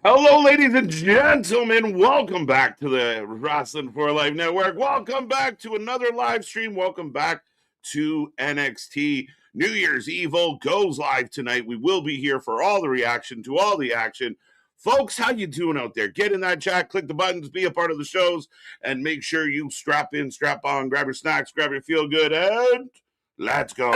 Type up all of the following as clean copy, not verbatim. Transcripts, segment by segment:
Hello, ladies and gentlemen. Welcome back to the Wrestling for Life Network. Welcome back to another live stream. Welcome back to NXT. New Year's Evil goes live tonight. We will be here for all the reaction to all the action. Folks, how you doing out there? Get in that chat, click the buttons, be a part of the shows, and make sure you strap in, strap on, grab your snacks, grab your feel good, and let's go.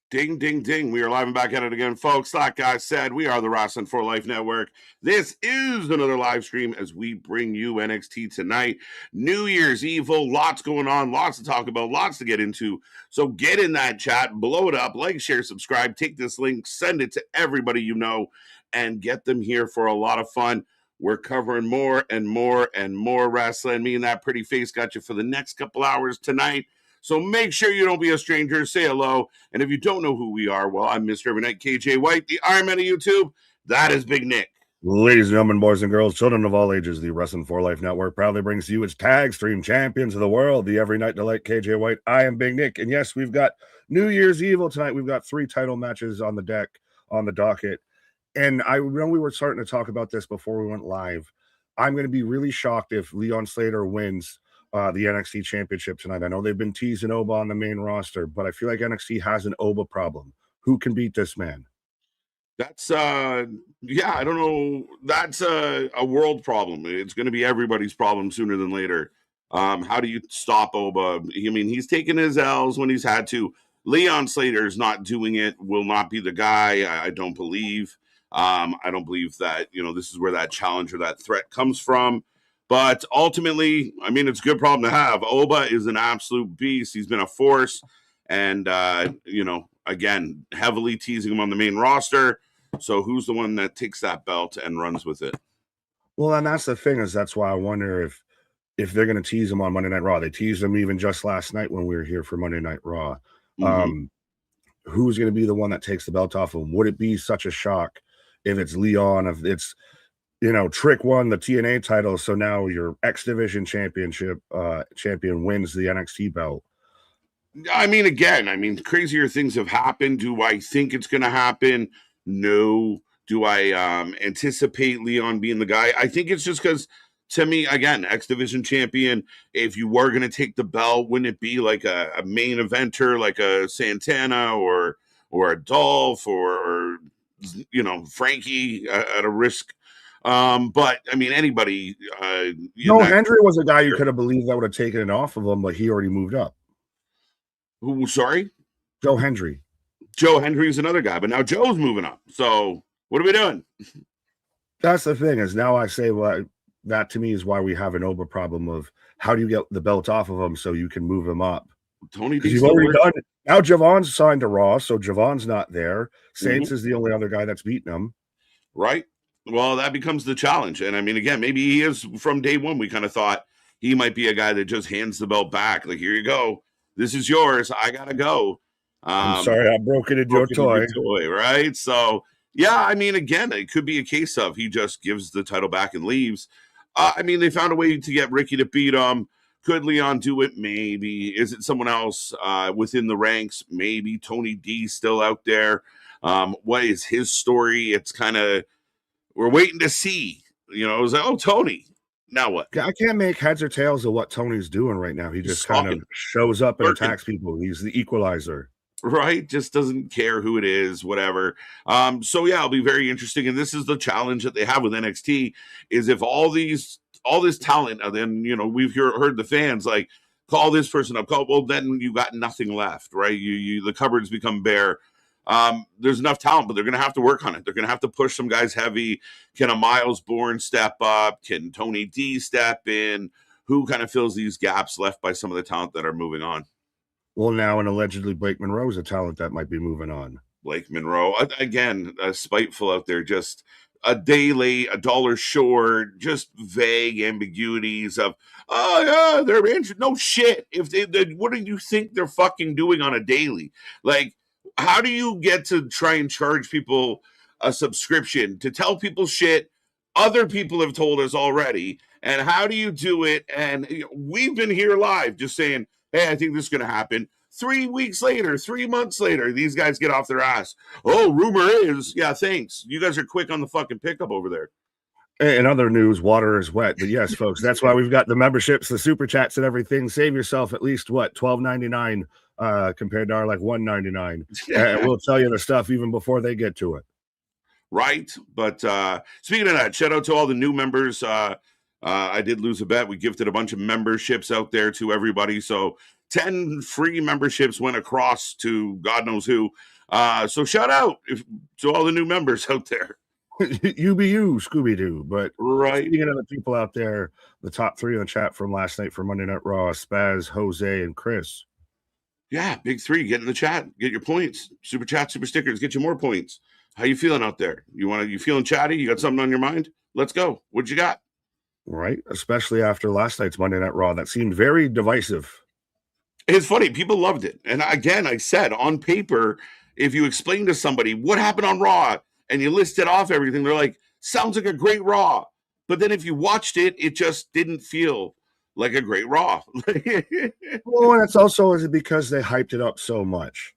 Ding, ding, ding. We are live and back at it again, folks. Like I said, we are the Wrestling for Life Network. This is another live stream as we bring you NXT tonight. New Year's Evil, lots going on, lots to talk about, lots to get into. So get in that chat, blow it up, like, share, subscribe, take this link, send it to everybody you know, and get them here for a lot of fun. We're covering more and more and more wrestling. Me and that pretty face got you for the next couple hours tonight. So make sure you don't be a stranger. Say hello. And if you don't know who we are, well, I'm Mr. Evernight, KJ White, the Iron Man of YouTube. That is Big Nick. Ladies and gentlemen, boys and girls, children of all ages, the Wrestling for Life Network proudly brings to you its tag stream champions of the world, the Every Night Delight, KJ White. I am Big Nick. And yes, we've got New Year's Evil tonight. We've got 3 title matches on the deck, on the docket. And I know we were starting to talk about this before we went live. I'm going to be really shocked if Leon Slater wins the NXT championship tonight. I know they've been teasing Oba on the main roster, but I feel like NXT has an Oba problem. Who can beat this man? That's I don't know. That's a world problem. It's going to be everybody's problem sooner than later. How do you stop Oba? I mean, he's taken his L's when he's had to. Leon Slater's not doing it, will not be the guy. I don't believe. I don't believe that, this is where that challenge or that threat comes from. But ultimately, I mean, it's a good problem to have. Oba is an absolute beast. He's been a force. And, again, heavily teasing him on the main roster. So who's the one that takes that belt and runs with it? Well, and that's the thing that's why I wonder if they're going to tease him on Monday Night Raw. They teased him even just last night when we were here for Monday Night Raw. Mm-hmm. Who's going to be the one that takes the belt off him? Would it be such a shock if it's Leon, if it's, Trick won the TNA title, so now your X Division championship champion wins the NXT belt? I mean, crazier things have happened. Do I think it's going to happen? No. Do I anticipate Leon being the guy? I think it's just because, to me, again, X Division champion, if you were going to take the belt, wouldn't it be like a main eventer, like a Santana or a Dolph or Frankie at a risk? But I mean, anybody. Hendry was a guy you could have believed that would have taken it off of him, but he already moved up. Who? Sorry, Joe Hendry. Joe Hendry's another guy, but now Joe's moving up. So what are we doing? That's the thing is now I say, well, that to me is why we have an Oba problem of how do you get the belt off of him so you can move him up? Tony, you've already done it. Now Javon's signed to Raw, so Javon's not there. Saints is the only other guy that's beaten him. Right. Well, that becomes the challenge. And I mean, again, maybe he is from day one. We kind of thought he might be a guy that just hands the belt back. Like, here you go. This is yours. I got to go. I'm sorry, I broke it in your toy. Right. So, yeah, I mean, again, it could be a case of he just gives the title back and leaves. I mean, they found a way to get Ricky to beat him. Could Leon do it? Maybe. Is it someone else within the ranks? Maybe. Tony D still out there. What is his story? It's kind of, we're waiting to see. It was like, oh, Tony. Now what? I can't make heads or tails of what Tony's doing right now. He just kind of shows up and attacks people. He's the equalizer. Right? Just doesn't care who it is, whatever. So yeah, it'll be very interesting. And this is the challenge that they have with NXT is if all this talent, and then, we've heard the fans like, call this person up, then you got nothing left, right? The cupboards become bare. There's enough talent, but they're going to have to work on it. They're going to have to push some guys heavy. Can a Miles Bourne step up? Can Tony D step in? Who kind of fills these gaps left by some of the talent that are moving on? Well, now, and allegedly Blake Monroe is a talent that might be moving on. Blake Monroe, again, spiteful out there, just a day late, a dollar short, just vague ambiguities of, oh yeah, they're injured. No shit. If what do you think they're fucking doing on a daily? Like, how do you get to try and charge people a subscription to tell people shit other people have told us already? And how do you do it? And we've been here live just saying, hey, I think this is going to happen. 3 weeks later, 3 months later, these guys get off their ass. Oh, rumor is, yeah, thanks. You guys are quick on the fucking pickup over there. In other news, water is wet. But yes, folks, that's why we've got the memberships, the super chats, and everything. Save yourself at least what, $12.99 compared to our like $1.99. And we'll tell you the stuff even before they get to it. Right. But speaking of that, shout out to all the new members. I did lose a bet. We gifted a bunch of memberships out there to everybody. So 10 free memberships went across to God knows who. So shout out to all the new members out there. You be you, Scooby-Doo. But right. Speaking of the people out there, the top 3 in the chat from last night for Monday Night Raw, Spaz, Jose, and Chris. Yeah, big 3. Get in the chat. Get your points. Super chat, super stickers. Get you more points. How you feeling out there? You feeling chatty? You got something on your mind? Let's go. What you got? Right, especially after last night's Monday Night Raw. That seemed very divisive. It's funny. People loved it. And again, I said on paper, if you explain to somebody what happened on Raw and you listed off everything, they're like, sounds like a great Raw. But then if you watched it, it just didn't feel like a great Raw. Well, and it's also because they hyped it up so much.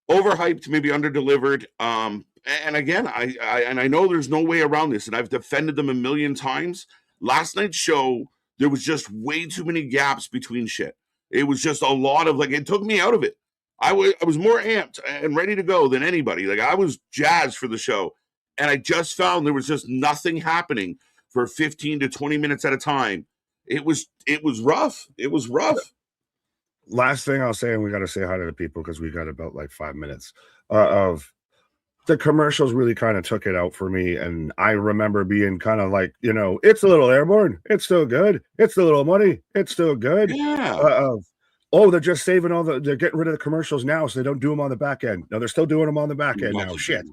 Overhyped, maybe underdelivered. And again, I know there's no way around this, and I've defended them a million times. Last night's show, there was just way too many gaps between shit. It was just a lot of, like, it took me out of it. I was more amped and ready to go than anybody. Like, I was jazzed for the show. And I just found there was just nothing happening for 15 to 20 minutes at a time. It was rough. It was rough. Last thing I'll say, and we got to say hi to the people because we got about like 5 minutes of the commercials really kind of took it out for me. And I remember being kind of like, it's a little airborne. It's still good. It's a little money. It's still good. Yeah. Oh, they're just saving they're getting rid of the commercials now so they don't do them on the back end. No, they're still doing them on the back end now. Shit.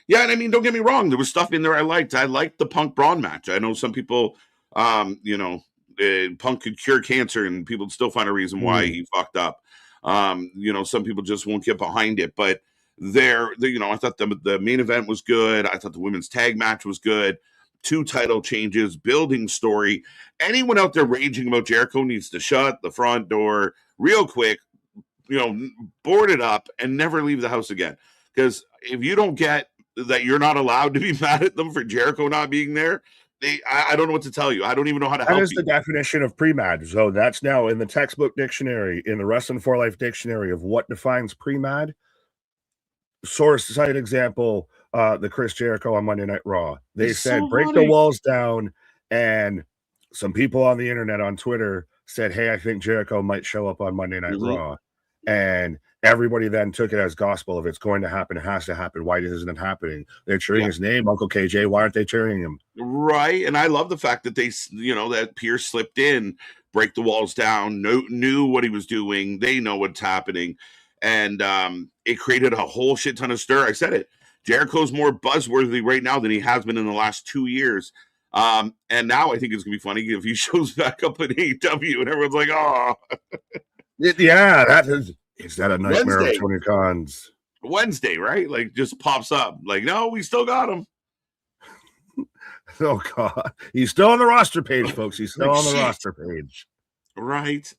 Yeah, and I mean, don't get me wrong. There was stuff in there I liked. I liked the Punk Braun match. I know some people, Punk could cure cancer, and people still find a reason why he fucked up. Some people just won't get behind it. But I thought the main event was good. I thought the women's tag match was good. 2 title changes, building story. Anyone out there raging about Jericho needs to shut the front door real quick, board it up and never leave the house again. Because if you don't get that you're not allowed to be mad at them for Jericho not being there, I don't know what to tell you. I don't even know how to help you. That is the definition of pre-mad. So that's now in the textbook dictionary, in the Wrestling for Life dictionary of what defines pre-mad. Source site example, the Chris Jericho on Monday Night Raw. They said break the walls down, and some people on the internet on Twitter said, hey, I think Jericho might show up on Monday Night Raw. And everybody then took it as gospel. If it's going to happen, it has to happen. Why isn't it happening? They're cheering his name, Uncle KJ. Why aren't they cheering him? Right. And I love the fact that that Pierce slipped in, break the walls down, knew what he was doing. They know what's happening. And it created a whole shit ton of stir. I said it. Jericho's more buzzworthy right now than he has been in the last 2 years. And now I think it's going to be funny if he shows back up at AEW and everyone's like, oh. Yeah, is that a nightmare of Tony Khan's? Wednesday, right? Like, just pops up. Like, no, we still got him. Oh, God. He's still on the roster page, folks. He's still on the roster page. Right.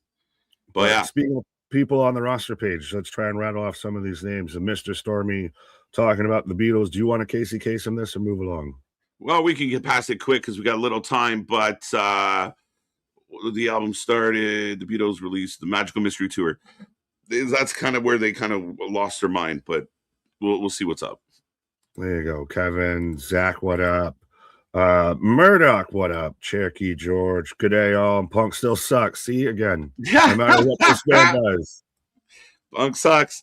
But yeah. Speaking of people on the roster page, let's try and rattle off some of these names. Mr. Stormy talking about the Beatles. Do you want to Casey Case on this or move along? Well, we can get past it quick because we got a little time, but the album started, the Beatles released the Magical Mystery Tour. That's kind of where they kind of lost their mind, but we'll see what's up. There you go, Kevin. Zach, what up? Murdoch, what up? Cherokee George, good day, all. Punk still sucks. See, again, no matter what this man does. Punk sucks.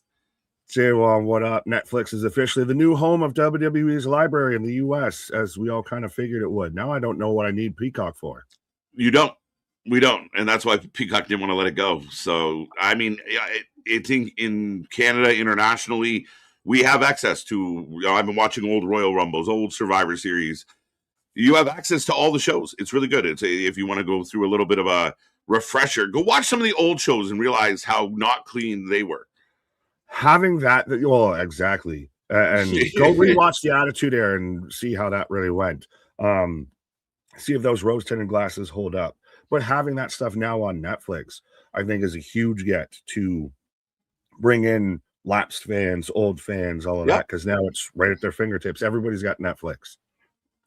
J1, what up? Netflix is officially the new home of WWE's library in the U.S., as we all kind of figured it would. Now I don't know what I need Peacock for. You don't. We don't. And that's why Peacock didn't want to let it go. So, I mean, it's in Canada, internationally, we have access to, I've been watching old Royal Rumbles, old Survivor Series. You have access to all the shows. It's really good. If you want to go through a little bit of a refresher, go watch some of the old shows and realize how not clean they were. Having that, well, exactly. And go rewatch the Attitude Era and see how that really went. See if those rose tinted glasses hold up. But having that stuff now on Netflix, I think, is a huge get to bring in lapsed fans, old fans, all of that, because now it's right at their fingertips. Everybody's got Netflix.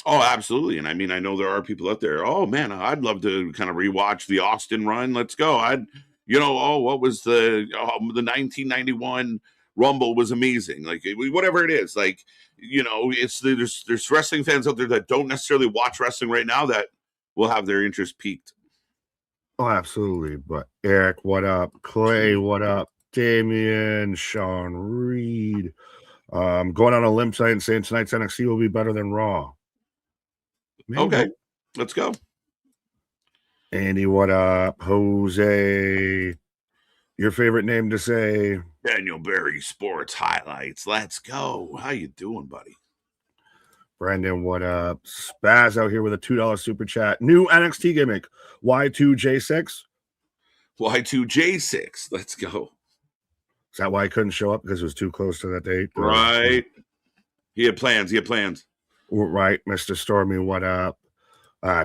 Oh, absolutely. And I mean, I know there are people out there. Oh man, I'd love to kind of rewatch the Austin run. Let's go. What was the 1991 Rumble was amazing. Like whatever it is, like, there's wrestling fans out there that don't necessarily watch wrestling right now that will have their interest piqued. Oh, absolutely. But Eric, what up? Clay, what up? Damien, Sean Reed. Going on a limb tonight and saying tonight's NXT will be better than Raw. Maybe. Okay, let's go. Andy, what up? Jose, your favorite name to say? Daniel Berry Sports Highlights. Let's go. How you doing, buddy? Brandon, what up? Spaz out here with a $2 super chat. New NXT gimmick. Y2J6? Y2J6. Let's go. Is that why he couldn't show up? Because it was too close to that date? Right. He had plans. Right. Mr. Stormy, what up?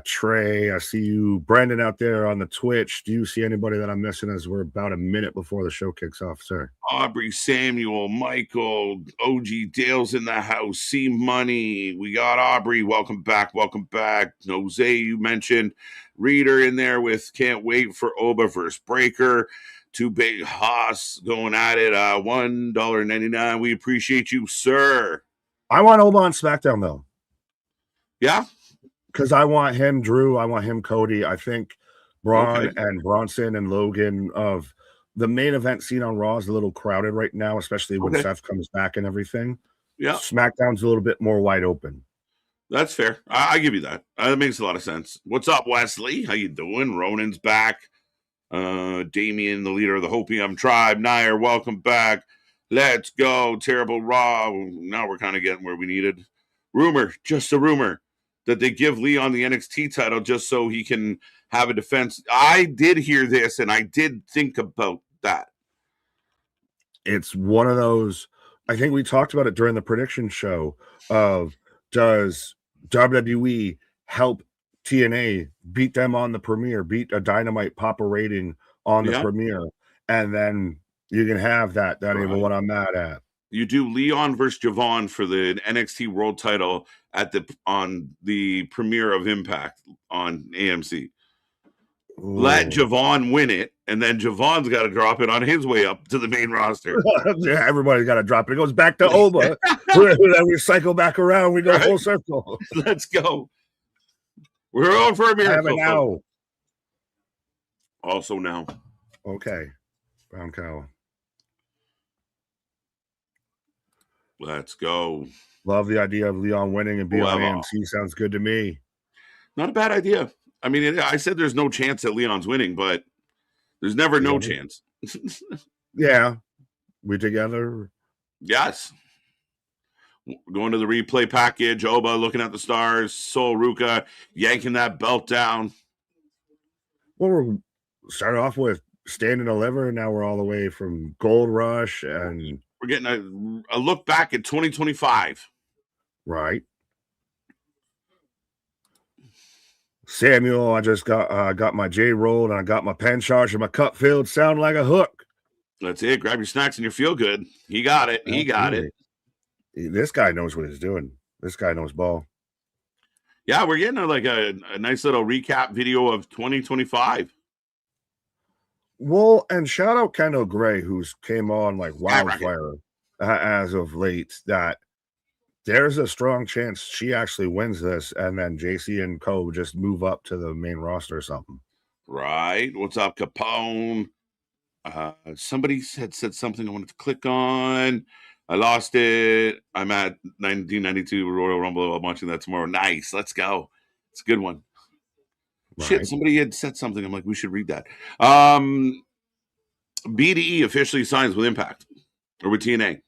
Trey, I see you. Brandon out there on the Twitch. Do you see anybody that I'm missing as we're about a minute before the show kicks off, sir? Aubrey, Samuel, Michael, OG Dale's in the house. C Money. We got Aubrey. Welcome back. Jose, you mentioned. Reader in there with can't wait for Oba versus Breaker. Two big Haas going at it. $1.99. We appreciate you, sir. I want Oba on SmackDown, though. Yeah? Because I want him, Drew. I want him, Cody. I think Braun and Bronson and Logan of the main event scene on Raw is a little crowded right now, especially when Seth comes back and everything. Yeah. SmackDown's a little bit more wide open. That's fair. I give you that. That makes a lot of sense. What's up, Wesley? How you doing? Ronan's back. Damien, the leader of the Hopium tribe. Nair, welcome back. Let's go. Terrible Raw. Now we're kind of getting where we needed. Rumor, just a rumor, that they give Leon the NXT title just so he can have a defense. I did hear this, and I did think about that. It's one of those, I think we talked about it during the prediction show of, does WWE help TNA beat them on the premiere, beat a Dynamite Papa rating on the premiere, and then you can have that ain't what I'm mad at. You do Leon versus Javon for the NXT World Title on the premiere of Impact on AMC. Ooh. Let Javon win it, and then Javon's got to drop it on his way up to the main roster. Yeah, everybody's got to drop it. It goes back to Oba. Then we cycle back around. We go full circle. Let's go. We're on for a miracle. Now. Also now. Okay. Brown cow. Let's go. Love the idea of Leon winning and being on AMC. Sounds good to me. Not a bad idea. I mean, I said there's no chance that Leon's winning, but there's never no chance. Yeah. We together? Yes. Going to the replay package. Oba looking at the stars. Sol Ruka yanking that belt down. Well, we're started off with Stand and Deliver. Now we're all the way from Gold Rush, and we're getting a look back at 2025. Right. Samuel, I just got my J rolled, and I got my pen charged, and my cup filled. Sound like a hook. That's it. Grab your snacks and you feel good. He got it. He got it. This guy knows what he's doing. This guy knows ball. Yeah, we're getting a nice little recap video of 2025. Well, and shout out Kendall Gray, who's came on like wildfire as of late, that there's a strong chance she actually wins this, and then JC and Co just move up to the main roster or something. Right. What's up, Capone? Somebody said something I wanted to click on. I lost it. I'm at 1992 Royal Rumble. I'm watching that tomorrow. Nice. Let's go. It's a good one. Right. Shit, somebody had said something. I'm like, we should read that. BDE officially signs with Impact or with TNA.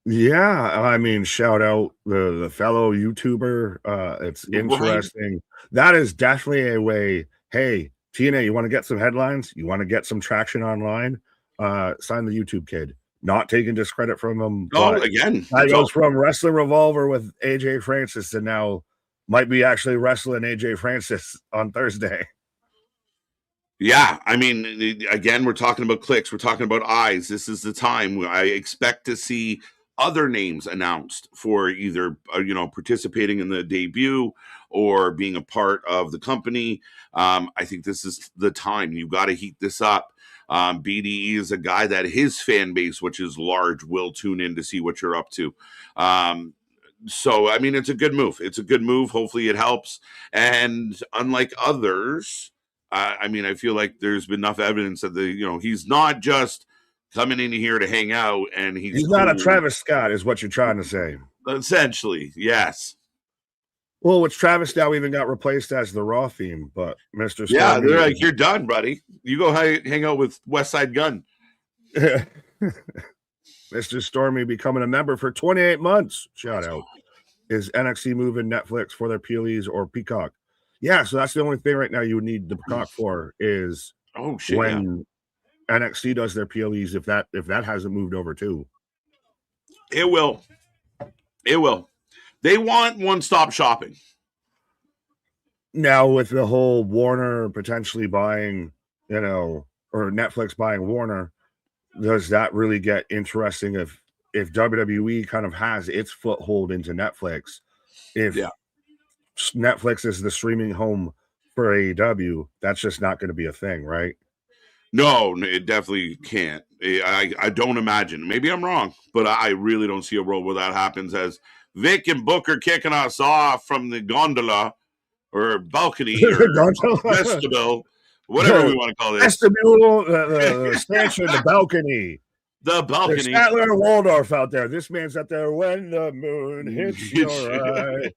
Yeah, I mean, shout out the fellow YouTuber. It's Right? interesting. That is definitely a way. Hey, TNA, you want to get some headlines? You want to get some traction online? Sign the YouTube kid. Not taking discredit from him, Oh, but again, that it's goes all from Wrestling Revolver with AJ Francis to now might be actually wrestling AJ Francis on Thursday. yeah. I mean, again, we're talking about clicks. We're talking about eyes. This is the time where I expect to see other names announced for either participating in the debut or being a part of the company. I think this is the time. You got to heat this up. BDE is a guy that his fan base, which is large, will tune in to see what you're up to. So I mean, it's a good move. It's a good move. Hopefully, it helps. And unlike others, I mean, I feel like there's been enough evidence that he's not just coming in here to hang out and he's He's not a cool. Travis Scott, is what you're trying to say. Essentially, yes. Well, which Travis now even got replaced as the Raw theme, but Mr. Yeah, Stormy they're like, you're done, buddy. You go hang out with West Side Gun. Mr. Stormy becoming a member for 28 months. Shout out. Is NXT moving Netflix for their PLEs or Peacock? Yeah, so that's the only thing right now you would need the Peacock for is Oh shit, yeah. when NXT does their PLEs, if that hasn't moved over too. It will. It will. They want one-stop shopping. Now with the whole Warner potentially buying, or Netflix buying Warner, does that really get interesting if WWE kind of has its foothold into Netflix? If Netflix is the streaming home for AEW, that's just not going to be a thing, right? No, it definitely can't. I don't imagine. Maybe I'm wrong, but I really don't see a world where that happens. As Vic and Booker kicking us off from the gondola or balcony or vestibule, whatever we want to call this. Vestibule, the stanchion, the balcony. The balcony. There's Statler and Waldorf out there. This man's out there when the moon hits your eye.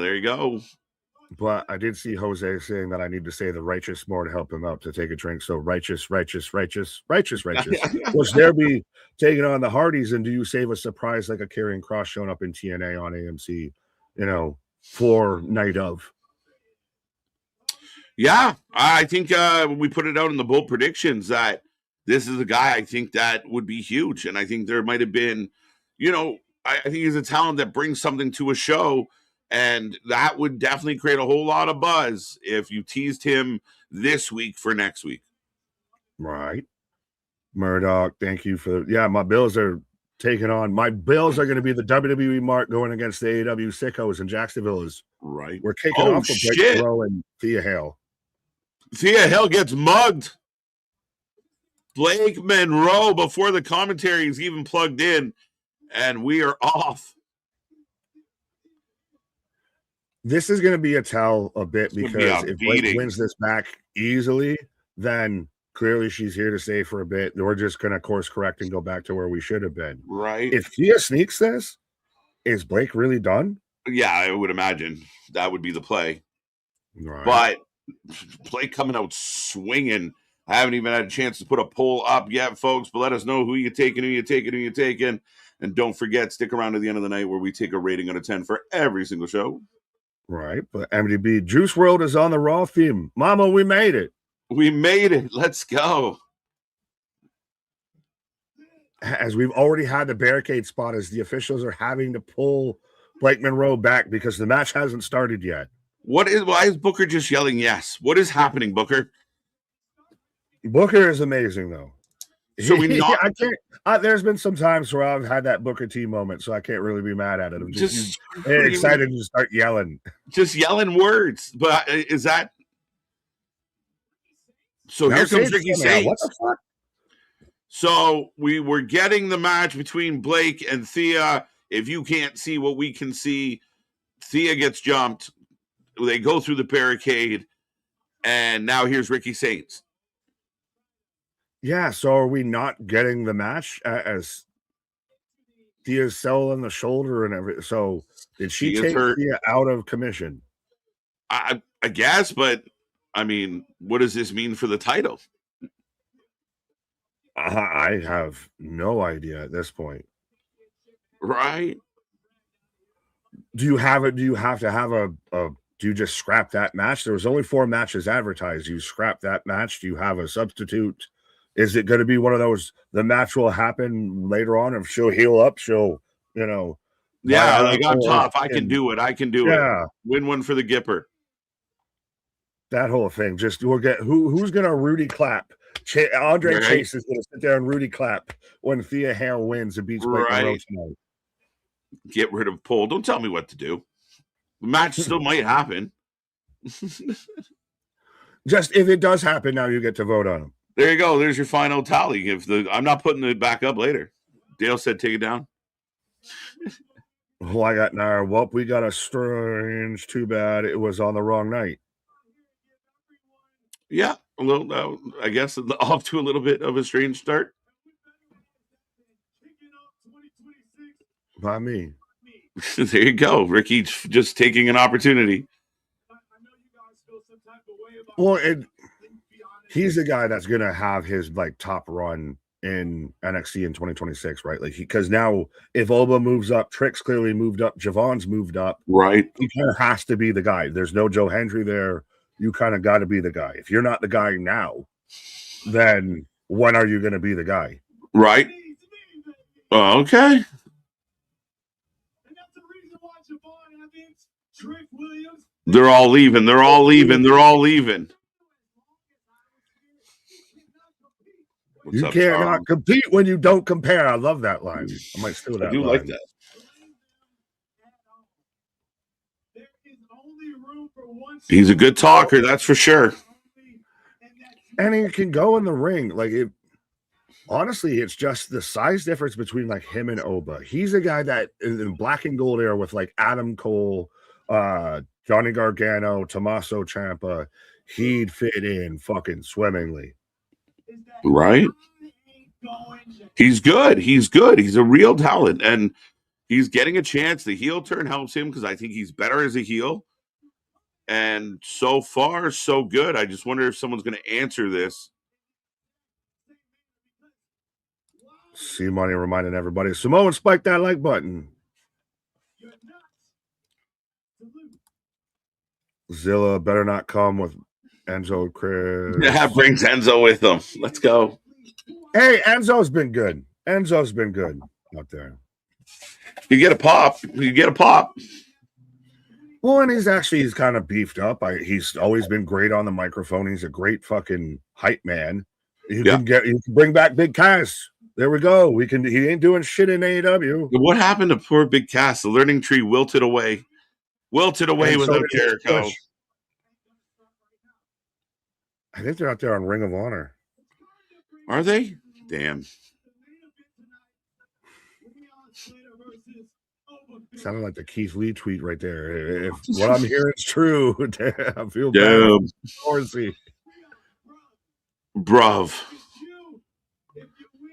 There you go. But I did see Jose saying that I need to say the righteous more to help him out to take a drink. So righteous. Will there be taking on the Hardys? And do you save a surprise like a Karrion Kross showing up in TNA on AMC, for night of? Yeah, I think we put it out in the bold predictions that this is a guy I think that would be huge. And I think there might have been, I think he's a talent that brings something to a show. And that would definitely create a whole lot of buzz if you teased him this week for next week. Right. Murdoch, thank you for my Bills are taking on. My Bills are going to be the WWE mark going against the AEW sickos in Jacksonville. Right. We're kicking off with Blake Monroe and Thea Hale. Thea Hale gets mugged. Blake Monroe before the commentary is even plugged in, and we are off. This is going to be a tell a bit because if Blake wins this back easily, then clearly she's here to stay for a bit. We're just going to course correct and go back to where we should have been. Right. If Thea sneaks this, is Blake really done? Yeah, I would imagine that would be the play. Right. But Blake coming out swinging. I haven't even had a chance to put a poll up yet, folks, but let us know who you're taking. And don't forget, stick around to the end of the night where we take a rating out of 10 for every single show. Right, but MDB Juice WRLD is on the Raw theme. Mama, we made it. We made it. Let's go. As we've already had the barricade spot as the officials are having to pull Blake Monroe back because the match hasn't started yet. Why is Booker just yelling yes? What is happening, Booker? Booker is amazing, though. So there's been some times where I've had that Booker T moment, so I can't really be mad at it. I'm just excited to start yelling. Just yelling words. But is that... So now here comes Ricky Saints. What the fuck? So we were getting the match between Blake and Thea. If you can't see what we can see, Thea gets jumped. They go through the barricade. And now here's Ricky Saints. Yeah, so are we not getting the match as Thea's selling the shoulder and everything? So did she take Thea out of commission? I guess, but I mean, what does this mean for the title? I have no idea at this point. Right? Do you have it? Do you have to have a do you just scrap that match? There was only 4 matches advertised. You scrap that match. Do you have a substitute? Is it going to be one of those? The match will happen later on. If she'll heal up, she'll, Yeah, buy like I'm or tough. I can do it. I can do it. yeah, Win one for the Gipper. that whole thing. Just we'll get who's going to Rudy clap. Andre Right. Chase is going to sit there and Rudy clap when Thea Hale wins and beats Blake Monroe tonight. Get rid of Pole. Don't tell me what to do. The match still might happen. Just if it does happen, now you get to vote on him. There you go. There's your final tally. I'm not putting it back up later. Dale said take it down. Well, I got now. Well, we got a strange. Too bad it was on the wrong night. Yeah, a little. I guess off to a little bit of a strange start. By me. There you go. Ricky just taking an opportunity. Well, he's the guy that's going to have his like top run in NXT in 2026, right? Like because now if Oba moves up, Trick's clearly moved up, Javon's moved up, right? He kind of has to be the guy. There's no Joe Hendry there. You kind of got to be the guy. If you're not the guy now, then when are you going to be the guy? Right. Okay. They're all leaving. They're all leaving. They're all leaving. You can't not compete when you don't compare. I love that line. I might steal that. I do like that. He's a good talker, that's for sure. And he can go in the ring. Like it. Honestly, it's just the size difference between like him and Oba. He's a guy that in black and gold era with like Adam Cole, Johnny Gargano, Tommaso Ciampa, he'd fit in fucking swimmingly. Right? He's good. He's good. He's a real talent. And he's getting a chance. The heel turn helps him because I think he's better as a heel. And so far, so good. I just wonder if someone's going to answer this. See Money reminding everybody, Samoan, spike that like button. Zilla better not come with Enzo Chris. Yeah, brings Enzo with him. Let's go. Hey, Enzo's been good. Enzo's been good out there. You get a pop. You get a pop. Well, and he's kind of beefed up. He's always been great on the microphone. He's a great fucking hype man. You can bring back Big Cass. There we go. He ain't doing shit in AEW. What happened to poor Big Cass? The learning tree wilted away. Wilted away without Jericho. I think they're out there on Ring of Honor. Are they? Damn. Sounded like the Keith Lee tweet right there. If what I'm hearing is true, I feel bad. Horsey. Bruv. If you win,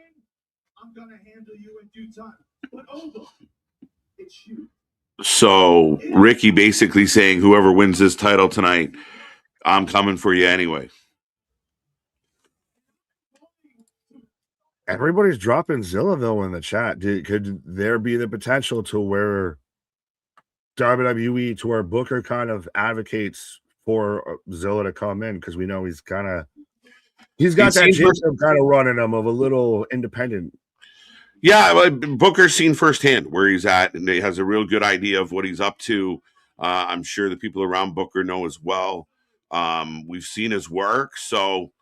I'm gonna handle you in due time. But Oba, it's you. So Ricky basically saying whoever wins this title tonight, I'm coming for you anyway. Everybody's dropping Zilla though in the chat. Could there be the potential to where WWE, to where Booker kind of advocates for Zilla to come in because we know he's got that Jacob kind of running him of a little independent. Yeah, Booker's seen firsthand where he's at, and he has a real good idea of what he's up to. I'm sure the people around Booker know as well. We've seen his work, so.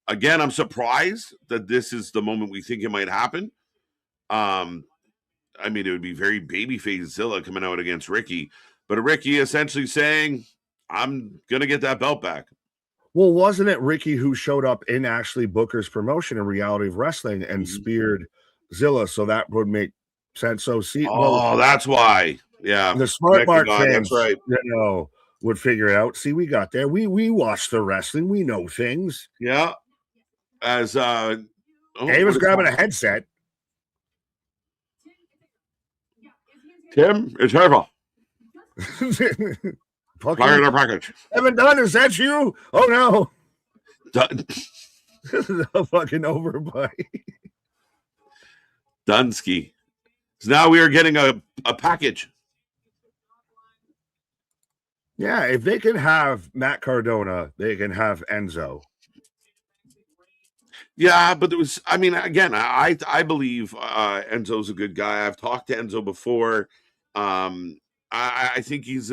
Again, I'm surprised that this is the moment we think it might happen. I mean, it would be very babyface Zilla coming out against Ricky, but Ricky essentially saying, I'm going to get that belt back. Well, wasn't it Ricky who showed up in actually Booker's promotion in Reality of Wrestling and speared Zilla? So that would make sense. So that's why. Yeah. The Smart Mark fans, that's right. Would figure it out. See, we got there. We watch the wrestling. We know things. Yeah. As he was grabbing a headset. Tim, it's Herval. Fire in our package. Haven't done, is that you? Oh no. The fucking overbite. Dunsky. So now we are getting a package. Yeah, if they can have Matt Cardona, they can have Enzo. Yeah, but there was, I mean, again, I believe Enzo's a good guy. I've talked to Enzo before. I think he's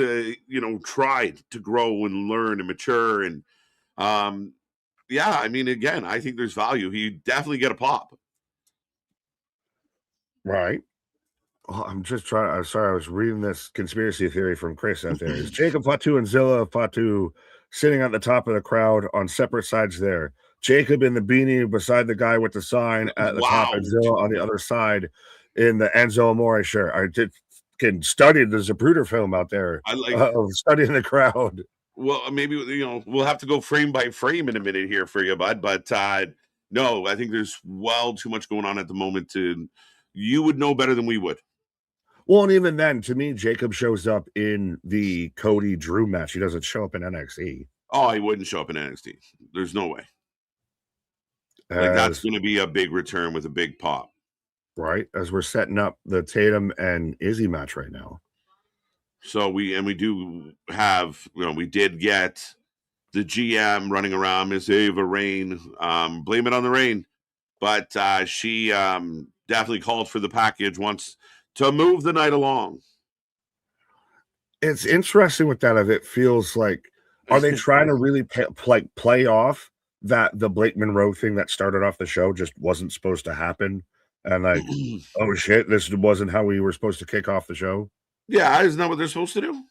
tried to grow and learn and mature. And yeah, I mean, again, I think there's value. He definitely get a pop. Right. Oh, I'm sorry, I was reading this conspiracy theory from Chris out there. Is Jacob Fatu and Zilla Fatu sitting at the top of the crowd on separate sides there? Jacob in the beanie beside the guy with the sign at the top, and Zilla on the other side in the Enzo Amore shirt. I can study the Zapruder film out there. I like studying the crowd. Well, maybe we'll have to go frame by frame in a minute here for you, bud. But no, I think there's well too much going on at the moment. You would know better than we would. Well, and even then, to me, Jacob shows up in the Cody Drew match. He doesn't show up in NXT. Oh, he wouldn't show up in NXT. There's no way. Like that's going to be a big return with a big pop. Right, as we're setting up the Tatum and Izzy match right now. So we do have, we did get the GM running around, Miss Ava Rain. Blame it on the rain. But she definitely called for the package, wants to move the night along. It's interesting with that. If it feels like, are they trying to really play off that the Blake Monroe thing that started off the show just wasn't supposed to happen? And like, oh shit, this wasn't how we were supposed to kick off the show. Yeah, isn't that what they're supposed to do?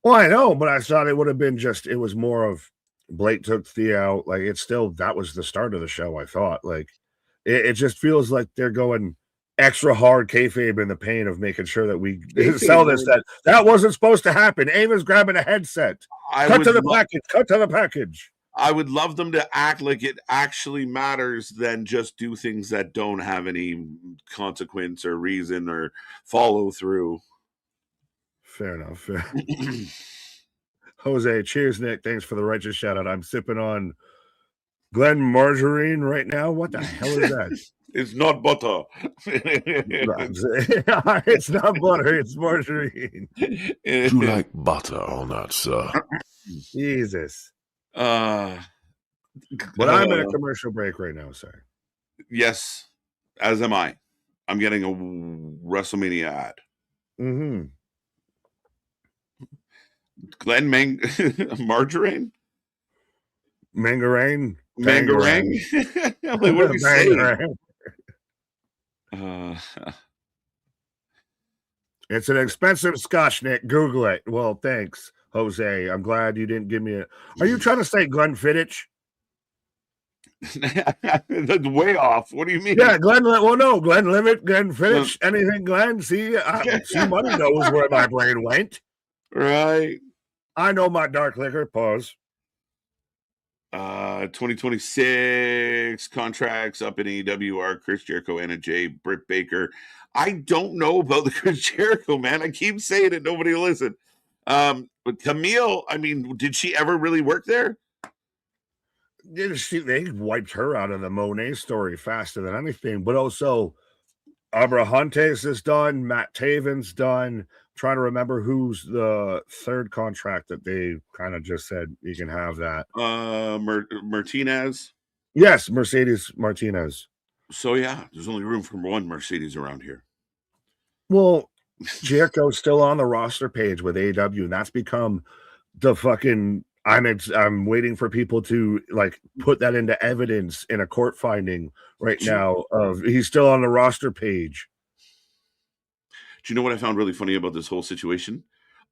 Well, I know, but I thought it would have been it was more of Blake took Thea out. Like it's still, that was the start of the show. I thought like it just feels like they're going extra hard kayfabe in the pain of making sure that we sell this, that wasn't supposed to happen. Ava's grabbing a headset. Cut to the package. I would love them to act like it actually matters than just do things that don't have any consequence or reason or follow through. Fair enough. Jose, cheers, Nick. Thanks for the righteous shout out. I'm sipping on Glen Margarine right now. What the hell is that? It's not butter. It's not butter. It's margarine. Do you like butter or not, sir? Jesus. But I'm in a commercial break right now, sir. Yes, as am I. I'm getting a WrestleMania ad. Mm-hmm. Glen Margarine? Mangarine? Mangarang? Like, what are we saying? It's an expensive scotch, Nick. Google it. Well, thanks, Jose. I'm glad you didn't give me a... Are you trying to say Glenn Fittich? That's way off. What do you mean? Yeah, Glenn. Well, no, Glenn Limit, Glenn Fittich, anything, Glenn. See, somebody knows where my brain went. Right. I know my dark liquor. Pause. 2026 contracts up in AEW are Chris Jericho, Anna Jay, Britt Baker. I don't know about the Chris Jericho, man. I keep saying it. Nobody will listen. But Camille, I mean, did she ever really work there? They wiped her out of the Monet story faster than anything. But also, Abrahantes is done. Matt Taven's done. Trying to remember who's the third contract that they kind of just said you can have that. Martinez. Yes, Mercedes Martinez. So yeah, there's only room for one Mercedes around here. Well, Jericho's still on the roster page with AEW, and that's become the fucking. I'm waiting for people to like put that into evidence in a court finding right now. Of he's still on the roster page. Do you know what I found really funny about this whole situation?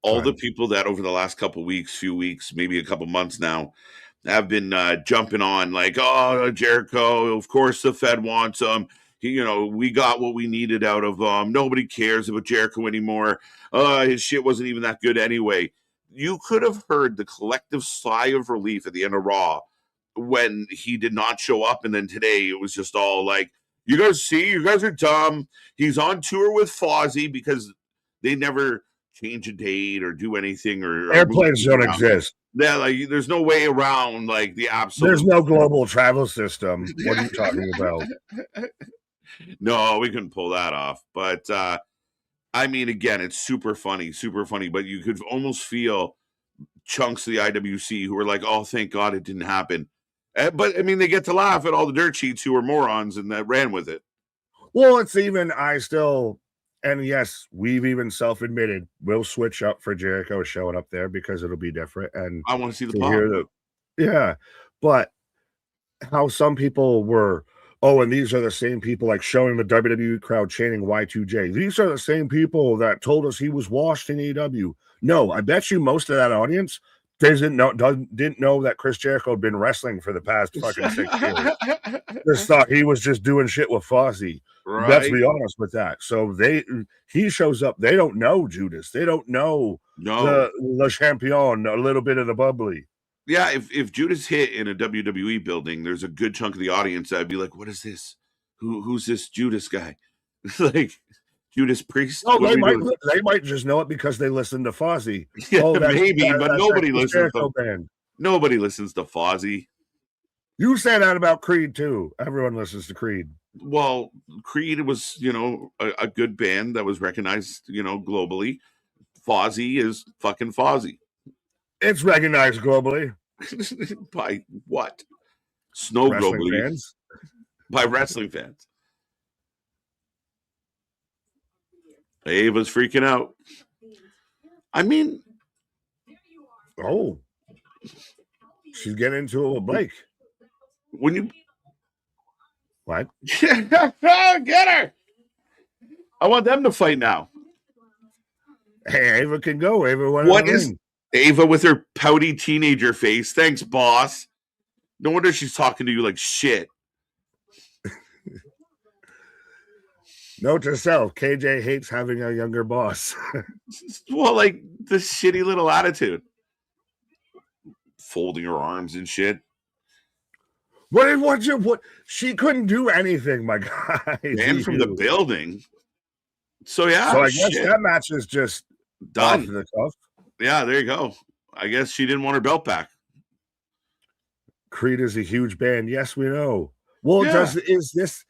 All the people that over the last few weeks, maybe a couple months now, have been jumping on like, oh, Jericho, of course the Fed wants him. We got what we needed out of him. Nobody cares about Jericho anymore. His shit wasn't even that good anyway. You could have heard the collective sigh of relief at the end of Raw when he did not show up. And then today it was just all like, you guys are dumb. He's on tour with Fozzy because they never change a date or do anything. Or airplanes don't exist. Yeah, like there's no way around like the absolute. There's no global travel system. What are you talking about? No, we couldn't pull that off. But I mean, again, it's super funny. But you could almost feel chunks of the IWC who were like, "Oh, thank God it didn't happen." But I mean, they get to laugh at all the dirt sheets who were morons and that ran with it. Well, it's even and yes, we've even self-admitted we'll switch up for Jericho showing up there because it'll be different. And I want to see the to pop. hear yeah, but how some people were, oh, and these are the same people like showing the WWE crowd chanting Y2J. These are the same people that told us he was washed in AEW. No, I bet you most of that audience didn't know that Chris Jericho had been wrestling for the past fucking 6 years. Just thought he was just doing shit with Fozzy. Right. Let's be honest with that. So he shows up. They don't know Judas. They don't know the champion, a little bit of the bubbly. Yeah, if Judas hit in a WWE building, there's a good chunk of the audience that'd be like, "What is this? Who's this Judas guy?" Like Judas Priest. Oh, they might just know it because they listen to Fozzy. Yeah, oh, maybe, but nobody listens to band. Nobody listens to Fozzy. You say that about Creed too. Everyone listens to Creed. Well, Creed was, a good band that was recognized, globally. Fozzy is fucking Fozzy. It's recognized globally. By what? Snow wrestling globally. Fans? By wrestling fans. Ava's freaking out. I mean, oh, she's getting into it with Blake. When you what? Get her! I want them to fight now. Hey, Ava can go. Ava went. What is Ava with her pouty teenager face? Thanks, boss. No wonder she's talking to you like shit. Note to self: KJ hates having a younger boss. Well, like the shitty little attitude, folding her arms and shit. What? She couldn't do anything, my guy. Banned from the building. So yeah. So I guess that match is just done. Off the cuff. Yeah, there you go. I guess she didn't want her belt back. Creed is a huge band. Yes, we know. Well, is this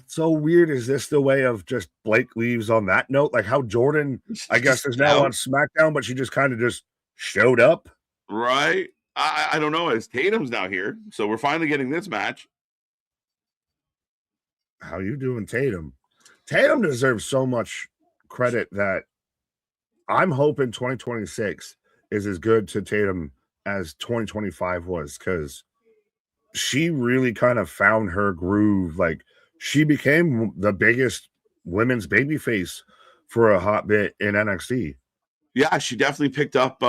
so weird? Is this the way of just Blake leaves on that note? Like how Jordan, I guess, is now on SmackDown, but she just kind of just showed up. Right. I don't know. As Tatum's now here, so we're finally getting this match. How you doing, Tatum? Tatum deserves so much credit that I'm hoping 2026 is as good to Tatum as 2025 was, because she really kind of found her groove. Like she became the biggest women's babyface for a hot bit in NXT. Yeah, she definitely picked up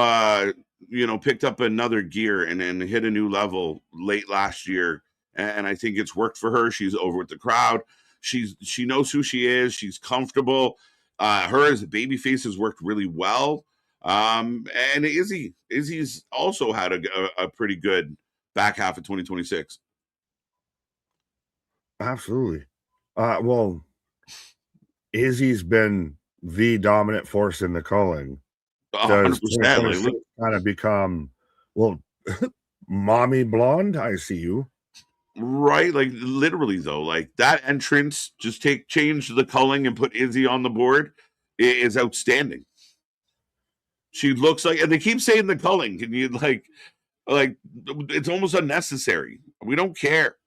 another gear and hit a new level late last year. And I think it's worked for her. She's over with the crowd. She knows who she is. She's comfortable. Her as a babyface has worked really well. And Izzy's also had a pretty good back half of 2026. Absolutely. Well, Izzy's been the dominant force in the calling. 100%. Kind of become, well, mommy blonde. I see you. Right, like literally though, like that entrance, just change the culling and put Izzy on the board is outstanding. She looks like, and they keep saying the culling. Can you like it's almost unnecessary. We don't care.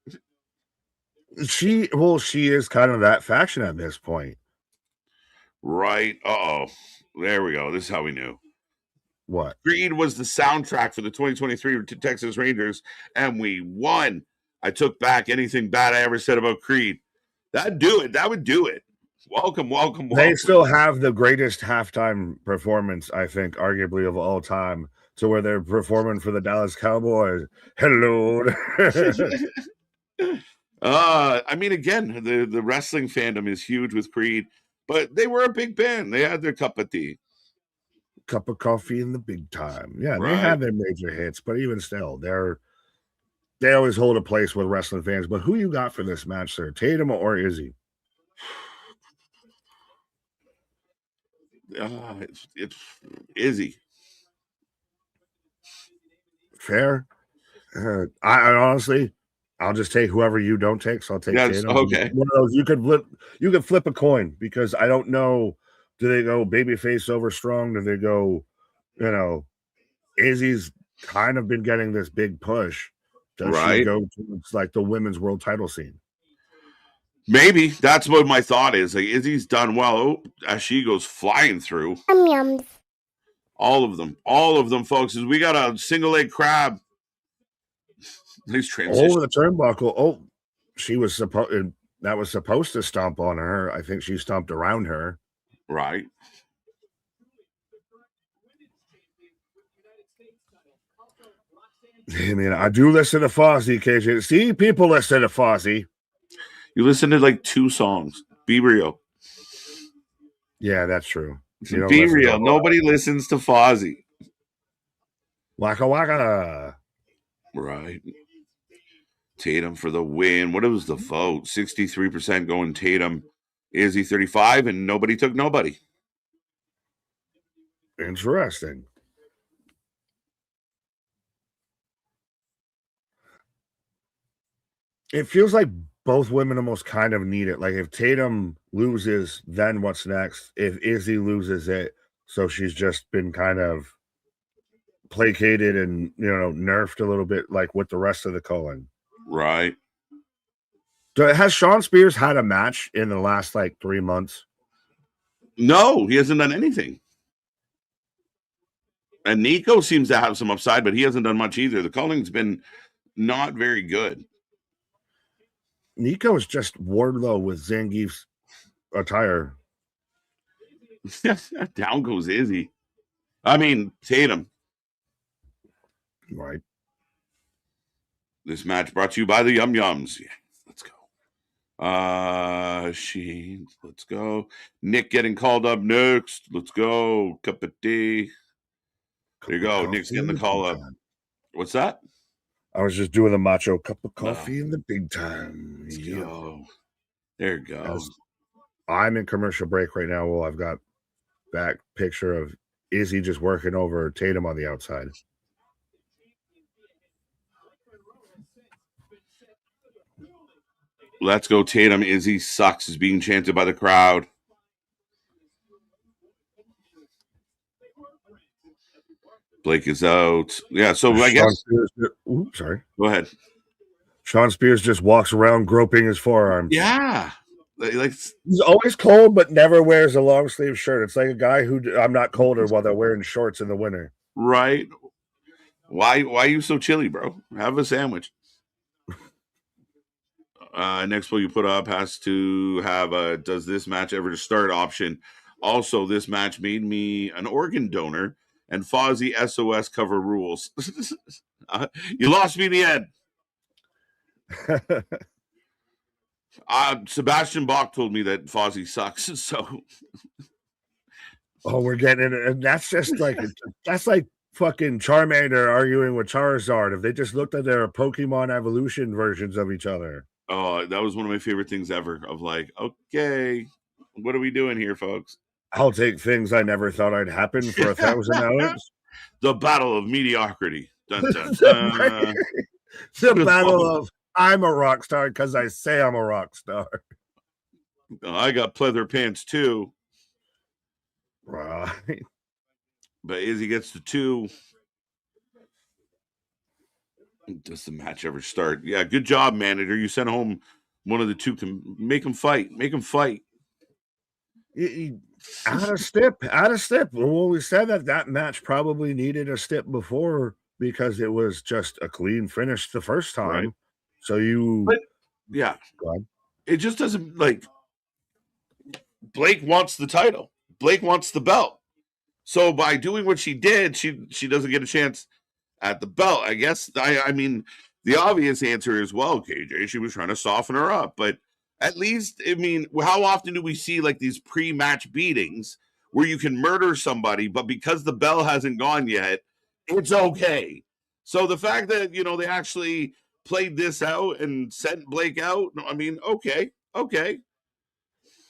She is kind of that faction at this point. Right. There we go. This is how we knew. What? Creed was the soundtrack for the 2023 Texas Rangers, and we won. I took back anything bad I ever said about Creed. That'd do it. That would do it. Welcome. They still have the greatest halftime performance, I think, arguably of all time, to where they're performing for the Dallas Cowboys. Hello. I mean, again, the wrestling fandom is huge with Creed, but they were a big band. They had their cup of tea. Cup of coffee in the big time. Yeah, right. They had their major hits, but even still, they always hold a place with wrestling fans. But who you got for this match, sir? Tatum or Izzy? It's Izzy. fair. I honestly, I'll just take whoever you don't take. So I'll take Yes, Tatum. okay. One of those you could flip a coin because I don't know. Do they go babyface over strong? Do they go, Izzy's kind of been getting this big push. Does she Right. go towards like the women's world title scene? Maybe that's what my thought is. Like Izzy's done well. Oh, as she goes flying through. Yums. All of them, folks. Is we got a single leg crab. Nice transition. Over the turnbuckle. Oh, she was supposed. That was supposed to stomp on her. I think she stomped around her. Right. I mean, I do listen to Fozzy, KJ. See, people listen to Fozzy. You listen to like 2 songs. Be real. Yeah, that's true. Be real. Nobody listens to Fozzy. Waka waka. Right. Tatum for the win. What was the vote? 63% going Tatum. Izzy 35, and nobody took nobody. Interesting. It feels like both women almost kind of need it. Like if Tatum loses, then what's next? If Izzy loses it, so she's just been kind of placated and nerfed a little bit, like with the rest of the culling. Right. Has Sean Spears had a match in the last like 3 months? No, he hasn't done anything. And Nico seems to have some upside, but he hasn't done much either. The culling's been not very good. Nico is just Wardlow with Zangief's attire. Down goes Izzy. I mean, Tatum. Right. This match brought to you by the Yum Yums. Yeah, let's go. Let's go. Nick getting called up next. Let's go. Cup of tea. There you go. Nick's getting the call up. What's that? I was just doing the macho cup of coffee in the big time. Let's go. There you go. I'm in commercial break right now. Well, I've got back picture of Izzy just working over Tatum on the outside. Let's go, Tatum. Izzy sucks is being chanted by the crowd. Blake is out. Yeah, so I guess. Sorry. Go ahead. Sean Spears just walks around groping his forearms. Yeah. Like he's always cold, but never wears a long sleeve shirt. It's like a guy who I'm not colder while they're wearing shorts in the winter. Right. Why are you so chilly, bro? Have a sandwich. Next poll you put up has to have a does this match ever start option. Also, this match made me an organ donor and Fozzy SOS cover rules. You lost me in the end. Sebastian Bach told me that Fozzy sucks. So, we're getting it, and that's just like fucking Charmander arguing with Charizard. If they just looked at their Pokemon evolution versions of each other. Oh, that was one of my favorite things ever. Of like, okay, what are we doing here, folks? I'll take things I never thought I'd happen for $1,000. The battle of mediocrity. Dun, dun, dun. The battle of I'm a rock star because I say I'm a rock star. I got pleather pants too. Right. But Izzy gets to 2. Does the match ever start? Yeah, good job, manager. You sent home one of the 2 to make him fight. Make him fight. Out of step. Well, we said that match probably needed a step before because it was just a clean finish the first time. Right. So yeah, it just doesn't like. Blake wants the title. Blake wants the belt. So by doing what she did, she doesn't get a chance at the belt. I guess I mean the obvious answer is well, KJ. She was trying to soften her up, but at least I mean, how often do we see like these pre-match beatings where you can murder somebody, but because the bell hasn't gone yet, it's okay. So the fact that they actually played this out and sent Blake out, I mean, okay.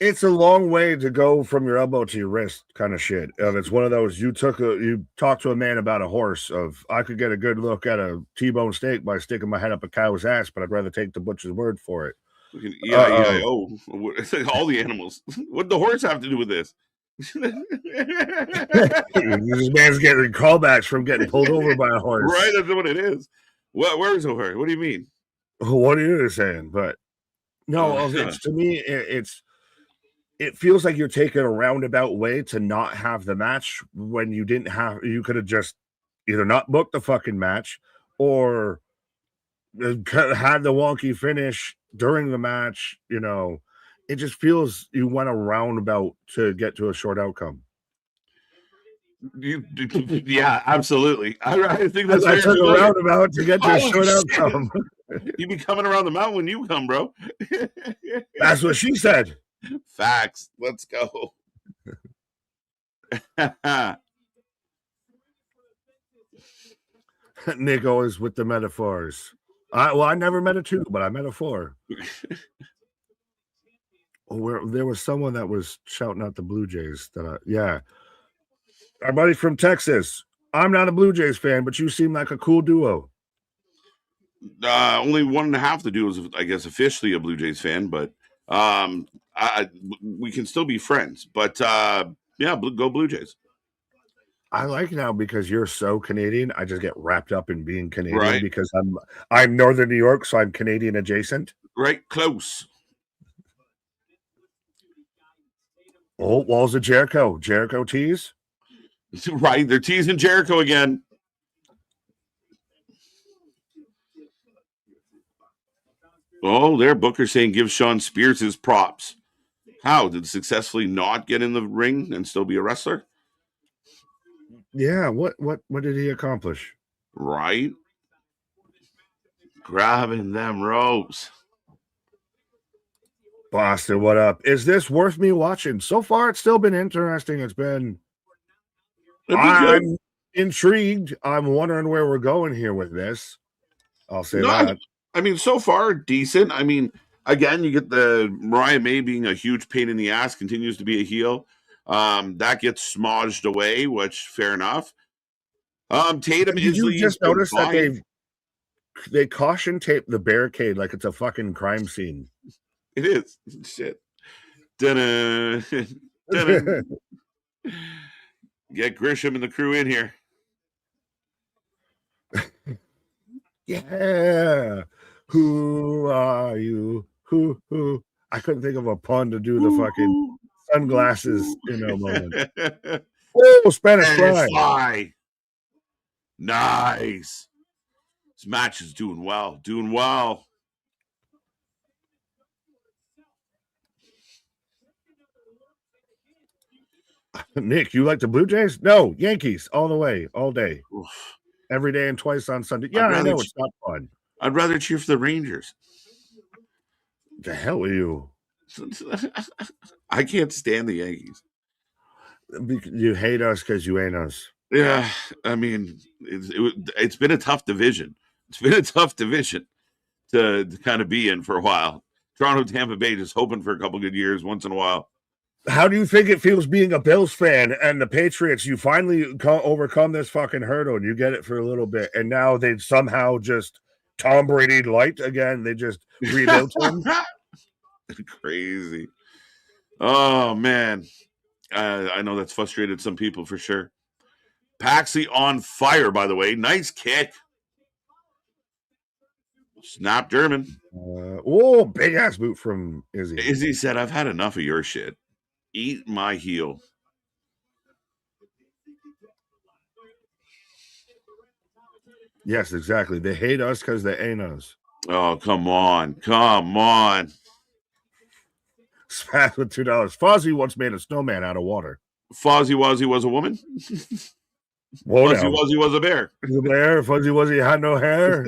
It's a long way to go from your elbow to your wrist kind of shit. It's one of those you talked to a man about a horse of I could get a good look at a T-bone steak by sticking my head up a cow's ass, but I'd rather take the butcher's word for it. E-I-E-I-O. It's like all the animals. What the horse have to do with this? This man's getting callbacks from getting pulled over by a horse. Right, that's what it is. Where's the horse? What do you mean? What are you saying? But no, it's to me, it feels like you're taking a roundabout way to not have the match when you could have just either not booked the fucking match or had the wonky finish during the match. It just feels you went a roundabout to get to a short outcome. Yeah, absolutely. I think that's I took a roundabout to get to a short outcome. You be coming around the mountain when you come, bro. That's what she said. Facts. Let's go. Nick always with the metaphors. I never met a 2, but I met a 4. Where there was someone that was shouting out the Blue Jays. Our buddy from Texas. I'm not a Blue Jays fan, but you seem like a cool duo. Only 1.5 to do is, I guess, officially a Blue Jays fan, but we can still be friends. But yeah, go Blue Jays. I like now because you're so Canadian. I just get wrapped up in being Canadian, right? Because I'm Northern New York, so I'm Canadian adjacent. Right, close. Oh, Walls of Jericho. Jericho tease. Right, they're teasing Jericho again. Oh, there, Booker saying give Sean Spears his props. How? Did successfully not get in the ring and still be a wrestler? Yeah, what did he accomplish? Right? Grabbing them ropes. Boston, what up? Is this worth me watching? So far, it's still been interesting. It's been... I'm intrigued. I'm wondering where we're going here with this. I'll say that. I mean, so far, decent. I mean, again, you get the Mariah May being a huge pain in the ass, continues to be a heel. That gets smudged away, which fair enough. Tatum Did you just notice that they caution tape the barricade like it's a fucking crime scene? It is. Shit. Dun-dun. Dun-dun. Get Grisham and the crew in here. Yeah. Who are you? Who? I couldn't think of a pun to do the fucking sunglasses moment. Oh, Spanish fly. Nice. This match is doing well. Doing well. Nick, you like the Blue Jays? No, Yankees all the way, all day. Oof. Every day and twice on Sunday. Yeah, I know it's not fun. I'd rather cheer for the Rangers. The hell are you? I can't stand the Yankees. You hate us because you ain't us. Yeah, I mean, it's been a tough division. It's been a tough division to kind of be in for a while. Toronto, Tampa Bay, just hoping for a couple good years once in a while. How do you think it feels being a Bills fan and the Patriots? You finally overcome this fucking hurdle and you get it for a little bit. And now they somehow just Tom Brady light again. They just rebuilt him. Crazy. Oh, man. I know that's frustrated some people for sure. Paxley on fire, by the way. Nice kick. Snap German. Big ass boot from Izzy. Izzy said, I've had enough of your shit. Eat my heel. Yes, exactly. They hate us because they ain't us. Oh, come on. Come on. Smash with $2. Fozzie once made a snowman out of water. Fozzie Wozzie was a woman? Fuzzy Wuzzy was a bear. The bear, Fuzzy Wuzzy had no hair.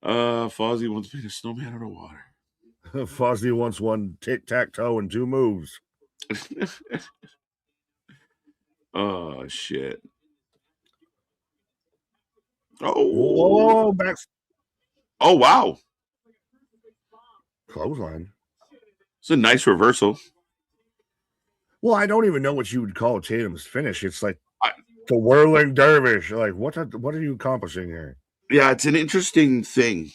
Fozzie once made a snowman out of water. Fozzie once won tic-tac-toe in 2 moves. Oh, shit. Oh, back. Oh, wow. Clothesline. It's a nice reversal. Well, I don't even know what you would call Tatum's finish. It's like I- the whirling dervish. Like, what are you accomplishing here? Yeah, it's an interesting thing.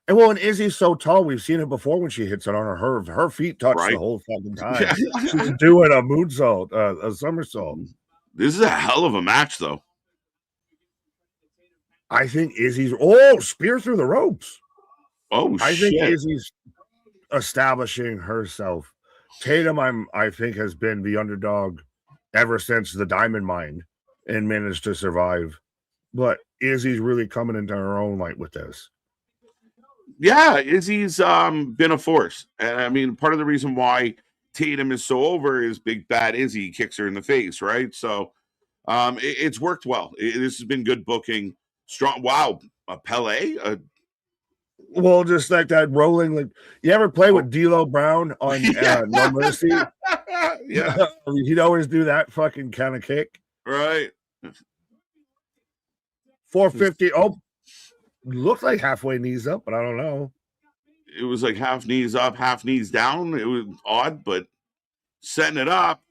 And well, and Izzy's so tall, we've seen it before when she hits it on her feet touch Right. the whole fucking time. She's doing a moonsault, a somersault. This is a hell of a match, though. I think Izzy's spear through the ropes. Oh, I shit. think Izzy's establishing herself. Tatum, I think, has been the underdog ever since the Diamond Mine and managed to survive. But Izzy's really coming into her own light with this. Yeah, Izzy's been a force. And I mean, part of the reason why Tatum is so over is Big Bad Izzy kicks her in the face, right? So it's worked well. This has been good booking. Strong. Wow, a Pele? Well, just like that rolling, like you ever play with D'Lo Brown on No Mercy? Yeah. He'd always do that fucking kind of kick. Right. 450. Oh, looked like halfway knees up, but I don't know. It was like half knees up, half knees down. It was odd, but setting it up.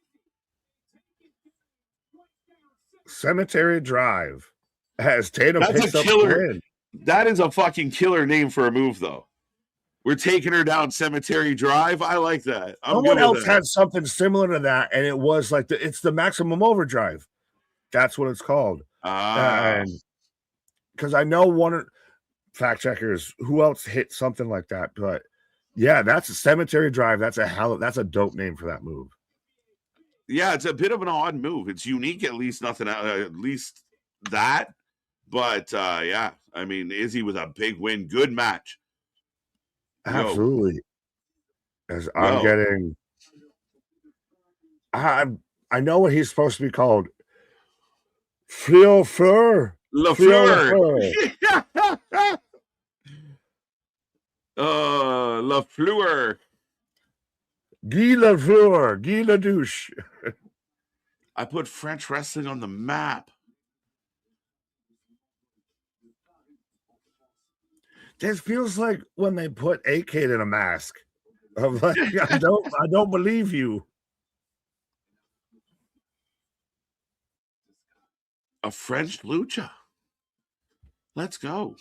Cemetery Drive as Tatum That's picks a up killer. the win. That is a fucking killer name for a move, though. We're taking her down Cemetery Drive. I like that. Someone else had something similar to that, and it was like it's the Maximum Overdrive. That's what it's called. Because I know one fact checkers who else hit something like that, but yeah, that's a Cemetery Drive. That's a dope name for that move. Yeah, it's a bit of an odd move. It's unique, at least that. But yeah, I mean, Izzy with a big win, good match. Absolutely. As I'm getting, I know what he's supposed to be called. Fleur. LaFleur. LaFleur. Guy LaFleur. Guy LaDouche. I put French wrestling on the map. This feels like when they put AK in a mask. I'm like, I don't believe you. A French lucha. Let's go.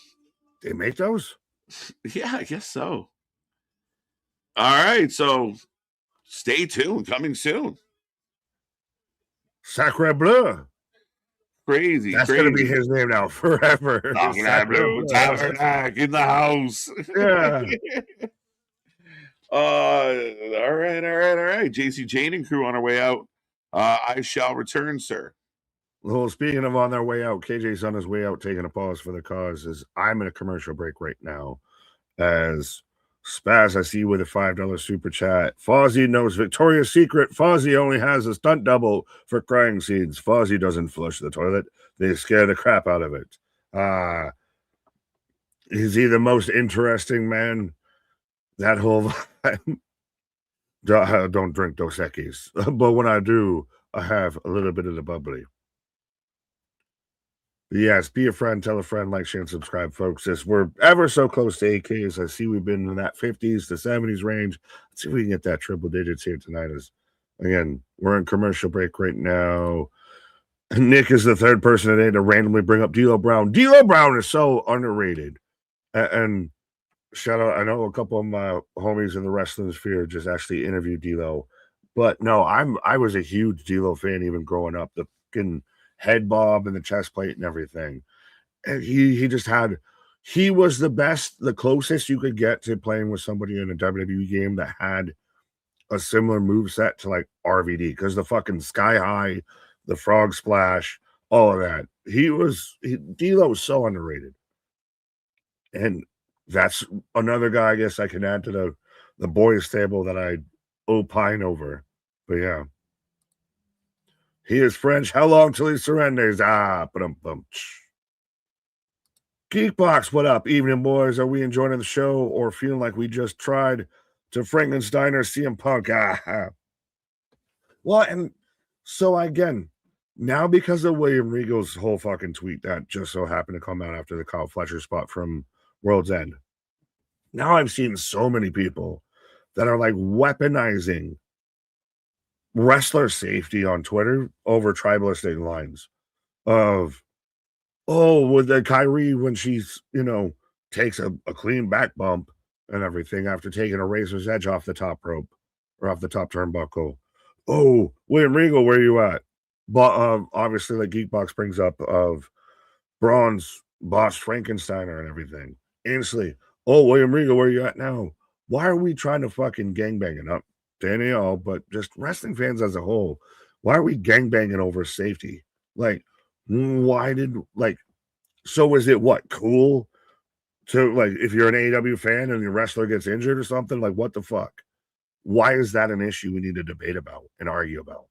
They make those? Yeah, I guess so. All right, so stay tuned. Coming soon. Sacre Bleu. Crazy. That's going to be his name now forever. Sacre Bleu. Tabernacle in the house. Yeah. All right. JC Jane and crew on our way out. I shall return, sir. Well, speaking of on their way out, KJ's on his way out, taking a pause for the cause. As I'm in a commercial break right now. As Spaz, I see you with a $5 super chat. Fozzie knows Victoria's Secret. Fozzie only has a stunt double for crying scenes. Fozzie doesn't flush the toilet. They scare the crap out of it. Is he the most interesting man? That whole time. Don't drink Dos Equis. But when I do, I have a little bit of the bubbly. Yes, be a friend, tell a friend, like, share, and subscribe, folks. As we're ever so close to 8Ks, I see we've been in that 50s to 70s range. Let's see if we can get that triple digits here tonight. As again, we're in commercial break right now. Nick is the third person today to randomly bring up D'Lo Brown. D'Lo Brown is so underrated. And shout out, I know a couple of my homies in the wrestling sphere just actually interviewed D'Lo. But no, I was a huge D'Lo fan even growing up. The fucking head bob and the chest plate and everything. And he was the best, the closest you could get to playing with somebody in a WWE game that had a similar move set to like RVD, because the fucking sky high, the frog splash, all of that. D'Lo was so underrated. And that's another guy I guess I can add to the boys table that I opine over. But yeah. He is French. How long till he surrenders? Geekbox, what up? Evening, boys. Are we enjoying the show or feeling like we just tried to Frankenstein or CM Punk? Well, and so again, now because of William Regal's whole fucking tweet that just so happened to come out after the Kyle Fletcher spot from World's End, now I'm seeing so many people that are like weaponizing wrestler safety on Twitter over tribalistic lines of, oh, with the Kyrie when she's, takes a clean back bump and everything after taking a razor's edge off the top rope or off the top turnbuckle. Oh, William Regal, where you at? But obviously, like Geekbox brings up of Braun's boss Frankensteiner and everything. Instantly, oh, William Regal, where you at now? Why are we trying to fucking gangbang it up? Danielle, but just wrestling fans as a whole, why are we gangbanging over safety? Like, why did, so is it what, cool to, like, if you're an AEW fan and your wrestler gets injured or something, like, what the fuck? Why is that an issue we need to debate about and argue about?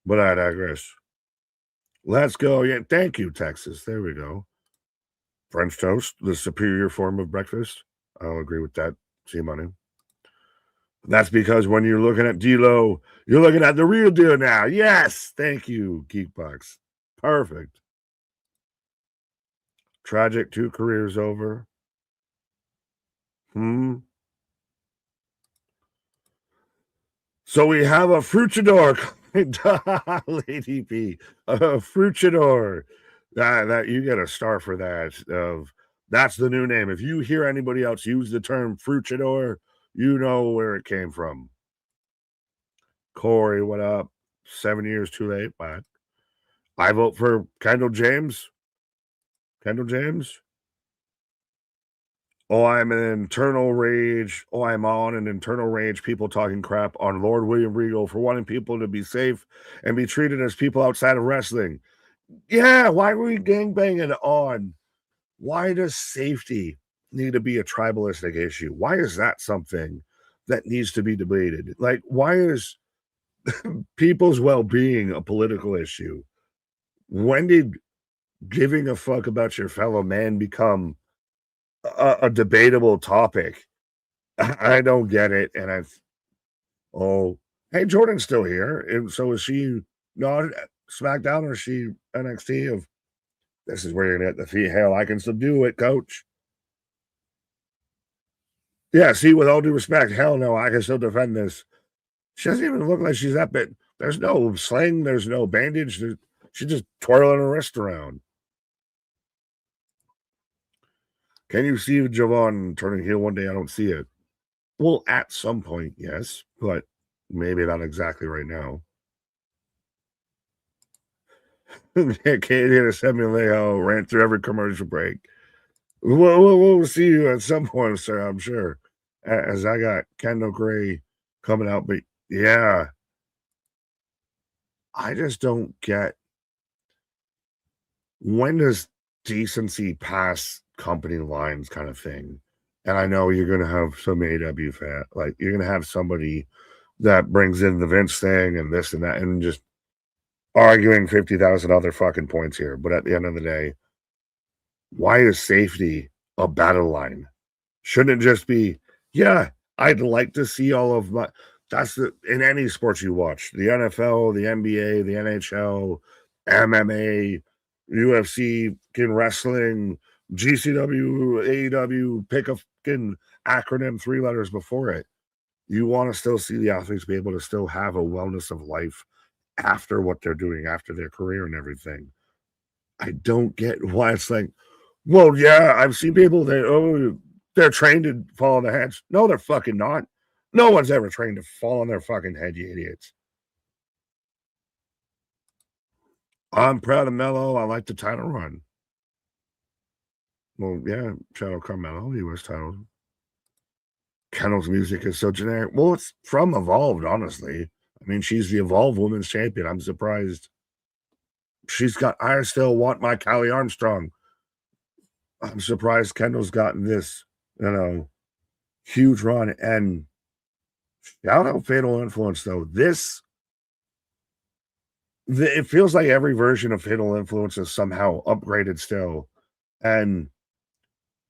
But I digress. Let's go. Yeah, thank you, Texas. There we go. French toast, the superior form of breakfast. I'll agree with that. See money. That's because when you're looking at D-Lo, you're looking at the real deal now. Yes. Thank you, Geekbox. Perfect. Tragic, 2 careers over. So we have a Fruchador, Lady P, a Fruchador. That you get a star for that. That's the new name. If you hear anybody else use the term Fruchador, you know where it came from. Corey, what up? 7 years too late. But I vote for Kendall James. Kendall James. Oh, I'm an internal rage. Oh, I'm on an internal rage. People talking crap on Lord William Regal for wanting people to be safe and be treated as people outside of wrestling. Yeah, why are we gangbanging on? Why does safety need to be a tribalistic issue? Why is that something that needs to be debated? Like, why is people's well-being a political issue? When did giving a fuck about your fellow man become a debatable topic? I don't get it. And hey, Jordan's still here. And so is she not SmackDown or is she NXT? Of this is where you're gonna get the feet. Hell, I can still do it, coach. Yeah, see, with all due respect, hell no, I can still defend this. She doesn't even look like she's that bit. There's no sling, there's no bandage. She's just twirling her wrist around. Can you see Javon turning heel one day? I don't see it. Well, at some point, yes, but maybe not exactly right now. Can't hear Samuel Leho ran through every commercial break. We'll see you at some point, sir, I'm sure. As I got Kendall Gray coming out, but yeah, I just don't get, when does decency pass company lines kind of thing? And I know you're going to have some AW fan, like you're going to have somebody that brings in the Vince thing and this and that and just arguing 50,000 other fucking points here. But at the end of the day, why is safety a battle line? Shouldn't it just be, yeah, I'd like to see all of my, in any sports you watch, the NFL, the NBA, the NHL, MMA, UFC, wrestling, GCW, AEW, pick a fucking acronym, 3 letters before it. You want to still see the athletes be able to still have a wellness of life after what they're doing, after their career and everything. I don't get why it's like, well, yeah, I've seen people that, they're trained to fall on their heads. No, they're fucking not. No one's ever trained to fall on their fucking head, you idiots. I'm proud of Mello. I like the title run. Well, yeah, shout out Carmelo, US title. Kendall's music is so generic. Well, it's from Evolved, honestly. I mean, she's the Evolved Women's Champion. I'm surprised. She's got I Still Want My Callie Armstrong. I'm surprised Kendall's gotten this, huge run. And shout out Fatal Influence, though. It feels like every version of Fatal Influence is somehow upgraded still. And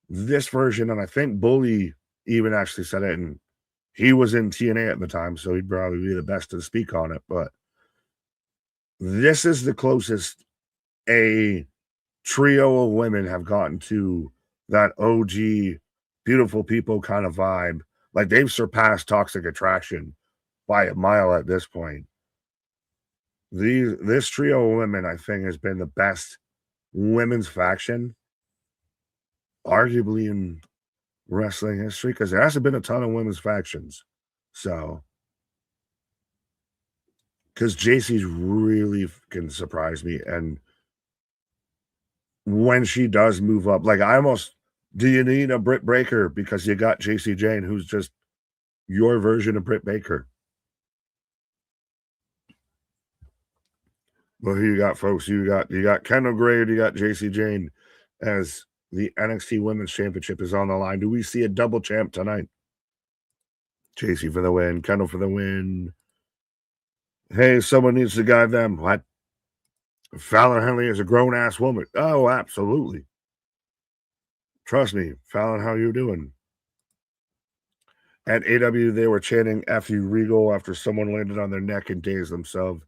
this version, and I think Bully even actually said it, and he was in TNA at the time, so he'd probably be the best to speak on it. But this is the closest a trio of women have gotten to that OG beautiful people kind of vibe Like, they've surpassed Toxic Attraction by a mile at this point. This trio of women, I think, has been the best women's faction, arguably in wrestling history, because there hasn't been a ton of women's factions. So, because JC's really can surprise me, and when she does move up, like, I almost, do you need a Britt Baker because you got JC Jane, who's just your version of Britt Baker? Well, who you got, folks? You got Kendall Gray, you got JC Jane, as the NXT Women's Championship is on the line. Do we see a double champ tonight? JC for the win, Kendall for the win. Hey, someone needs to guide them. What? Fallon Henley is a grown-ass woman. Oh, absolutely. Trust me. Fallon, how you doing? At AW, they were chanting F you Regal after someone landed on their neck and dazed themselves.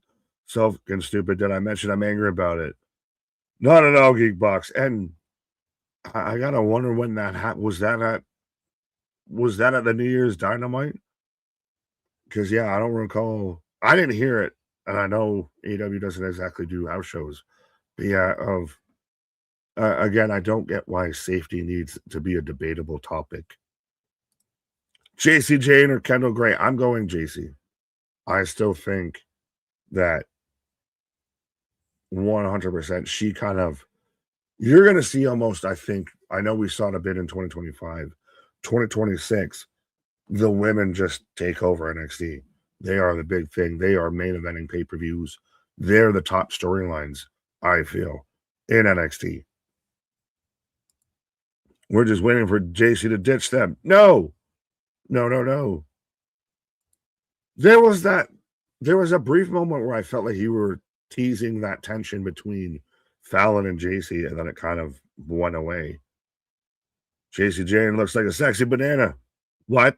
Fucking stupid. Did I mention I'm angry about it? Not at all, Geekbox. And I gotta wonder when that happened. Was that at the New Year's Dynamite? Because, yeah, I don't recall. I didn't hear it. And I know AW doesn't exactly do house shows. But yeah, again, I don't get why safety needs to be a debatable topic. JC Jane or Kendall Gray? I'm going JC. I still think that 100% she kind of, you're going to see almost, I think, I know we saw it a bit in 2025, 2026, the women just take over NXT. They are the big thing. They are main eventing pay-per-views. They're the top storylines, I feel, in NXT. We're just waiting for JC to ditch them. No. There was a brief moment where I felt like you were teasing that tension between Fallon and JC, and then it kind of went away. JC Jane looks like a sexy banana. What?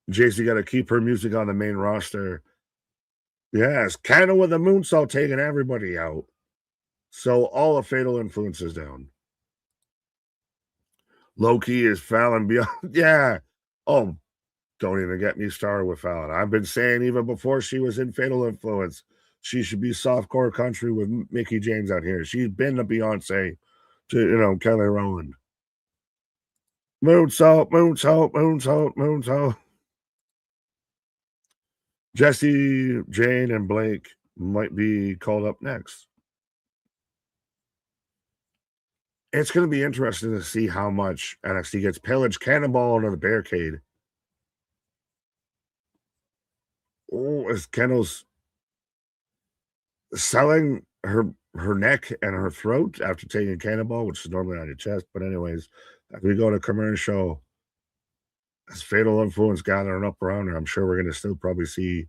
JC got to keep her music on the main roster. Yes, kind of with a moonsault taking everybody out. So all the fatal influences down. Low key is Fallon beyond. Yeah. Oh, don't even get me started with Fallon. I've been saying even before she was in Fatal Influence, she should be softcore country with Mickie James out here. She's been the Beyonce to, Kelly Rowland. Moonsault. Jesse, Jane, and Blake might be called up next. It's going to be interesting to see how much NXT gets. Pillage Cannonball into the barricade. Oh, as Kendall's selling her neck and her throat after taking a cannonball, which is normally on your chest. But anyways, as we go to commercial, as Fatal Influence gathering up around her, I'm sure we're going to still probably see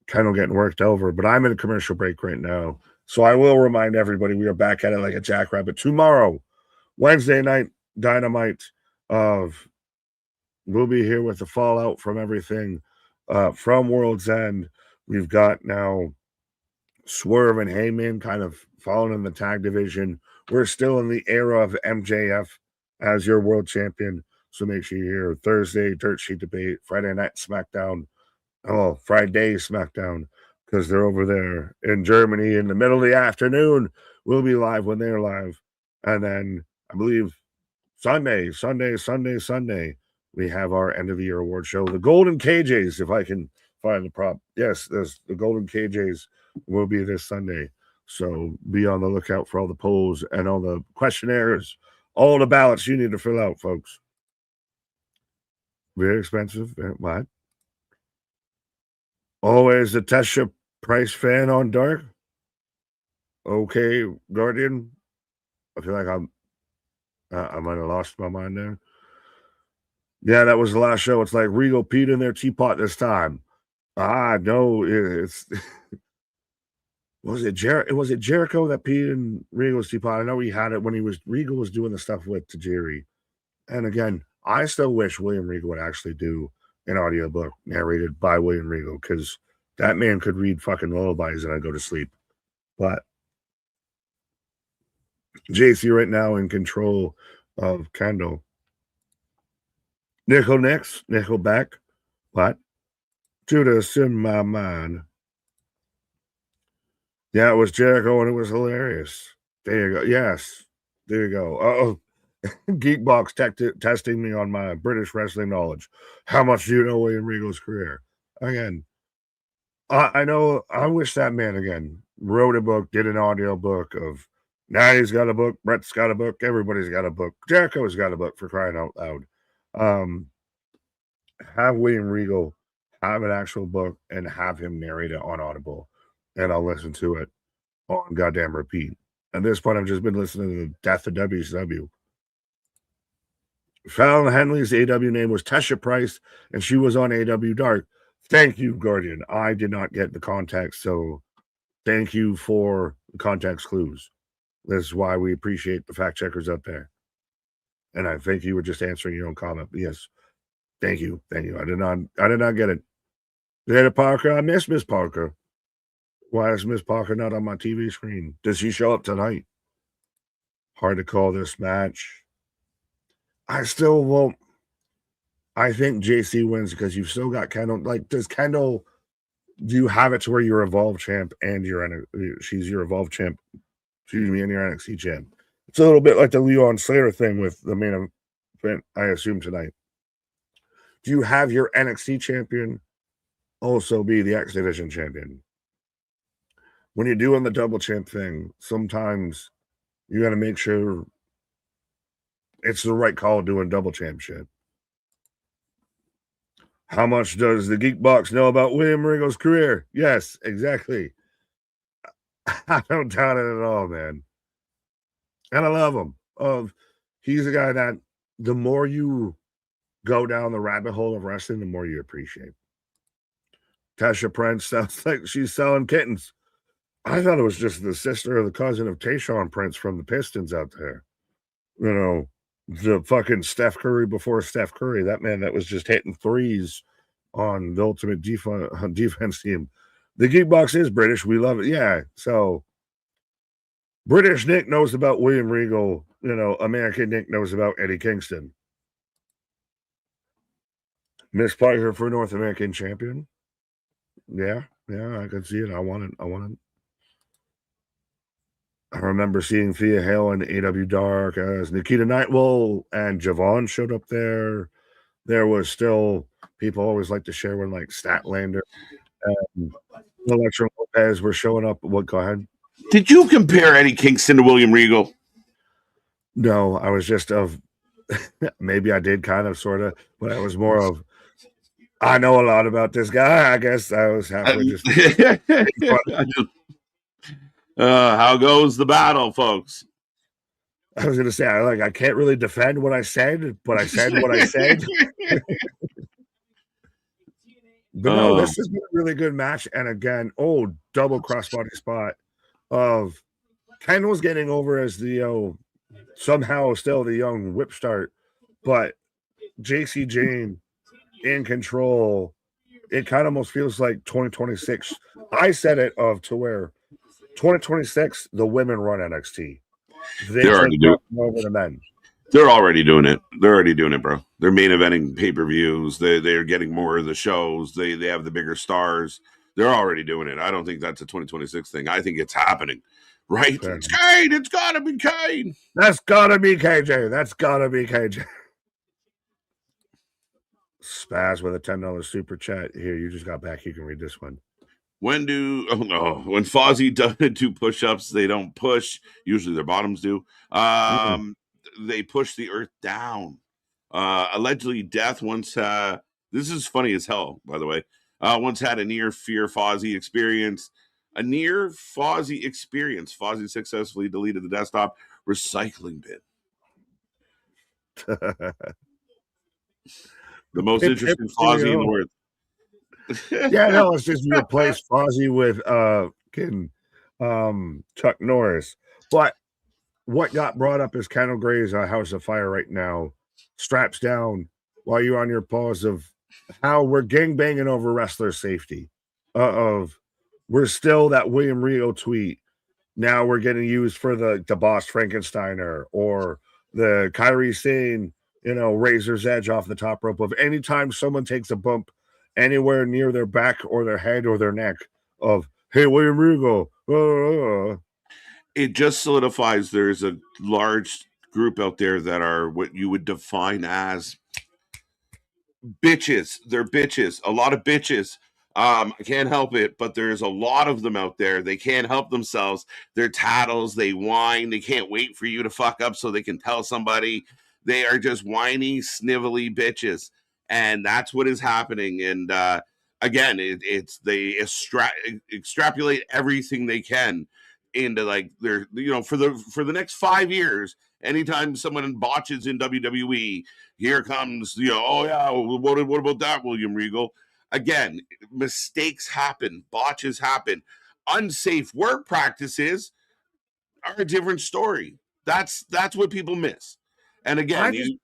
Kendall getting worked over. But I'm in a commercial break right now. So I will remind everybody we are back at it like a jackrabbit tomorrow, Wednesday night Dynamite. We'll be here with the fallout from everything from World's End. We've got now Swerve and Heyman kind of falling in the tag division. We're still in the era of MJF as your world champion. So make sure you're here Thursday, Dirt Sheet Debate, Friday Night SmackDown. Oh, Friday SmackDown, because they're over there in Germany in the middle of the afternoon. We'll be live when they're live. And then I believe Sunday, we have our end of the year award show. The Golden KJs, if I can find the prop. Yes, the Golden KJs will be this Sunday. So be on the lookout for all the polls and all the questionnaires, all the ballots you need to fill out, folks. Very expensive. What? Always a Tesha Price fan on Dark. Okay, Guardian. I feel like I might have lost my mind there. Yeah, that was the last show. It's like Regal peed in their teapot this time. No, it's was it Jericho that peed in Regal's teapot? I know he had it when Regal was doing the stuff with Tajiri. And again, I still wish William Regal would actually do an audiobook narrated by William Regal, because that man could read fucking lullabies and I'd go to sleep. But JC right now in control of Kendall. Nickelback. What? Judas in my mind. Yeah, it was Jericho and it was hilarious. There you go. Yes. There you go. Oh, Geekbox testing me on my British wrestling knowledge. How much do you know William Regal's career? Again, I know. I wish that man again wrote a book, did an audio book of. Now he's got a book. Brett's got a book. Everybody's got a book. Jericho's got a book, for crying out loud. Have William Regal have an actual book and have him narrate it on Audible, and I'll listen to it on goddamn repeat. At this point, I've just been listening to the Death of WCW. Fallon Henley's AW name was Tesha Price, and she was on AW Dark. Thank you, Guardian. I did not get the context, so thank you for the context clues. This is why we appreciate the fact checkers out there. And I think you were just answering your own comment. Yes. Thank you. Thank you. I did not get it. Dana Parker, I miss Miss Parker. Why is Miss Parker not on my TV screen? Does she show up tonight? Hard to call this match. I still won't. I think JC wins because you've still got Kendall. Like, does Kendall, do you have it to where you're Evolve champ and she's your Evolve champ, and your NXT champ? It's a little bit like the Leon Slater thing with the main event, I assume, tonight. Do you have your NXT champion also be the X Division champion? When you're doing the double champ thing, sometimes you got to make sure it's the right call doing double championship. How much does the Geek Box know about William Regal's career? Yes, exactly. I don't doubt it at all, man. And I love him. He's a guy that the more you go down the rabbit hole of wrestling, the more you appreciate. Tasha Prince sounds like she's selling kittens. I thought it was just the sister or the cousin of Tayshaun Prince from the Pistons out there. You know, the fucking Steph Curry before Steph Curry, that man that was just hitting threes on the ultimate defense team. The Geekbox is British. We love it. Yeah. So British Nick knows about William Regal. You know, American Nick knows about Eddie Kingston. Miss Parker for North American champion. Yeah. Yeah, I can see it. I want it. I remember seeing Thea Hale in AW Dark as Nikita Nightwell and Javon showed up there. There was still people always like to share when like Statlander and Electro Lopez were showing up. What? Go ahead. Did you compare Eddie Kingston to William Regal? No, I was just maybe I did kind of sort of, but I was more of I know a lot about this guy. I guess I was halfway just. How goes the battle, folks? I was going to say, I can't really defend what I said, but I said what I said. But no, this has been a really good match. And again, double crossbody spot of Ken was getting over as the somehow still the young whip start, but JC Jane in control. It kind of almost feels like 2026. I said it to where 2026, the women run NXT. They're already doing over the men. They're already doing it. They're already doing it, bro. They're main eventing pay-per-views. They're getting more of the shows. They have the bigger stars. They're already doing it. I don't think that's a 2026 thing. I think it's happening. Right? Okay. It's Kane. It's gotta be Kane. That's gotta be KJ. That's gotta be KJ. Spaz with a $10 super chat. Here, you just got back. You can read this one. When Fozzy does do push-ups, they don't push. Usually their bottoms do. They push the earth down. Allegedly, Death once this is funny as hell, by the way. Once had a near-fear Fozzy experience. A near Fozzy experience. Fozzy successfully deleted the desktop recycling bin. The most interesting Fozzy in the world. Yeah, no, it's just you replace Fozzy with Chuck Norris. But what got brought up is Kendall Gray's House of Fire right now. Straps down while you're on your pause of how we're gangbanging over wrestler safety. We're still that William Regal tweet. Now we're getting used for the boss Frankensteiner or the Kyrie Sane, razor's edge off the top rope of anytime someone takes a bump anywhere near their back or their head or their neck of, hey, William Regal. It just solidifies there's a large group out there that are what you would define as bitches. They're bitches. A lot of bitches. I can't help it, but there's a lot of them out there. They can't help themselves. They're tattles. They whine. They can't wait for you to fuck up so they can tell somebody. They are just whiny, snivelly bitches, and that's what is happening. And again, it's they extrapolate everything they can into like their for the next 5 years. Anytime someone botches in WWE, here comes oh yeah, what about that, William Regal? Again, mistakes happen, botches happen, unsafe work practices are a different story. That's what people miss. And again,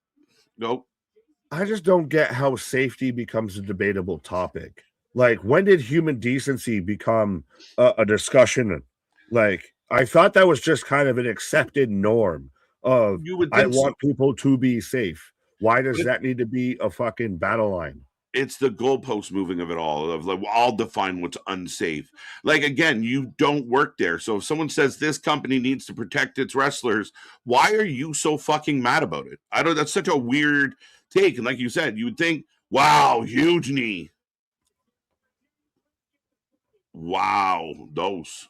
I just don't get how safety becomes a debatable topic. Like, when did human decency become a discussion? Like, I thought that was just kind of an accepted norm of I want people to be safe. Why does that need to be a fucking battle line? It's the goalpost moving of it all. Of like, I'll define what's unsafe. Like, again, you don't work there. So if someone says this company needs to protect its wrestlers, why are you so fucking mad about it? That's such a weird take. And like you said, you would think, wow, huge knee. Wow, those.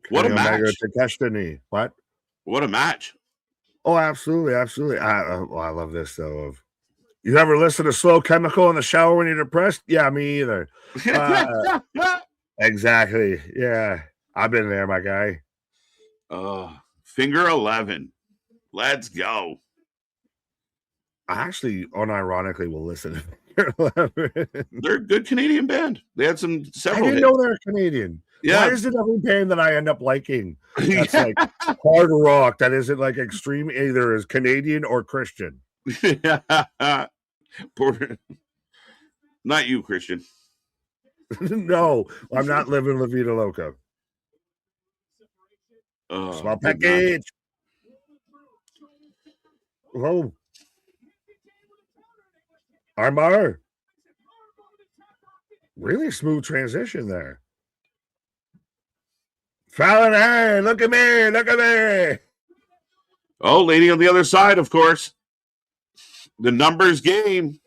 What a match. What a match. Oh, absolutely. Absolutely. I love this, though. You ever listen to Slow Chemical in the shower when you're depressed? Yeah, me either. Exactly. Yeah. I've been there, my guy. Finger 11. Let's go. I actually, unironically, will listen to Finger 11. They're a good Canadian band. They had several I didn't know they're Canadian. Yeah. Why is it every band that I end up liking that's like hard rock that isn't like extreme either is Canadian or Christian? Not you, Christian. No, I'm not living La Vida Loca. Small package. Whoa. Armbar. Really smooth transition there. Fallon, hey, look at me, look at me. Oh, lady on the other side, of course. The numbers game.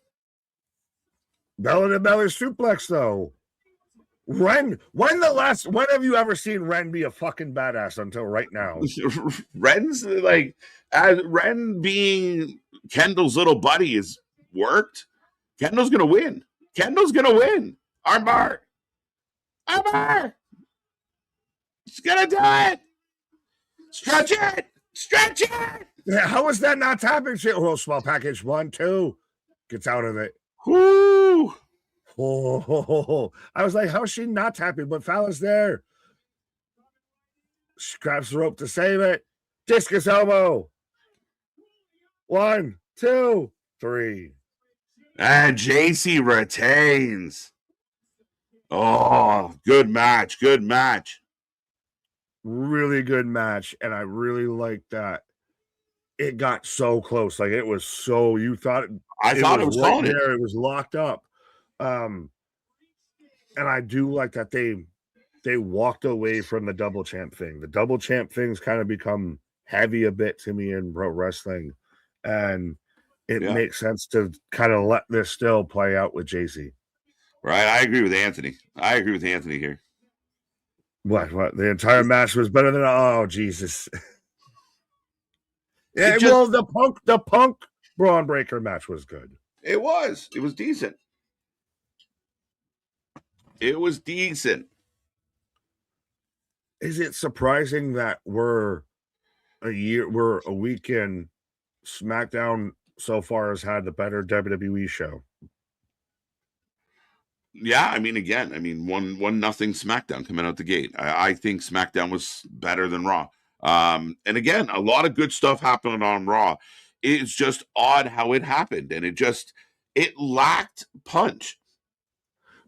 Belly to belly suplex, though. When have you ever seen Ren be a fucking badass until right now? Ren's like, as Ren being Kendall's little buddy has worked. Kendall's gonna win. Armbar. He's gonna do it. Stretch it. Yeah, how is that not tapping shit? Oh, small package 1, 2. Gets out of it. Whoo! Oh, I was like, how's she not tapping? But Fallon's there. She grabs the rope to save it. Discus elbow. 1, 2, 3. And JC retains. Oh, good match. Really good match. And I really liked that. It got so close. Like, it was so, I thought it was right there. It was locked up. And I do like that they walked away from the double champ thing. The double champ thing's kind of become heavy a bit to me in pro wrestling. And it makes sense to kind of let this still play out with JC. Right. I agree with Anthony. Here. What? The entire match was better than, oh, Jesus. Yeah, well, the Punk Braun Breaker match was good. It was decent. Is it surprising that we're a week in? SmackDown so far has had the better WWE show. Yeah, I mean, again, 1-0 SmackDown coming out the gate. I think SmackDown was better than Raw. And again, a lot of good stuff happened on Raw. It's just odd how it happened, and it lacked punch.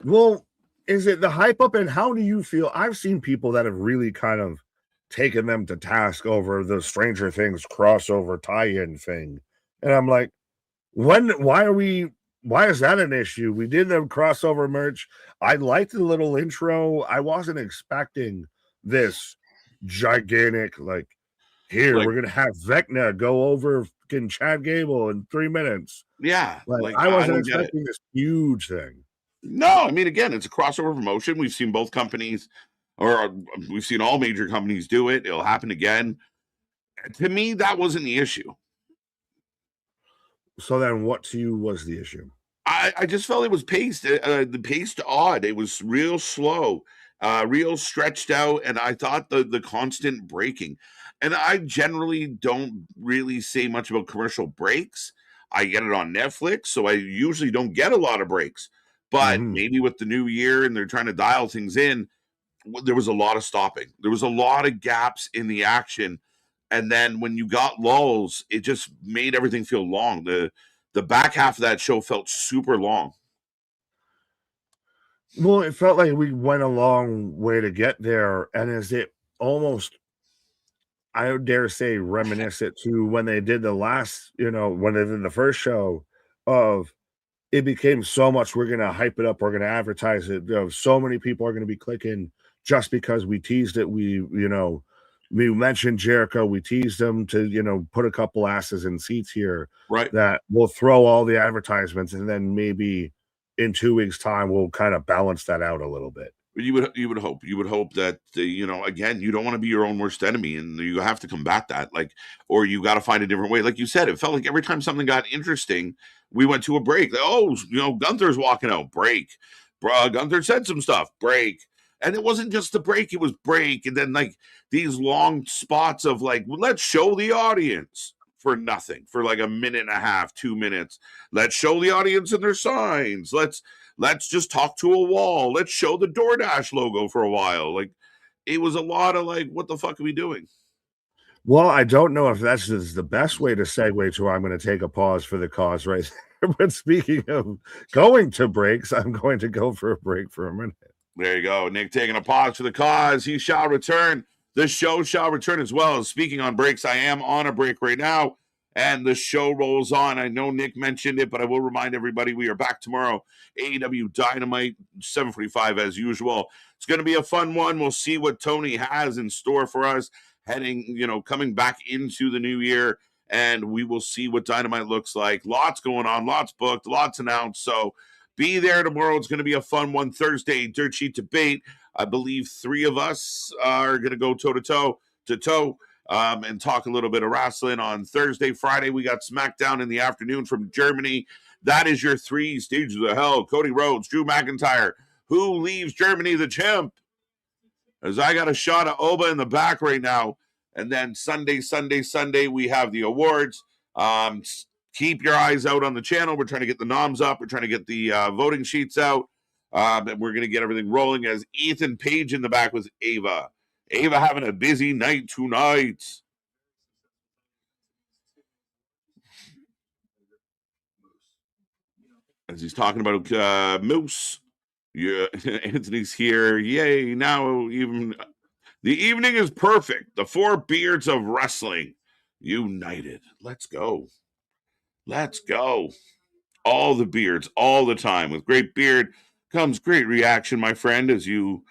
Well, is it the hype up, and how do you feel? I've seen people that have really kind of taken them to task over the Stranger Things crossover tie-in thing, And I'm like, why is that an issue? We did the crossover merch. I liked the little intro. I wasn't expecting this gigantic, like, here, Like, we're going to have Vecna go over fucking Chad Gable in 3 minutes. yeah, Like, like I I wasn't don't get it. expecting this huge thing. No, I mean, again, it's a crossover promotion. We've seen both companies, or we've seen all major companies do it. It'll happen again. To me, that wasn't the issue. So then what to you was the issue? I just felt it was paced odd. It was real slow, real stretched out, and I thought the constant breaking. And I generally don't really say much about commercial breaks. I get it on Netflix, so I usually don't get a lot of breaks. But Mhm. maybe with the new year and they're trying to dial things in, there was a lot of stopping. There was a lot of gaps in the action, and then when you got lulls, it just made everything feel long. The back half of that show felt super long. Well, it felt like we went a long way to get there, and is it almost, I would dare say, reminiscent to when they did the last, when they did the first show of it became so much, we're gonna hype it up, we're gonna advertise it. So many people are gonna be clicking just because we teased it. We mentioned Jericho, we teased them to, put a couple asses in seats here Right. that we'll throw all the advertisements, and then maybe in 2 weeks' time we'll kind of balance that out a little bit. You would hope that again, you don't want to be your own worst enemy, and you have to combat that, like, or you got to find a different way. Like you said, it felt like every time something got interesting, we went to a break. Like, oh, Gunther's walking out, break. Gunther said some stuff, break. And it wasn't just the break, it was break, and then like these long spots of like, well, let's show the audience for nothing, for like a minute and a half, 2 minutes. Let's show the audience and their signs. Let's just talk to a wall. Let's show the DoorDash logo for a while. Like, it was a lot of like, what the fuck are we doing? Well, I don't know if that's the best way to segue to I'm going to take a pause for the cause right there. But speaking of going to breaks, I'm going to go for a break for a minute. There you go. Nick taking a pause for the cause. He shall return. The show shall return as well. Speaking on breaks, I am on a break right now, and the show rolls on. I know Nick mentioned it, but I will remind everybody we are back tomorrow. AEW Dynamite, 7:45 as usual. It's going to be a fun one. We'll see what Tony has in store for us coming back into the new year, and we will see what Dynamite looks like. Lots going on, lots booked, lots announced. So be there tomorrow. It's going to be a fun one. Thursday, Dirt Sheet Debate. I believe 3 of us are going to go toe to toe and talk a little bit of wrestling on Thursday. Friday, we got SmackDown in the afternoon from Germany. That is your 3 stages of hell. Cody Rhodes, Drew McIntyre. Who leaves Germany the champ? As I got a shot of Oba in the back right now. And then Sunday, we have the awards. Keep your eyes out on the channel. We're trying to get the noms up. We're trying to get the voting sheets out. And we're going to get everything rolling as Ethan Page in the back with Ava. Ava having a busy night tonight. As he's talking about Moose. Yeah, Anthony's here. Yay. Now even the evening is perfect. The 4 beards of wrestling united. Let's go. Let's go. All the beards, all the time. With great beard comes great reaction, my friend, as you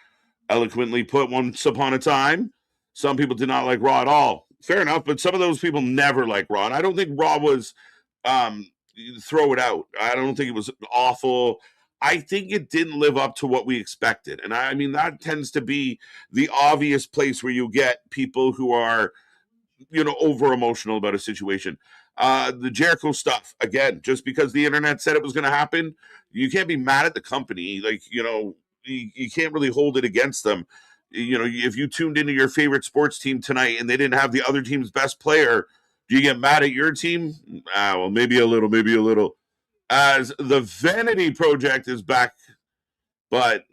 eloquently put once upon a time. Some people did not like Raw at all. Fair enough, but some of those people never liked Raw. And I don't think Raw was um, throw it out. I don't think it was awful. I think it didn't live up to what we expected. And I mean, that tends to be the obvious place where you get people who are over emotional about a situation. The Jericho stuff, again, just because the internet said it was going to happen, you can't be mad at the company. Like, you can't really hold it against them. If you tuned into your favorite sports team tonight and they didn't have the other team's best player, do you get mad at your team? Well, maybe a little. As the Vanity Project is back, but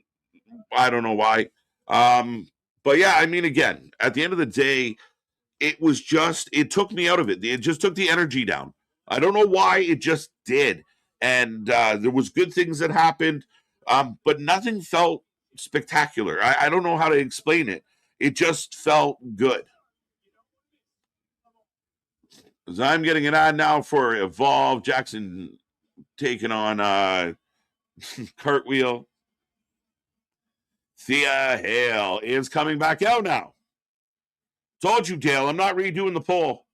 I don't know why. But yeah, I mean, again, at the end of the day, it took me out of it. It just took the energy down. I don't know why, it just did. And there was good things that happened, but nothing felt spectacular. I don't know how to explain it. It just felt good. As I'm getting an ad now for Evolve. Jackson taking on Cartwheel. Thea Hale is coming back out now. Told you, Dale, I'm not redoing the poll.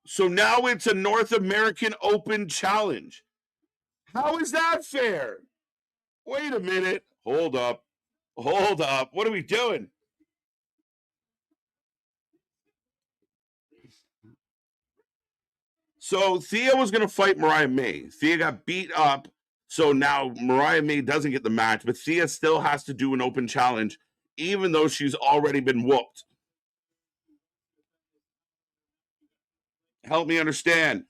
So now it's a North American Open Challenge. How is that fair? Wait a minute. Hold up. What are we doing? So Thea was going to fight Mariah May. Thea got beat up. So now Mariah May doesn't get the match, but Thea still has to do an open challenge, even though she's already been whooped. Help me understand.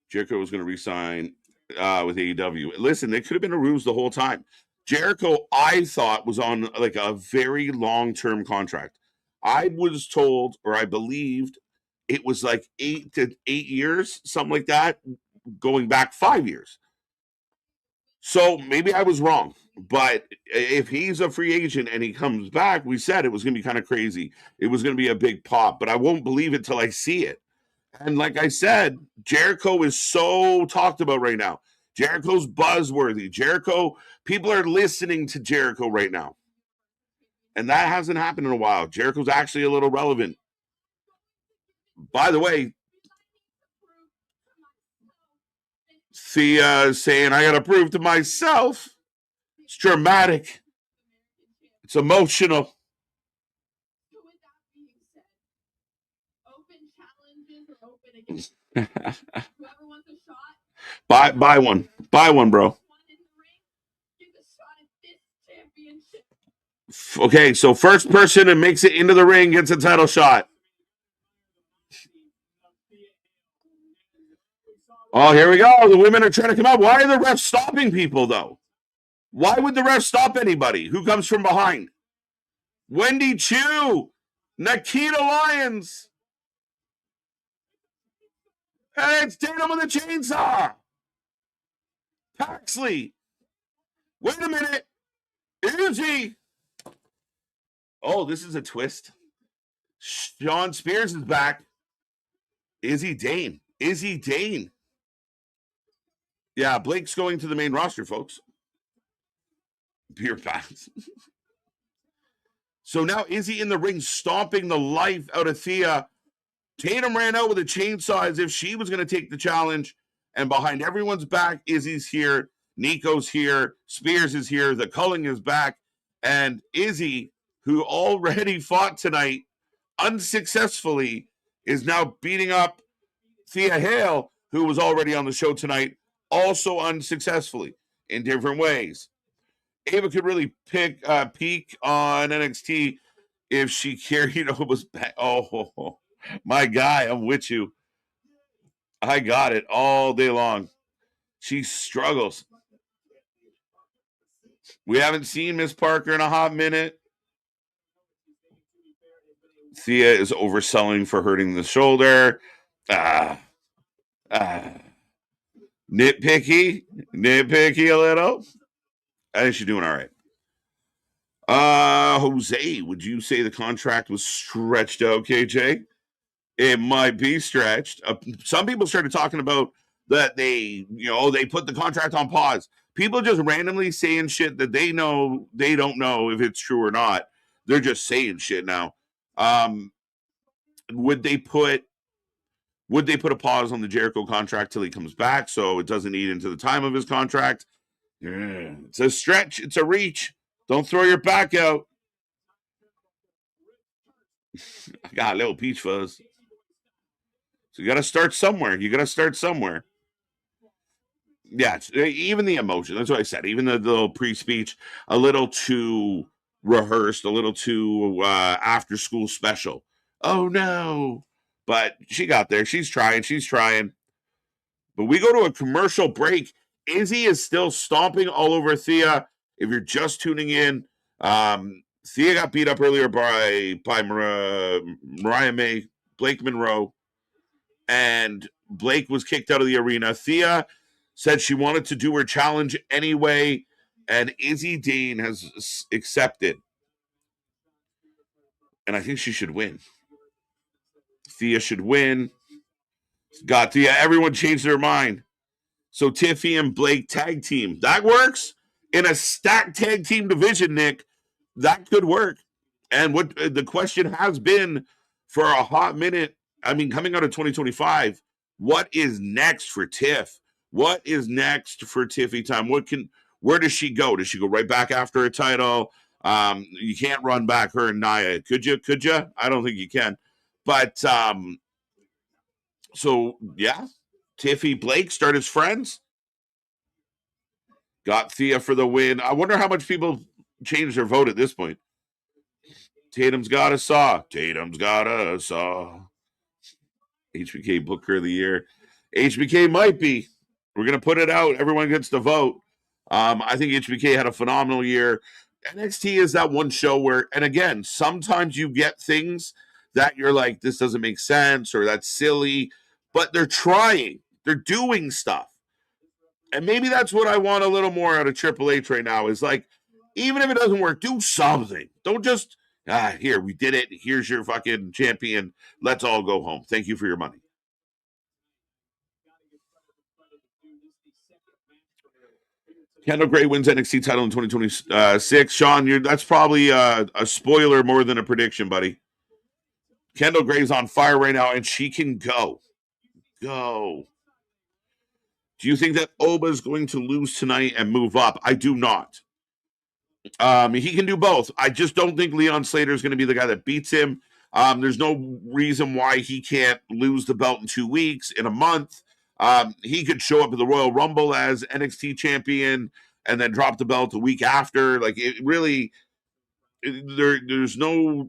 Jericho was going to resign with AEW. Listen, it could have been a ruse the whole time. Jericho, I thought, was on like a very long-term contract. I was told, or I believed, it was like 8 years, something like that, going back 5 years. So maybe I was wrong. But if he's a free agent and he comes back, we said it was going to be kind of crazy. It was going to be a big pop, but I won't believe it till I see it. And like I said, Jericho is so talked about right now. Jericho's buzzworthy. Jericho, people are listening to Jericho right now. And that hasn't happened in a while. Jericho's actually a little relevant. By the way, Thea is saying, I got to prove to myself. It's dramatic. It's emotional. Buy one. Buy one, bro. Okay, so first person that makes it into the ring gets a title shot. Oh, here we go. The women are trying to come out. Why are the refs stopping people, though? Why would the refs stop anybody? Who comes from behind? Wendy Chu. Nikita Lyons. And it's Tatum with a chainsaw. Paxley. Wait a minute. Izzy. Oh, this is a twist. Sean Spears is back. Izzy Dane. Yeah, Blake's going to the main roster, folks. Beer fans. So now Izzy in the ring stomping the life out of Thea. Tatum ran out with a chainsaw as if she was going to take the challenge. And behind everyone's back, Izzy's here. Nico's here. Spears is here. The Culling is back. And Izzy, who already fought tonight unsuccessfully, is now beating up Thea Hale, who was already on the show tonight, also unsuccessfully in different ways. Ava could really peak on NXT if she carried Oba's back. Oh, my guy, I'm with you. I got it all day long. She struggles. We haven't seen Miss Parker in a hot minute. Thea is overselling for hurting the shoulder. Nitpicky a little. I think she's doing all right. Jose, would you say the contract was stretched out, KJ? It might be stretched. Some people started talking about that they put the contract on pause. People just randomly saying shit that they don't know if it's true or not. They're just saying shit now. Would they put a pause on the Jericho contract till he comes back so it doesn't eat into the time of his contract? Yeah, it's a stretch. It's a reach. Don't throw your back out. I got a little peach fuzz. So you got to start somewhere. Yeah, even the emotion. That's what I said. Even the little pre-speech, a little too rehearsed, a little too after-school special. Oh, no. But she got there. She's trying. But we go to a commercial break. Izzy is still stomping all over Thea. If you're just tuning in, Thea got beat up earlier by Mariah May, Blake Monroe, and Blake was kicked out of the arena. Thea said she wanted to do her challenge anyway, and Izzy Dean has accepted. And I think she should win. Thea should win. Got Thea. Everyone changed their mind. So Tiffy and Blake tag team. That works in a stacked tag team division, Nick. That could work. And what the question has been for a hot minute, I mean, coming out of 2025, what is next for Tiff? What is next for Tiffy time? Where does she go? Does she go right back after a title? You can't run back her and Nia. Could you? I don't think you can. But so yeah, Tiffy Blake start as friends. Got Thea for the win. I wonder how much people changed their vote at this point. Tatum's got a saw. HBK Booker of the Year. HBK might be. We're going to put it out. Everyone gets to vote. I think HBK had a phenomenal year. NXT is that one show where, and again, sometimes you get things that you're like, this doesn't make sense or that's silly, but they're trying. They're doing stuff. And maybe that's what I want a little more out of Triple H right now is like, even if it doesn't work, do something. Don't just, here, we did it. Here's your fucking champion. Let's all go home. Thank you for your money. Kendall Gray wins NXT title in 2026. Sean, that's probably a spoiler more than a prediction, buddy. Kendall Gray's on fire right now, and she can go. Go. Do you think that Oba is going to lose tonight and move up? I do not. He can do both. I just don't think Leon Slater is going to be the guy that beats him. There's no reason why he can't lose the belt in 2 weeks, in a month. He could show up at the Royal Rumble as NXT champion and then drop the belt a week after. Like, it really, there's no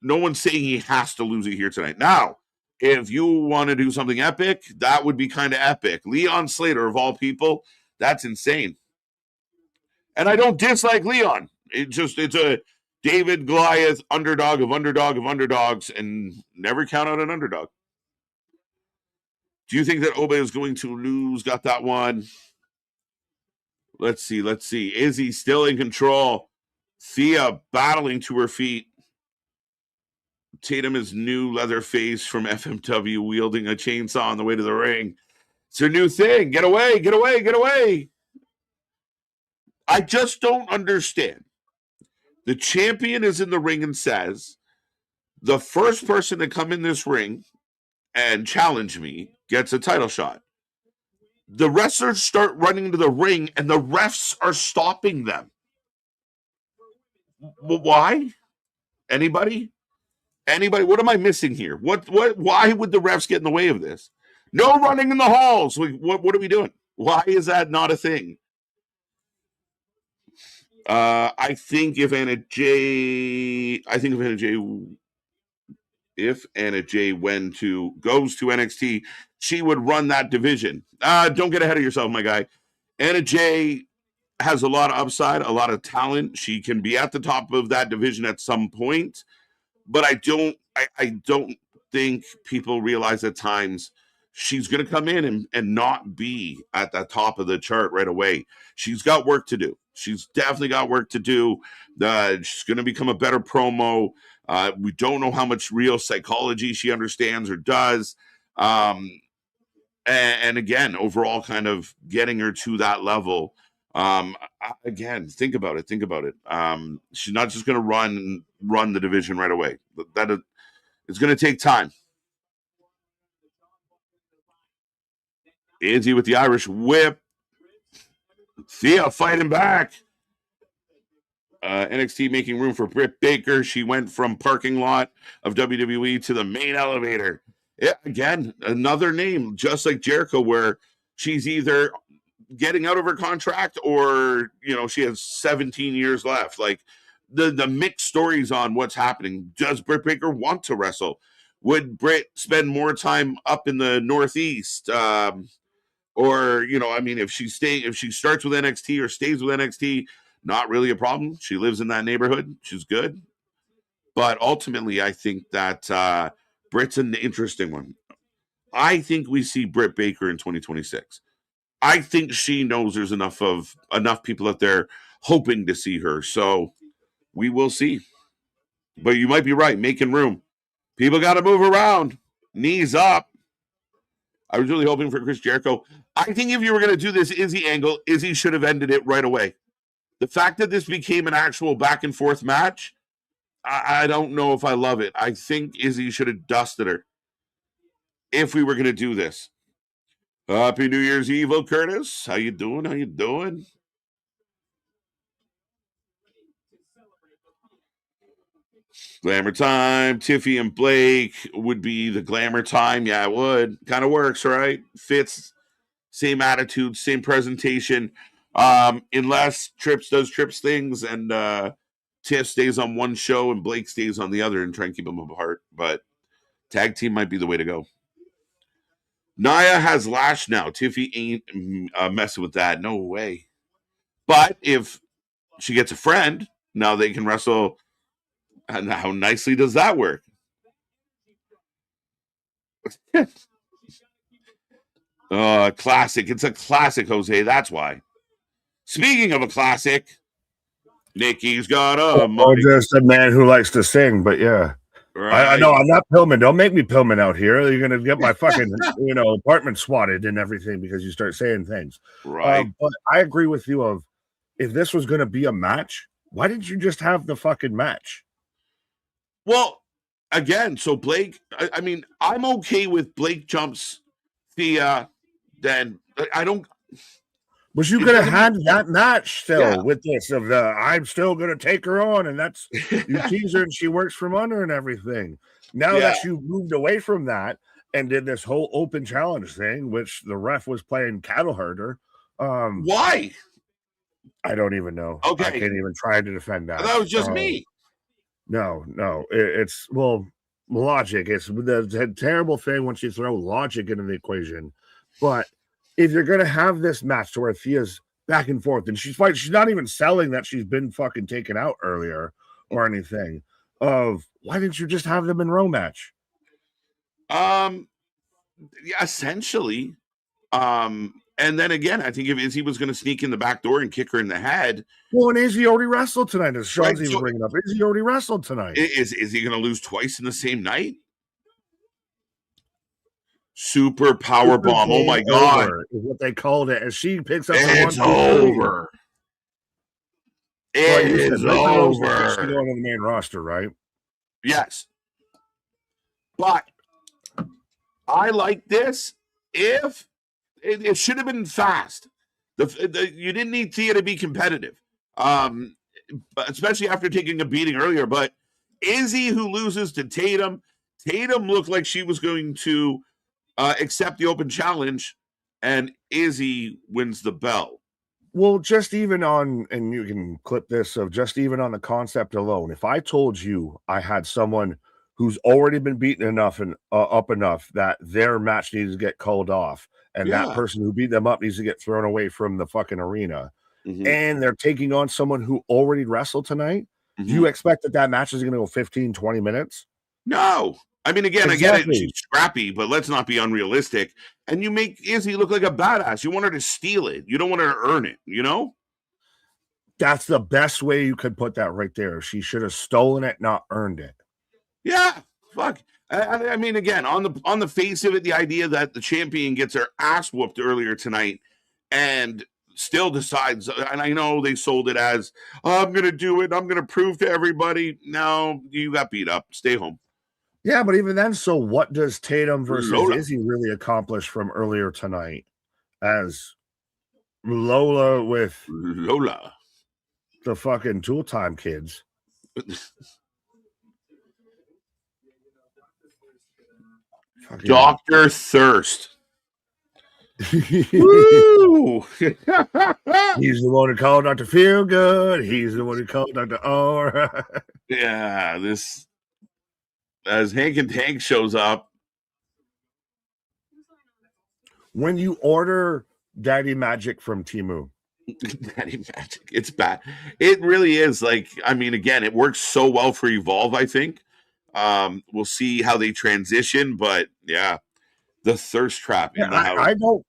one saying he has to lose it here tonight. Now, if you want to do something epic, that would be kind of epic. Leon Slater, of all people, that's insane. And I don't dislike Leon. It's a David Goliath underdog of underdogs, and never count out an underdog. Do you think that Oba is going to lose? Got that one. Let's see. Is he still in control? Thea battling to her feet. Tatum is new leather face from FMW wielding a chainsaw on the way to the ring. It's her new thing. Get away. I just don't understand. The champion is in the ring and says, the first person to come in this ring and challenge me gets a title shot. The wrestlers start running to the ring and the refs are stopping them. Why? Anybody? What am I missing here? Why would the refs get in the way of this? No running in the halls. What are we doing? Why is that not a thing? I think if Anna Jay goes to NXT, she would run that division. Don't get ahead of yourself, my guy. Anna Jay has a lot of upside, a lot of talent. She can be at the top of that division at some point, but I don't think people realize at times she's going to come in and not be at the top of the chart right away. She's got work to do. She's definitely got work to do. She's going to become a better promo. We don't know how much real psychology she understands or does. And again, overall kind of getting her to that level. Again, think about it. She's not just going to run the division right away. It's going to take time. Izzy with the Irish whip. Thea fighting back. NXT making room for Britt Baker. She went from parking lot of WWE to the main elevator. Yeah, again, another name, just like Jericho, where she's either getting out of her contract or, she has 17 years left. Like, the mixed stories on what's happening. Does Britt Baker want to wrestle? Would Britt spend more time up in the Northeast? Or, if she starts with NXT or stays with NXT, not really a problem. She lives in that neighborhood. She's good. But ultimately, I think that Britt's an interesting one. I think we see Britt Baker in 2026. I think she knows there's enough people out there hoping to see her. So we will see. But you might be right, making room. People got to move around. Knees up. I was really hoping for Chris Jericho. I think if you were going to do this Izzy angle, Izzy should have ended it right away. The fact that this became an actual back and forth match, I don't know if I love it. I think Izzy should have dusted her if we were going to do this. Happy New Year's Eve, Curtis. How you doing? How you doing? Glamour time. Tiffy and Blake would be the glamour time. Yeah, it would. Kind of works, right? Fits. Same attitude, same presentation. Unless Trips does Trips things and Tiff stays on one show and Blake stays on the other and try and keep them apart. But tag team might be the way to go. Nia has Lash now. Tiffy ain't messing with that. No way. But if she gets a friend, now they can wrestle. And how nicely does that work? Classic. It's a classic, Jose. That's why. Speaking of a classic, Nikki's got a or just a man who likes to sing, but yeah. Right. I know I'm not Pillman. Don't make me Pillman out here. You're gonna get my fucking apartment swatted and everything because you start saying things. Right. But I agree with you. Of if this was gonna be a match, why didn't you just have the fucking match? Well, again, so Blake. I mean, I'm okay with Blake jumps Thea. Then I don't. But you could have had that match still with this of the I'm still gonna take her on, and that's you tease her and she works from under and everything. Now that you moved away from that and did this whole open challenge thing, which the ref was playing cattle herder. Why? I don't even know. Okay. I can't even try to defend that. That was just me. No. It's logic. It's the terrible thing once you throw logic into the equation. But if you're gonna have this match to where Thea's back and forth and she's not even selling that she's been fucking taken out earlier or anything. Of why didn't you just have them in Raw match? Yeah, essentially. And then again, I think if Izzy was going to sneak in the back door and kick her in the head. Well, and Izzy already wrestled tonight, as Sean's even bringing up. Izzy already wrestled tonight. Is he going to lose twice in the same night? Super power bomb. Oh my God. Is what they called it. As she picks up it's over. It is over. She's going on the main roster, right? Yes. But I like this if it should have been fast. You didn't need Thea to be competitive, especially after taking a beating earlier. But Izzy, who loses to Tatum looked like she was going to accept the open challenge, and Izzy wins the belt. Well, just even on, and you can clip this, of just even on the concept alone, if I told you I had someone who's already been beaten enough and up enough that their match needs to get called off, and that person who beat them up needs to get thrown away from the fucking arena, and they're taking on someone who already wrestled tonight, do you expect that match is going to go 15, 20 minutes? No. I mean, again, I get it. She's scrappy, but let's not be unrealistic. And you make Izzy look like a badass. You want her to steal it. You don't want her to earn it, you know? That's the best way you could put that right there. She should have stolen it, not earned it. Yeah, fuck. I mean, again, on the face of it, the idea that the champion gets her ass whooped earlier tonight and still decides, and I know they sold it as, I'm going to do it. I'm going to prove to everybody. No, you got beat up. Stay home. Yeah, but even then, so what does Tatum versus Izzy really accomplish from earlier tonight? As Lola with the fucking Tool Time kids. Dr. Thirst. Woo! He's the one who called Dr. Feelgood. He's the one who called Dr. Aura. Yeah, this as Hank and Tank shows up. When you order Daddy Magic from Temu. Daddy Magic. It's bad. It really is. Like, I mean, again, it works so well for Evolve, I think. We'll see how they transition, but yeah. The thirst trap in the house.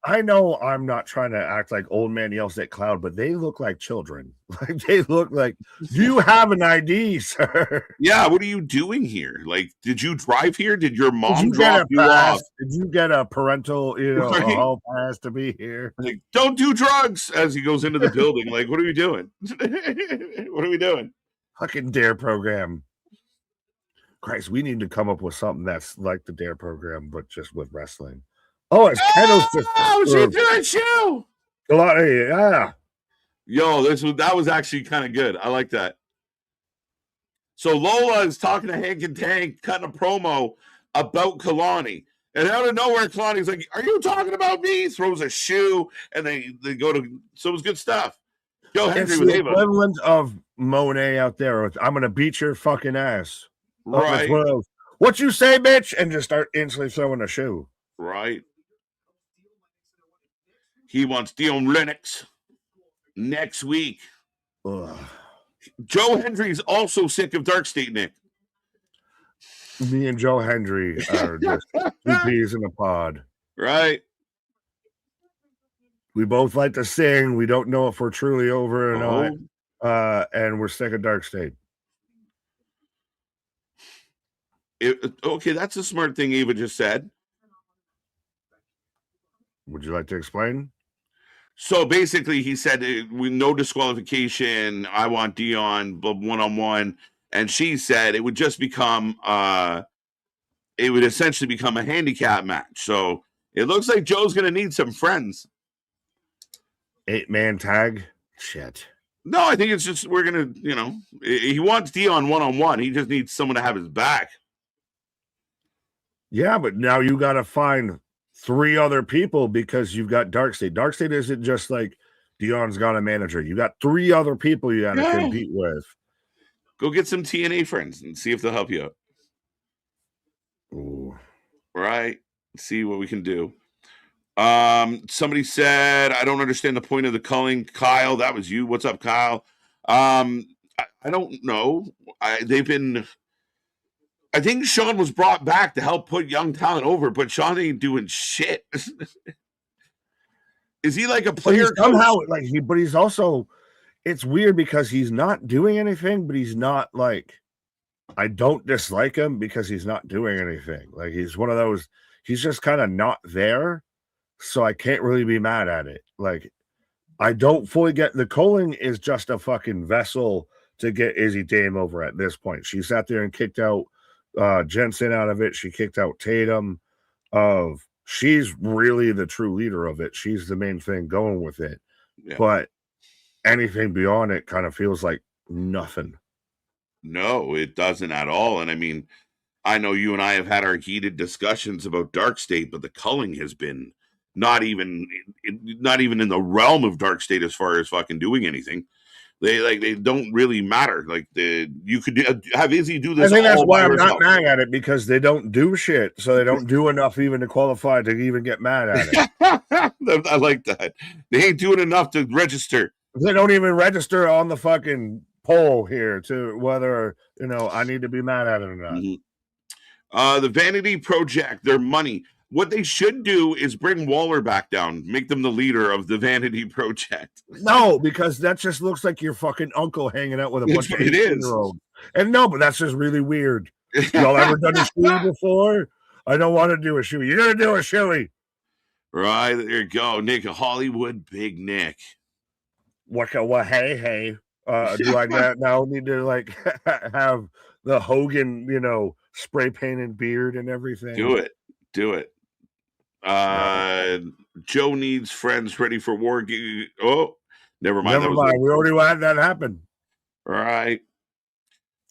I know I'm not trying to act like old man yells at cloud, but they look like children. Like they look like, do you have an ID, sir? Yeah, what are you doing here? Like, did you drive here? Did your mom Did drop you off? Did you get a parental, Right? a hall pass to be here? Like, don't do drugs as he goes into the building. Like, what are we doing? What are we doing? Fucking DARE program. Christ, we need to come up with something that's like the DARE program, but just with wrestling. Oh, it's Keno's sister. Oh, she threw a shoe. Yeah. Yo, that was actually kind of good. I like that. So Lola is talking to Hank and Tank, cutting a promo about Kalani. And out of nowhere, Kalani's like, "Are you talking about me?" Throws a shoe, and they go to. So it was good stuff. Joe Hendry It's with the Ava. equivalent of Monet out there. I'm gonna beat your fucking ass. Right. What you say, bitch? And just start instantly throwing a shoe. Right. He wants Dion Lennox next week. Ugh. Joe Hendry's also sick of Dark State, Nick. Me and Joe Hendry are just two peas in a pod. Right. We both like to sing. We don't know if we're truly over or not. And we're sick of Dark State. Okay, that's a smart thing Ava just said. Would you like to explain? So basically, he said, with no disqualification, I want Dion one-on-one. And she said it would just become, it would essentially become a handicap match. So it looks like Joe's going to need some friends. 8-man tag? Shit. No, I think it's just, we're going to, he wants Dion one-on-one. He just needs someone to have his back. Yeah, but now you got to find 3 other people because you've got Dark State. Dark State isn't just like Dion's got a manager. You got 3 other people you got to compete with. Go get some TNA friends and see if they'll help you out. Ooh. Right. See what we can do. Somebody said, I don't understand the point of the culling. Kyle, that was you. What's up, Kyle? I don't know. I think Sean was brought back to help put young talent over, but Sean ain't doing shit. Is he like a player somehow coach? But he's also, it's weird because he's not doing anything, but he's not like, I don't dislike him because he's not doing anything. Like he's one of those, he's just kind of not there. So I can't really be mad at it. Like I don't fully get the culling is just a fucking vessel to get Izzy Dame over at this point. She sat there and kicked out Jensen out of it. She kicked out Tatum. She's really the true leader of it. She's the main thing going with it. Yeah. But anything beyond it kind of feels like nothing. No, it doesn't at all. And I mean, I know you and I have had our heated discussions about Dark State, but the culling has been not even in the realm of Dark State as far as fucking doing anything. They don't really matter. Like you could have Izzy do this. I think that's why I'm not mad at it because they don't do shit, so they don't do enough even to qualify to even get mad at it. I like that. They ain't doing enough to register. They don't even register on the fucking poll here to whether I need to be mad at it or not. Mm-hmm. The Vanity Project, their money. What they should do is bring Waller back down, make them the leader of the Vanity Project. No, because that just looks like your fucking uncle hanging out with a bunch of 18-year-olds. And no, but that's just really weird. Y'all ever done a shoey before? I don't want to do a shoey. You're gonna do a shoey. Right, there you go. Nick, Hollywood Big Nick. What hey. Do I now need to like have the Hogan, spray painted beard and everything? Do it. Joe needs friends ready for war. Oh, never mind. We already had that happen. All right.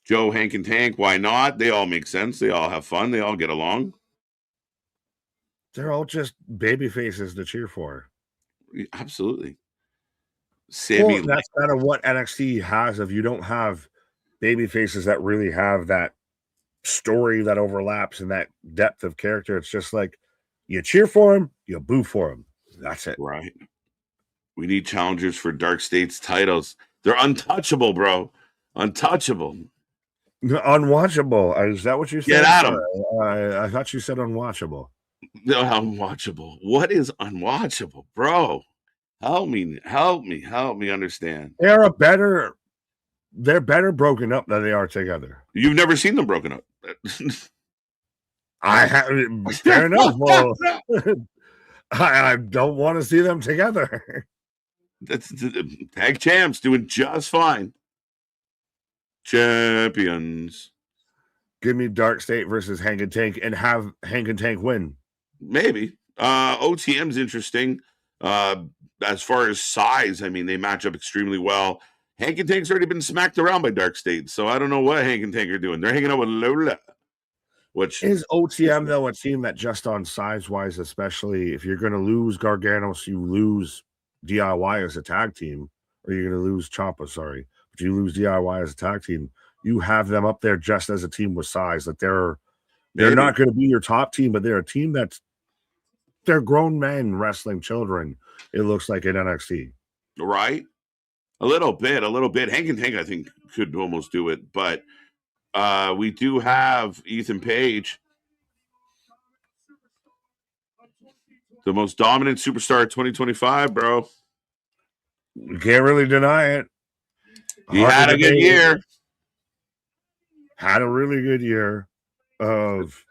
Joe, Hank, and Tank. Why not? They all make sense. They all have fun. They all get along. They're all just baby faces to cheer for. Absolutely. Sammy. Well, that's kind of what NXT has. If you don't have baby faces that really have that story that overlaps and that depth of character, it's just like you cheer for him, you boo for him. That's it. Right. We need challengers for Dark State's titles. They're untouchable, bro. Untouchable. Unwatchable. Is that what you said? Get at him. I thought you said unwatchable. Unwatchable. What is unwatchable, bro? Help me understand. They're better broken up than they are together. You've never seen them broken up. I have fair enough. Well, I don't want to see them together. That's tag champs doing just fine. Champions. Give me Dark State versus Hank and Tank and have Hank and Tank win. Maybe. OTM's interesting. As far as size, I mean, they match up extremely well. Hank and Tank's already been smacked around by Dark State, so I don't know what Hank and Tank are doing. They're hanging out with Lola. Which is OTM, though, a team that just on size-wise, especially if you're going to lose Garganos, you lose DIY as a tag team, or you're going to lose Ciampa, sorry. But you lose DIY as a tag team, you have them up there just as a team with size. Like they're not going to be your top team, but they're a team they're grown men wrestling children, it looks like in NXT. Right? A little bit. Hank and Tank, I think, could almost do it, but we do have Ethan Page, the most dominant superstar of 2025, bro. You can't really deny it. He had a good year. Had a really good year of,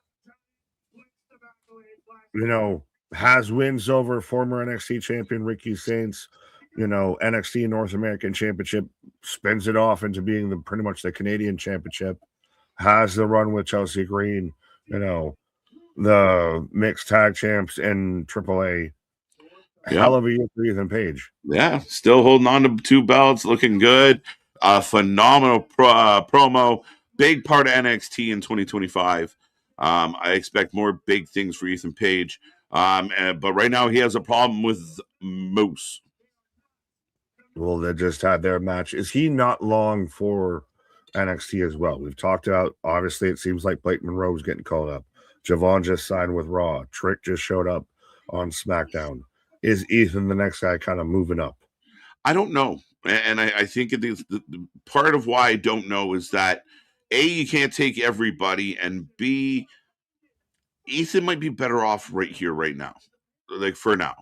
has wins over former NXT champion Ricky Saints, NXT North American Championship, spins it off into being pretty much the Canadian Championship, has the run with Chelsea Green, the mixed tag champs in AAA. Hell of a year for Ethan Page. Yeah, still holding on to 2 belts, looking good. Phenomenal promo. Big part of NXT in 2025. I expect more big things for Ethan Page. But right now he has a problem with Moose. Well, they just had their match. Is he not long for NXT as well? We've talked about, obviously, it seems like Blake Monroe's getting called up. Javon just signed with Raw. Trick just showed up on SmackDown. Is Ethan the next guy kind of moving up? I don't know. And I think it is the part of why I don't know is that A, you can't take everybody, and B, Ethan might be better off right here, right now. Like for now.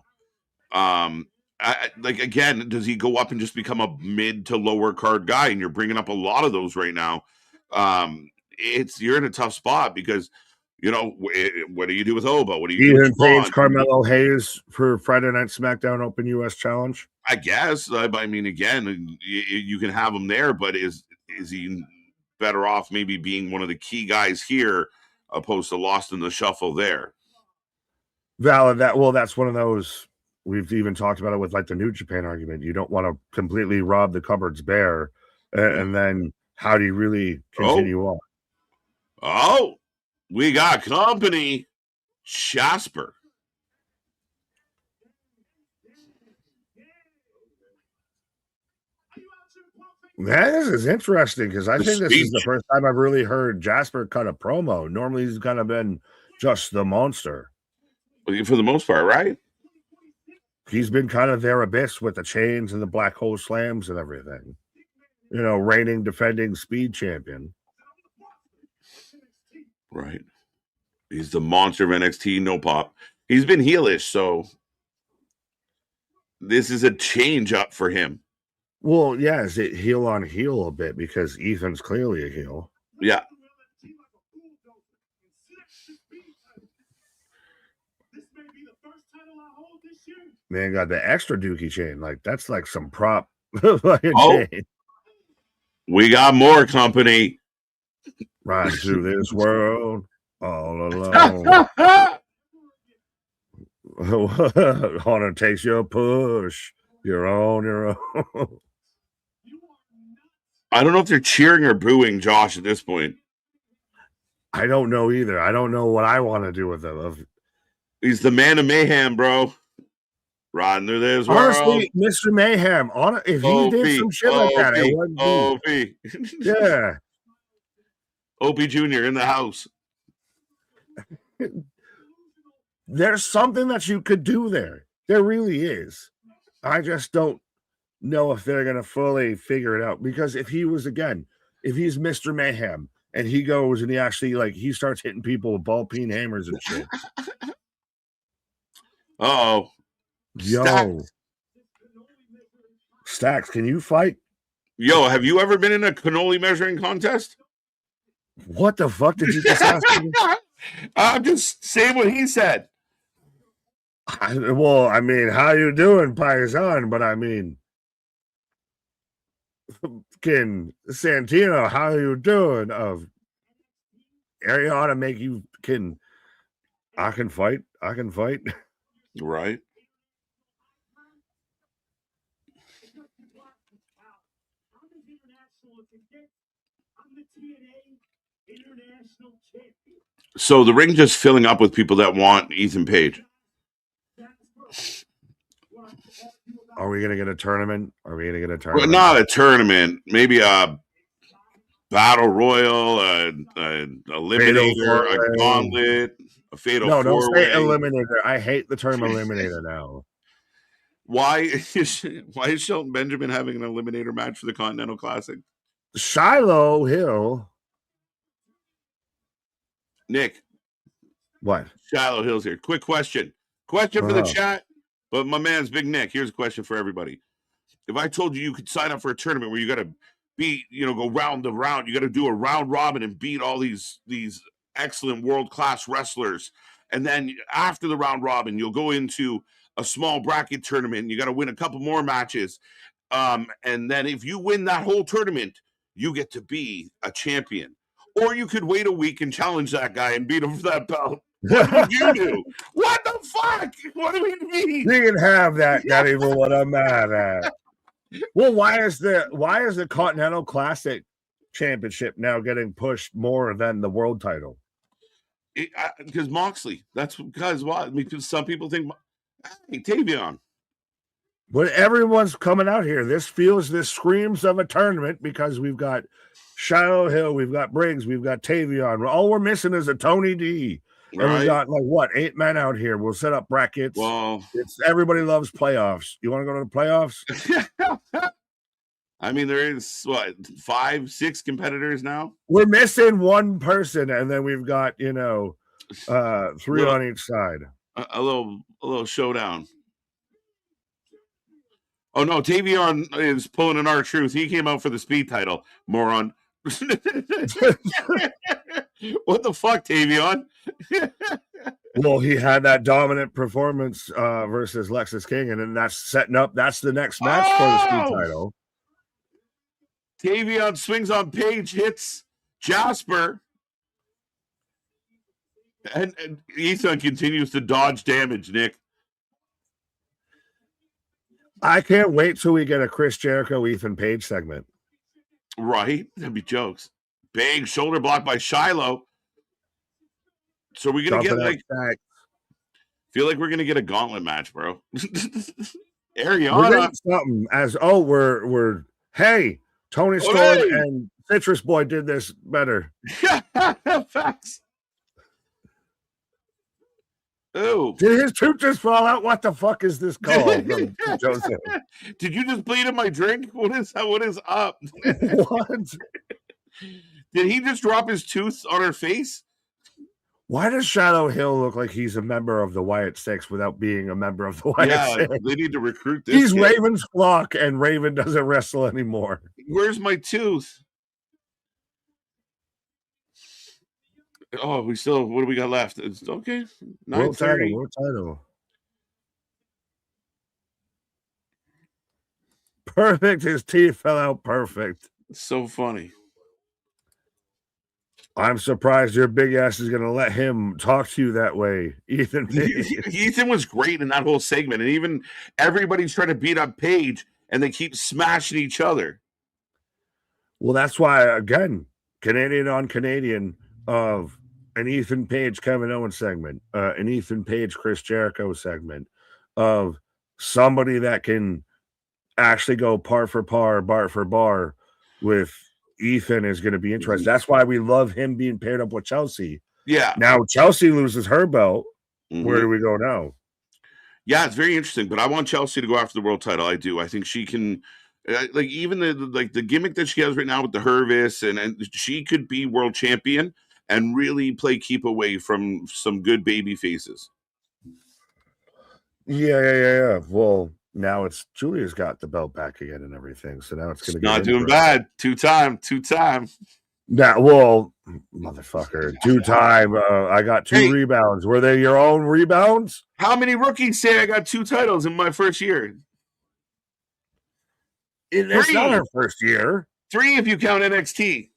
Again, does he go up and just become a mid to lower card guy? And you're bringing up a lot of those right now. You're in a tough spot because what do you do with Oba? What do you do with Page, Carmelo Hayes for Friday Night SmackDown Open US Challenge? I guess. I mean, again, you can have him there, but is he better off maybe being one of the key guys here opposed to lost in the shuffle there? Valid. That's one of those. We've even talked about it with like the New Japan argument. You don't want to completely rob the cupboards bare, and then how do you really continue on? Oh, we got company. Jasper. This is interesting because I think this is the first time I've really heard Jasper cut a promo. Normally he's kind of been just the monster. For the most part, right? He's been kind of their abyss with the chains and the black hole slams and everything. Reigning, defending speed champion. Right. He's the monster of NXT, no pop. He's been heelish, so this is a change up for him. Well, yeah, is it heel on heel a bit because Ethan's clearly a heel? Yeah. Man, got the extra dookie chain. Like, that's like some prop chain. We got more company. Ride through this world all alone. Hunter takes your push. You're on your own. I don't know if they're cheering or booing Josh at this point. I don't know either. I don't know what I want to do with him. He's the man of mayhem, bro. Riding through this world. Honestly, Mr. Mayhem, if he did some shit like that, it wouldn't be. Yeah. Opie Jr. in the house. There's something that you could do there. There really is. I just don't know if they're going to fully figure it out. Because if he's Mr. Mayhem and he goes and he actually, he starts hitting people with ball peen hammers and shit, Uh-oh. Yo. Stacks, can you fight? Yo, have you ever been in a cannoli measuring contest? What the fuck did you just ask me? I'm just saying what he said. Well, I mean, how you doing, Paisan? But I mean, can Santino, how you doing? Of Ariana make you can I can fight. I can fight. Right. So the ring just filling up with people that want Ethan Page. Are we gonna get a tournament? Are we gonna get a Well, tournament? not a tournament. Maybe a battle royal, an eliminator, a gauntlet, a fatal No, don't say four-way. eliminator. I hate the term eliminator now. Why is Shelton Benjamin having an eliminator match for the Continental Classic? Shiloh Hill. Nick. What? Shiloh Hill's here. Quick question. Question for the chat. But my man's Big Nick. Here's a question for everybody. If I told you could sign up for a tournament where you got to beat, go round the round, you got to do a round robin and beat all these excellent world-class wrestlers. And then after the round robin, you'll go into a small bracket tournament. And you got to win a couple more matches. And then if you win that whole tournament, you get to be a champion. Or you could wait a week and challenge that guy and beat him for that belt. What would you do? What the fuck? What do we mean? You can have that. Not even what I'm mad at. Well, why is the Continental Classic Championship now getting pushed more than the world title? Because Moxley. That's because what? Because some people think, hey, Tavion. But everyone's coming out here. This screams of a tournament because we've got Shiloh Hill, we've got Briggs, we've got Tavion. All we're missing is a Tony D. And we got 8 men out here. We'll set up brackets. Well, everybody loves playoffs. You want to go to the playoffs? I mean, there is 5, 6 competitors now. We're missing one person, and then we've got 3 on each side. A little showdown. Oh no, Tavion is pulling an R-Truth. He came out for the speed title, moron. What the fuck, Tavion? Well, he had that dominant performance versus Lexus King, and then that's setting up. That's the next match for the speed title. Tavion swings on Page, hits Jasper, and Ethan continues to dodge damage. Nick, I can't wait till we get a Chris Jericho Ethan Page segment. Right, that'd be jokes. Big shoulder block by Shiloh. So we're gonna get feel like we're gonna get a gauntlet match, bro. Ariana, something as we're hey, Tony Storm and Citrus Boy did this better. Facts. Oh, did his tooth just fall out? What the fuck is this called? Did you just bleed in my drink? What is that? What is up? What? Did he just drop his tooth on her face? Why does Shiloh Hill look like he's a member of the Wyatt Six without being a member of the Wyatt Six? They need to recruit this. He's Raven's flock, and Raven doesn't wrestle anymore. Where's my tooth? Oh, what do we got left? It's okay. 9:30. World title. Perfect. His teeth fell out perfect. So funny. I'm surprised your big ass is going to let him talk to you that way, Ethan. Ethan was great in that whole segment, and even everybody's trying to beat up Paige, and they keep smashing each other. Well, that's why, again, Canadian on Canadian of an Ethan Page Kevin Owens segment, an Ethan Page Chris Jericho segment of somebody that can actually go par for par, bar for bar with Ethan is going to be interesting. That's why we love him being paired up with Chelsea. Yeah. Now Chelsea loses her belt. Mm-hmm. Where do we go now? Yeah, it's very interesting. But I want Chelsea to go after the world title. I do. I think she can. Even the gimmick that she has right now with the Hervis, and she could be world champion and really keep away from some good baby faces. Yeah. Well, now it's Julia's got the belt back again and everything, so now it's going to Not get doing interesting. bad. Two-time. Now, well, motherfucker, 2-time. I got 2 Hey, rebounds. Were they your own rebounds? how many rookies say I got 2 titles in my first year? It's not 3. her first year. 3 if you count NXT.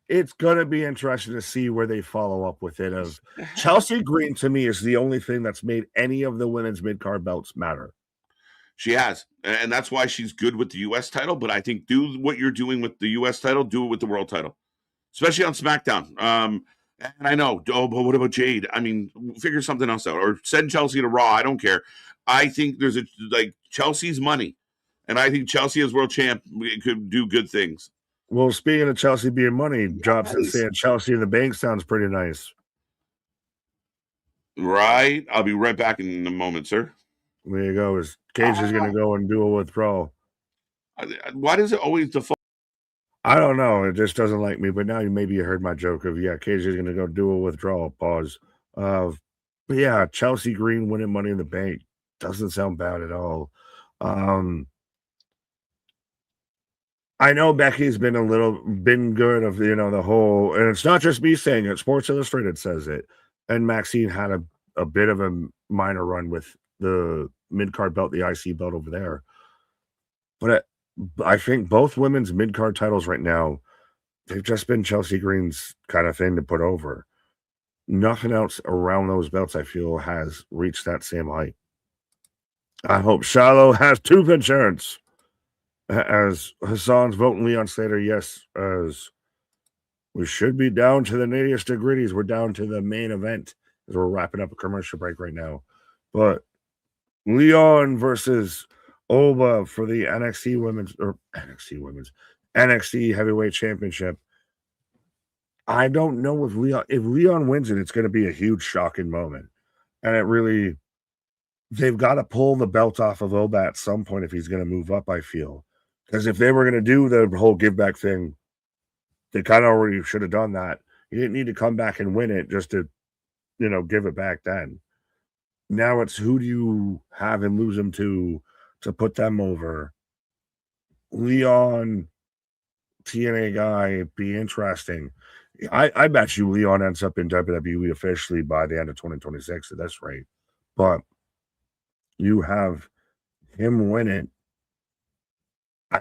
It's gonna be interesting to see where they follow up with it. Of Chelsea Green to me is the only thing that's made any of the women's mid-card belts matter. She has, and that's why she's good with the U.S. title. But I think do what you're doing with the U.S. title, do it with the world title, especially on SmackDown. And I know, but what about Jade? I mean, figure something else out, or send Chelsea to Raw. I don't care. I think there's Chelsea's money, and I think Chelsea as world champ could do good things. Well, speaking of Chelsea being money, drops and saying Chelsea in the bank sounds pretty nice. Right. I'll be right back in a moment, sir. There you go. Cage is going to go and do a withdrawal. Why does it always default? I don't know. It just doesn't like me. But now maybe you heard my joke of, Cage is going to go do a withdrawal. Pause. But yeah, Chelsea Green winning Money in the Bank doesn't sound bad at all. I know Becky's been good of, the whole, and it's not just me saying it. Sports Illustrated says it. And Maxine had a bit of a minor run with the mid-card belt, the IC belt over there. But I think both women's mid-card titles right now, they've just been Chelsea Green's kind of thing to put over. Nothing else around those belts, I feel, has reached that same height. I hope Shiloh has tooth insurance. As Hassan's voting Leon Slater, yes, as we should be down to the nittiest to gritties. We're down to the main event as we're wrapping up a commercial break right now. But Leon versus Oba for the NXT Heavyweight Championship. I don't know if Leon wins it, it's going to be a huge shocking moment. And they've got to pull the belt off of Oba at some point if he's going to move up, I feel. Because if they were going to do the whole give back thing, they kind of already should have done that. You didn't need to come back and win it just to, give it back then. Now it's who do you have and lose him to put them over? Leon, TNA guy, be interesting. I bet you Leon ends up in WWE officially by the end of 2026 at this rate. But you have him win it.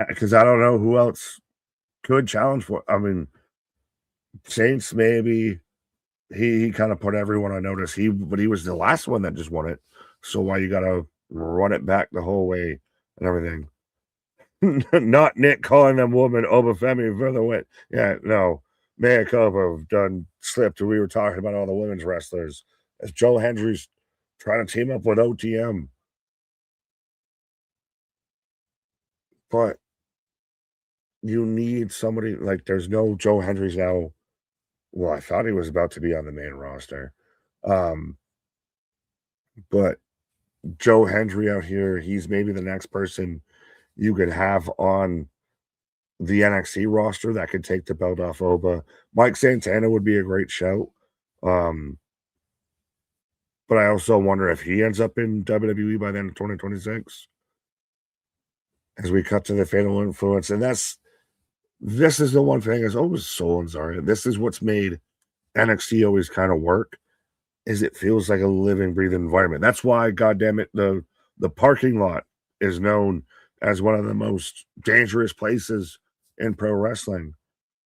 Because I don't know who else could challenge for. I mean, Saints maybe. He kind of put everyone on notice. But he was the last one that just won it. So why you gotta run it back the whole way and everything? Not Nick calling them woman Obafemi featherweight. Yeah, no. Mea culpa done slipped. We were talking about all the women's wrestlers. As Joe Hendry's trying to team up with OTM. But you need somebody there's no Joe Hendry's now. Well, I thought he was about to be on the main roster. But Joe Hendry out here, he's maybe the next person you could have on the NXT roster that could take the belt off Oba. Mike Santana would be a great shout. But I also wonder if he ends up in WWE by the end of 2026. As we cut to the Fatal Influence. And this is the one thing, as always, Soul and Zarya, this is what's made NXT always kind of work, is it feels like a living, breathing environment. That's why, goddammit, the parking lot is known as one of the most dangerous places in pro wrestling,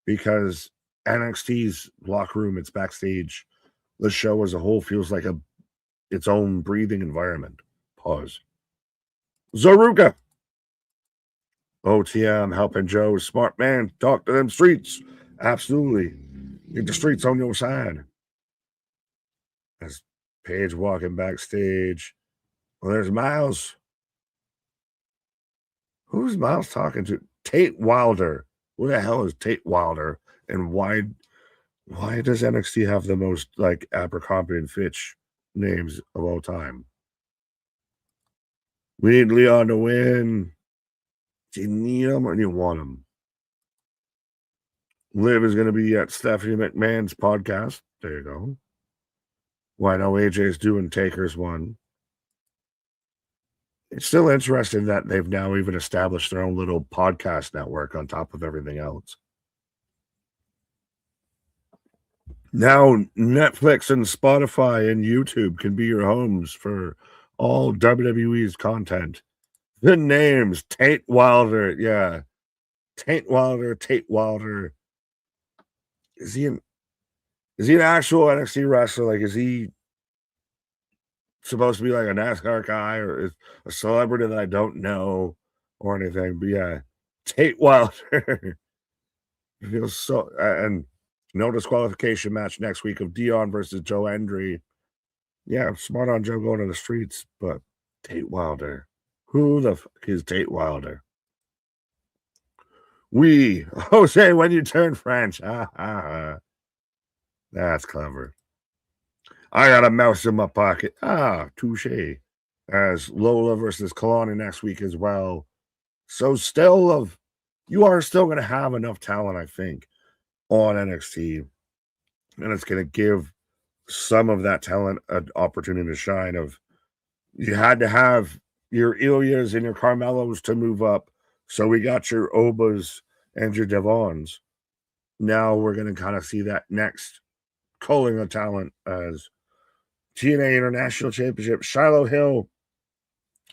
because NXT's locker room, its backstage, the show as a whole feels like its own breathing environment. Pause. Zaruka. OTM helping Joe, smart man, talk to them streets. Absolutely. Get the streets on your side. As Paige walking backstage. Well, there's Miles. Who's Miles talking to? Tate Wilder. Who the hell is Tate Wilder? And why does NXT have the most Abercrombie and Fitch names of all time? We need Leon to win. Do you need him or do you want him? Liv is going to be at Stephanie McMahon's podcast. There you go. Well, I know AJ's doing Taker's one. It's still interesting that they've now even established their own little podcast network on top of everything else. Now Netflix and Spotify and YouTube can be your homes for all WWE's content. The names, Tate Wilder, yeah. Tate Wilder. Is he an actual NXT wrestler? Like, is he supposed to be like a NASCAR guy or is a celebrity that I don't know or anything? But yeah, Tate Wilder. It feels so, and no disqualification match next week of Dion versus Joe Hendry. Yeah, smart on Joe going to the streets, but Tate Wilder. Who the fuck is Tate Wilder? Jose, when you turn French. That's clever. I got a mouse in my pocket. Touche. As Lola versus Kalani next week as well. So you are still going to have enough talent, I think, on NXT. And it's going to give some of that talent an opportunity to shine. You had to have your Ilias and your Carmelos to move up. So we got your Obas and your Devons. Now we're going to kind of see that next culling of talent as TNA International Championship. Shiloh Hill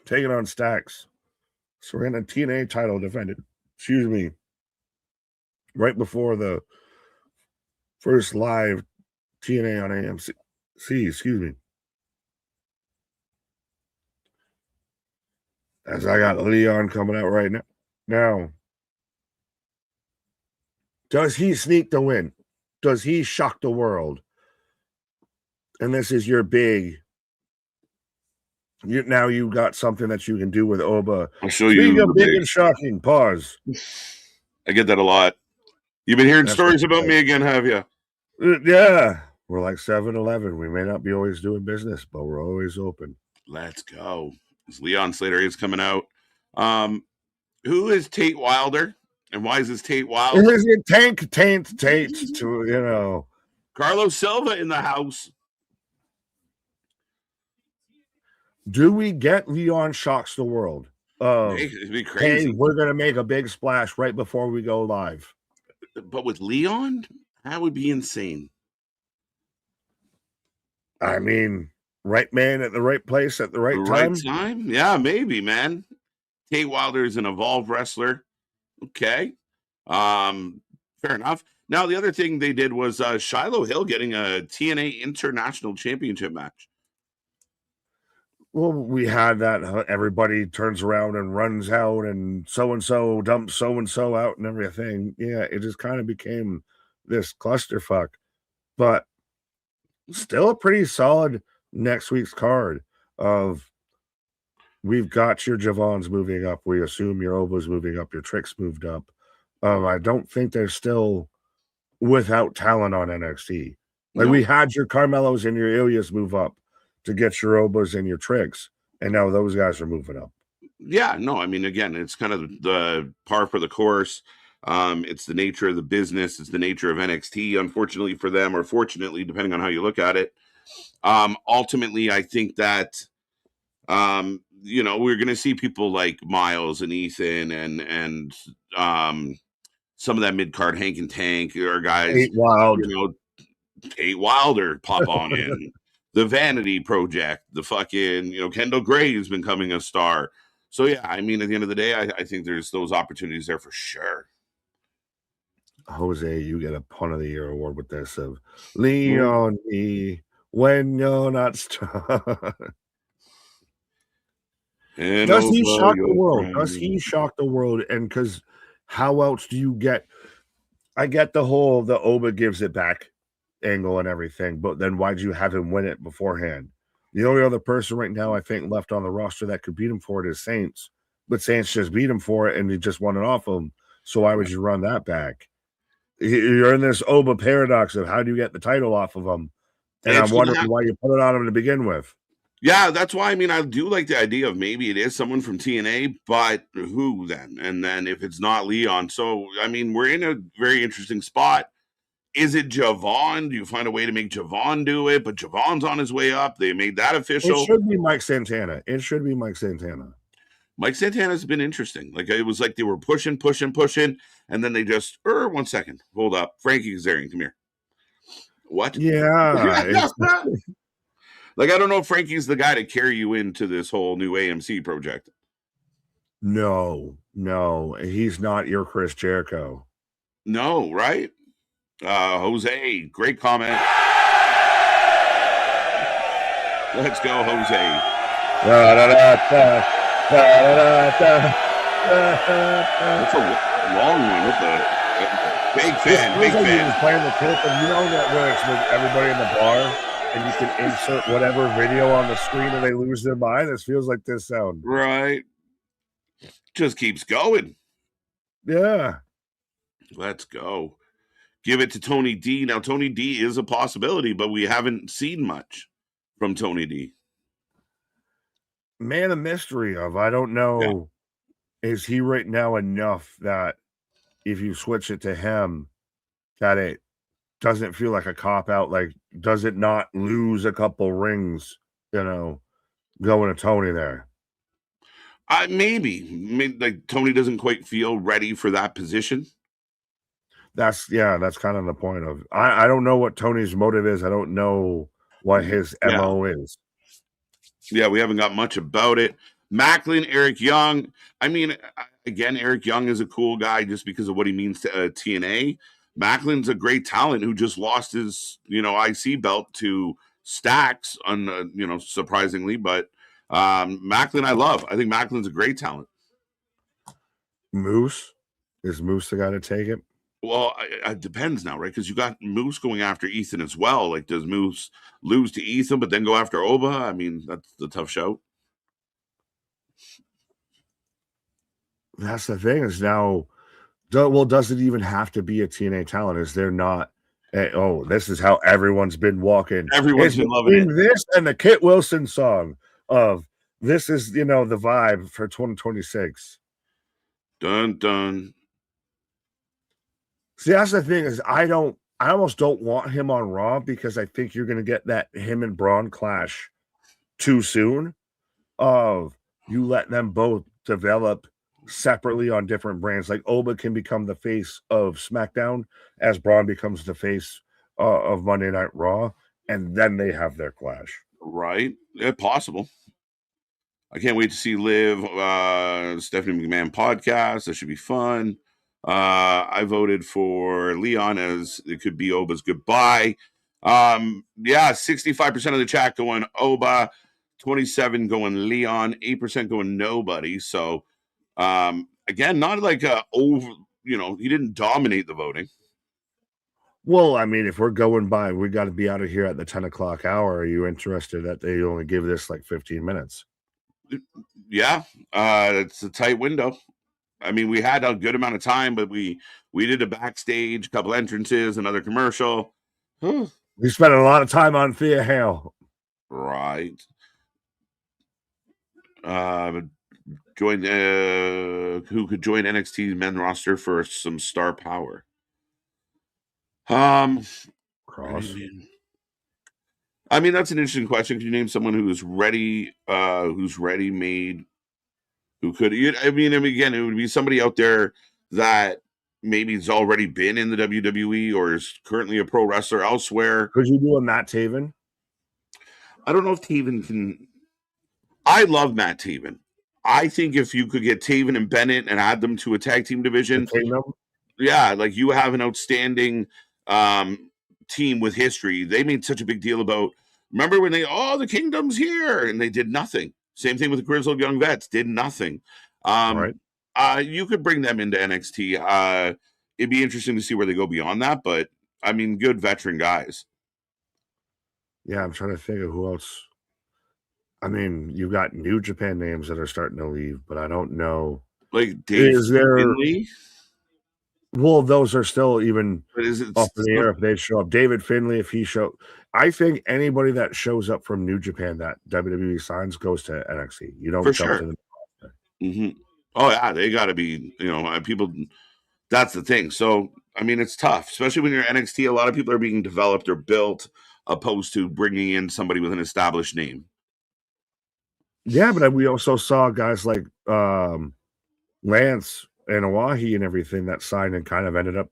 taking on Stacks. So we're in a TNA title defended. Excuse me. Right before the first live TNA on AMC. Excuse me. As I got Leon coming out right now. Now, does he sneak the win? Does he shock the world? And this is your big. Now you got something that you can do with Oba. I'll show Speaking you. of big and shocking, pause. I get that a lot. You've been hearing That's stories about me again, have you? Yeah. We're like 7-Eleven. We may not be always doing business, but we're always open. Let's go. This Leon Slater is coming out. Who is Tate Wilder? And why is this Tate Wilder? Is it Tate to, Carlos Silva in the house. do we get Leon shocks the world? It'd be crazy. Hey, we're going to make a big splash right before we go live. But with Leon, that would be insane. I mean, right man at the right place at the right time? Yeah, maybe, man. Tate Wilder is an evolved wrestler. Okay. Fair enough. Now, the other thing they did was Shiloh Hill getting a TNA International Championship match. Well, we had that. Everybody turns around and runs out, and so dumps so out and everything. Yeah, it just kind of became this clusterfuck. But still a pretty solid next week's card of we've got your Javons moving up. We assume your Oba's moving up. Your Tricks moved up. I don't think they're still without talent on NXT. Like we had your Carmelos and your Ilias move up to get your Obas and your Tricks, and now those guys are moving up. Yeah, no, I mean, again, it's kind of the par for the course. It's the nature of the business. It's the nature of NXT, unfortunately for them, or fortunately, depending on how you look at it. Ultimately, I think that, we're going to see people like Miles and Ethan and some of that mid-card Hank and Tank or guys, Tate Wilder pop on in. The Vanity Project, the fucking, Kendall Gray has been becoming a star. So, yeah, I mean, at the end of the day, I think there's those opportunities there for sure. Jose, you get a Pun of the Year award with this of Leon E. When you're not strong. Does he shock the world? Does he shock the world? And because how else do you get? I get the Oba gives it back angle and everything, but then why'd you have him win it beforehand? The only other person right now I think left on the roster that could beat him for it is Saints, but Saints just beat him for it and he just won it off him. So why would you run that back? You're in this Oba paradox of how do you get the title off of him? And I'm wondering why you put it on him to begin with. Yeah, that's why, I mean, I do like the idea of maybe it is someone from TNA, but who then? And then if it's not Leon. So, I mean, we're in a very interesting spot. Is it Javon? Do you find a way to make Javon do it? But Javon's on his way up. They made that official. It should be Mike Santana. Mike Santana's been interesting. Like, it was like they were pushing, and then they just, 1 second, hold up. Frankie Kazarian, come here. What? Yeah. Like, I don't know if Frankie's the guy to carry you into this whole new AMC project. No, he's not your Chris Jericho. No, right? Jose, great comment. Let's go, Jose. That's a long one. What the big fan? Big fan. He was playing the clip, and you know that where it's with everybody in the bar, and you can insert whatever video on the screen, and they lose their mind. This feels like this sound, right? Just keeps going. Yeah. Let's go. Give it to Tony D. Now, Tony D is a possibility, but we haven't seen much from Tony D. Man of mystery of, I don't know, is he right now enough that if you switch it to him, that it doesn't feel like a cop-out? Like, does it not lose a couple rings, going to Tony there? Maybe like Tony doesn't quite feel ready for that position. That's kind of the point of, I don't know what Tony's motive is. I don't know what his MO is. Yeah, we haven't got much about it. Macklin, Eric Young. I mean, again, Eric Young is a cool guy just because of what he means to TNA. Macklin's a great talent who just lost his, IC belt to Stax, surprisingly. But Macklin, I love. I think Macklin's a great talent. Moose? Is Moose the guy to take it? Well, it depends now, right? Because you got Moose going after Ethan as well. Like, does Moose lose to Ethan but then go after Oba? I mean, that's the tough show. That's the thing is now, does it even have to be a TNA talent? Is there not? This is how everyone's been walking. Everyone's been loving it. This and the Kit Wilson song of this is, the vibe for 2026. Dun, dun. See, that's the thing is I almost don't want him on Raw because I think you're going to get that him and Braun clash too soon. You let them both develop separately on different brands. Like Oba can become the face of SmackDown as Braun becomes the face of Monday Night Raw, and then they have their clash. Right. Possible. I can't wait to see Liv, Stephanie McMahon podcast. That should be fun. I voted for Leon as it could be Oba's goodbye. 65% of the chat going Oba, 27 going Leon, 8% going nobody. So, again, not like he didn't dominate the voting. Well, I mean, if we're going by, we got to be out of here at the 10 o'clock hour. Are you interested that they only give this like 15 minutes? Yeah, it's a tight window. I mean, we had a good amount of time, but we did a backstage, a couple entrances, another commercial. We spent a lot of time on Thea Hale. Right. Who could join NXT's men roster for some star power? Cross. I mean, that's an interesting question. Can you name someone who's ready, made? Who could? Again, it would be somebody out there that maybe has already been in the WWE or is currently a pro wrestler elsewhere. Could you do a Matt Taven? I don't know if Taven can. I love Matt Taven. I think if you could get Taven and Bennett and add them to a tag team division, like you have an outstanding team with history. They made such a big deal about. Remember when the Kingdom's here and they did nothing. Same thing with the Grizzled Young Vets, did nothing. Right. You could bring them into NXT. It'd be interesting to see where they go beyond that, but I mean, good veteran guys. Yeah, I'm trying to think of who else. I mean, you've got New Japan names that are starting to leave, but I don't know. Like Dave Finlay? Well, those are still even up in the air if they show up. David Finlay, if he show, I think anybody that shows up from New Japan that WWE signs goes to NXT. You don't jump to them. Mm-hmm. Oh yeah, they got to be. People. That's the thing. So I mean, it's tough, especially when you're NXT. A lot of people are being developed or built, opposed to bringing in somebody with an established name. Yeah, but we also saw guys like Lance and Oahi and everything that signed and kind of ended up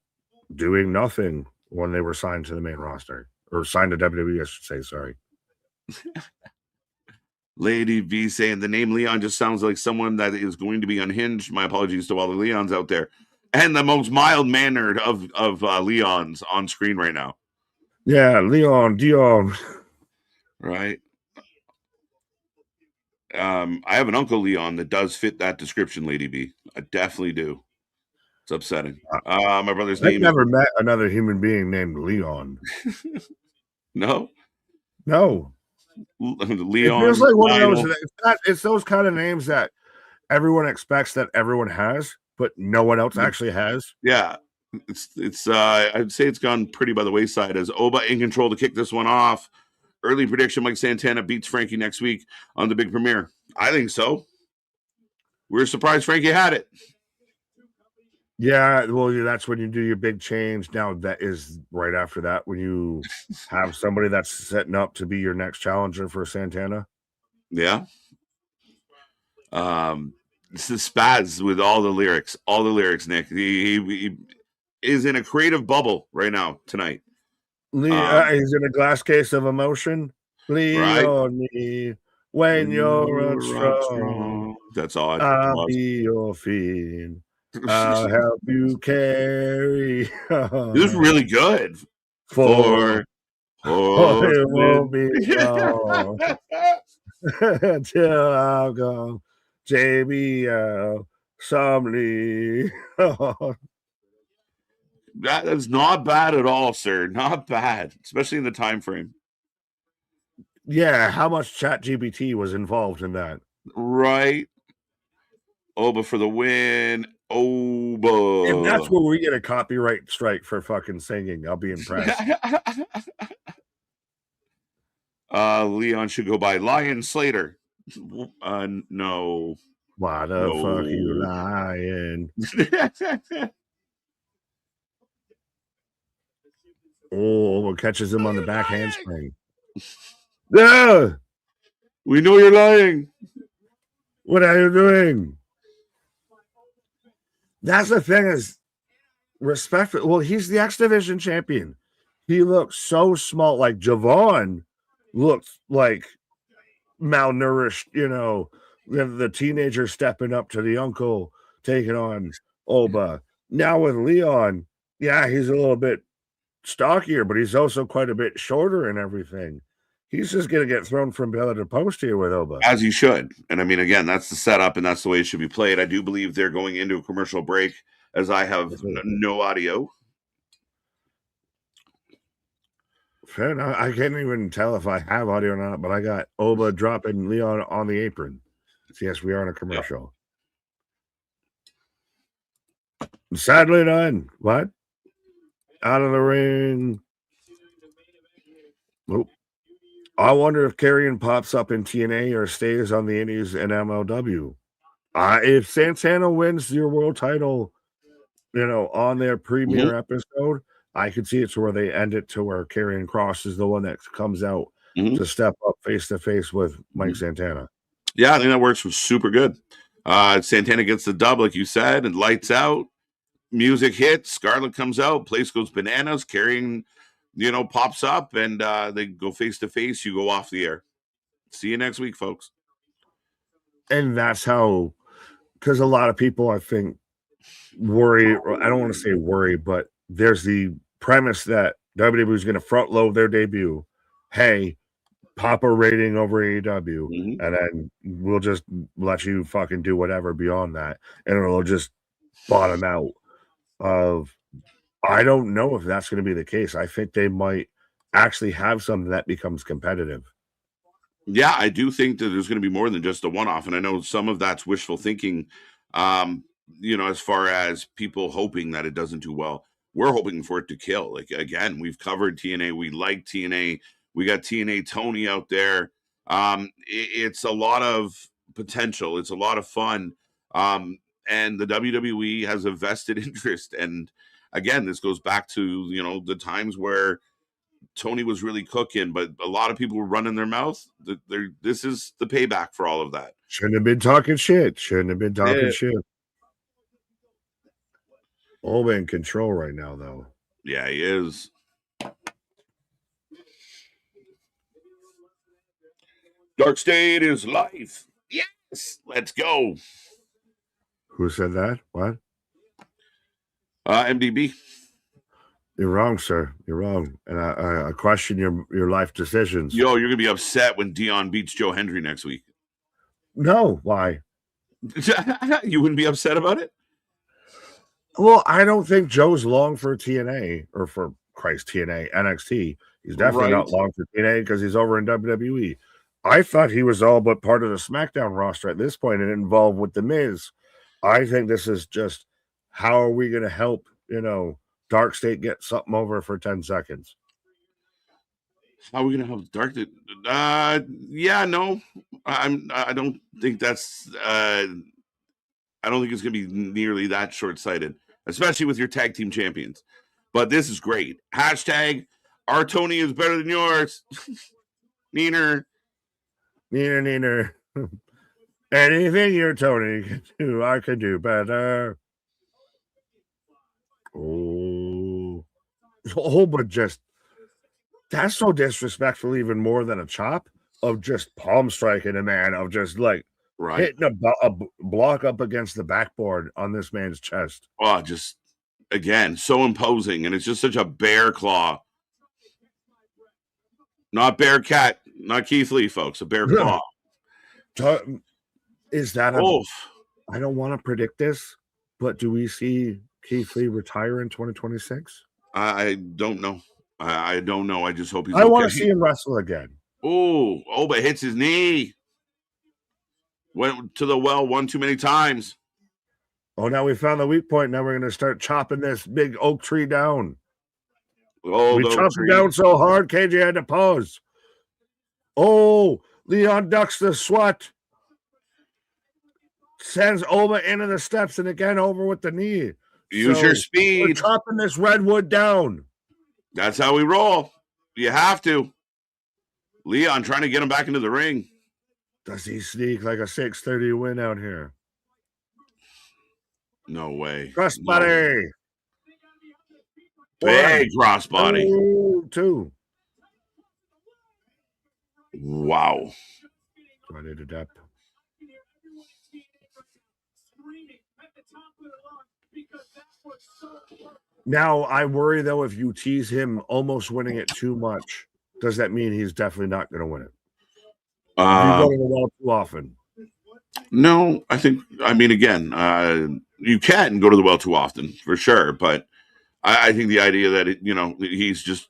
doing nothing when they were signed to the main roster or signed to WWE, I should say. Sorry. Lady V saying the name Leon just sounds like someone that is going to be unhinged. My apologies to all the Leons out there. And the most mild mannered of Leons on screen right now. Yeah, Leon, Dion. Right. I have an Uncle Leon that does fit that description, Lady B. I definitely do. It's upsetting. My brother's I've name never met another human being named Leon. No? No. It Leon, feels like one of Lionel. those. It's those kind of names that everyone expects that everyone has, but no one else actually has. Yeah. It's I'd say it's gone pretty by the wayside as Oba in control to kick this one off. Early prediction: Mike Santana beats Frankie next week on the big premiere. I think so. We're surprised Frankie had it. Yeah, well, that's when you do your big change. Now that is right after that when you have somebody that's setting up to be your next challenger for Santana. Yeah. This is Spaz with all the lyrics, Nick. He is in a creative bubble right now tonight. He's in a glass case of emotion. Right? On me when you're unstrong. That's all. I'll be your fiend. I'll help you carry on. It was really good. For it won't be long until I'll go. JBL, somebody. That is not bad at all, sir. Not bad, especially in the time frame. Yeah, how much ChatGPT was involved in that? Right. Oba for the win. Oba. If that's where we get a copyright strike for fucking singing, I'll be impressed. Leon should go by Lion Slater. No. Why the fuck are you lying? Oh, catches him on the back handspring. Yeah, we know you're lying. What are you doing? That's the thing is respect. Well, he's the X Division champion. He looks so small. Like Javon looks like malnourished, the teenager stepping up to the uncle, taking on Oba. Now with Leon, yeah, he's a little bit stockier, but he's also quite a bit shorter and everything. He's just going to get thrown from pillar to post here with Oba. As he should. And I mean, again, that's the setup and that's the way it should be played. I do believe they're going into a commercial break as I have no audio. Fair enough. I can't even tell if I have audio or not, but I got Oba dropping Leon on the apron. So yes, we are in a commercial. Yep. Sadly done. What? Out of the ring. Nope. I wonder if Karrion pops up in TNA or stays on the Indies and MLW. If Santana wins your world title, on their premiere episode, I could see it to where they end it to where Karrion Kross is the one that comes out to step up face to face with Mike Santana. Yeah, I think that works super good. Santana gets the dub, like you said, and lights out. Music hits. Scarlett comes out. Place goes bananas. Karrion, pops up, and they go face to face. You go off the air. See you next week, folks. And that's how, because a lot of people, I think, worry. I don't want to say worry, but there's the premise that WWE is going to front load their debut. Hey, pop a rating over AEW, and then we'll just let you fucking do whatever beyond that, and it'll just bottom out. I don't know if that's going to be the case. I think they might actually have something that becomes competitive. Yeah, I do think that there's going to be more than just a one-off, and I know some of that's wishful thinking. As far as people hoping that it doesn't do well, we're hoping for it to kill. Like, again, we've covered TNA. We like TNA. We got TNA Tony out there. It's a lot of potential. It's a lot of fun. And the WWE has a vested interest. And again, this goes back to, the times where Tony was really cooking, but a lot of people were running their mouth. This is the payback for all of that. Shouldn't have been talking shit. Shouldn't have been talking shit. All in control right now, though. Yeah, he is. Dark State is life. Yes, let's go. Who said that? What? MDB. You're wrong, sir. You're wrong, and I question your life decisions. Yo, you're gonna be upset when Dion beats Joe Hendry next week. No, why? You wouldn't be upset about it? Well, I don't think Joe's long for TNA or for TNA NXT. He's definitely not long for TNA because he's over in WWE. I thought he was all but part of the SmackDown roster at this point and involved with The Miz. I think this is just how are we going to help, Dark State get something over for 10 seconds? How are we going to help Dark State? Yeah, no. I don't think that's I don't think it's going to be nearly that short-sighted, especially with your tag team champions. But this is great. Hashtag, our Tony is better than yours. Neener. Neener. Anything your Tony can do, I can do better. Oh, but just that's so disrespectful, even more than a chop of just palm striking a man, of just like hitting a block up against the backboard on this man's chest. Oh, just again, so imposing, and it's just such a bear claw. Not bear cat, not Keith Lee, folks, a bear claw. Is that I don't want to predict this, but do we see Keith Lee retire in 2026? I don't know. I don't know. I just hope he's I want to see him wrestle again. Oh, but hits his knee. Went to the well one too many times. Oh, now we found the weak point. Now we're going to start chopping this big oak tree down. Oh, we chopped it down so hard, KJ had to pause. Oh, Leon ducks the swat. Sends Oba into the steps and again over with the knee. Use your speed. We're chopping this redwood down. That's how we roll. You have to. Leon trying to get him back into the ring. Does he sneak like a 6:30 win out here? No way. Crossbody. Big crossbody. 2. Wow. Do I need a depth? Now, I worry, though, if you tease him almost winning it too much, does that mean he's definitely not going to win it? You go to the well too often. No, again, you can go to the well too often, for sure. But I think the idea that, he's just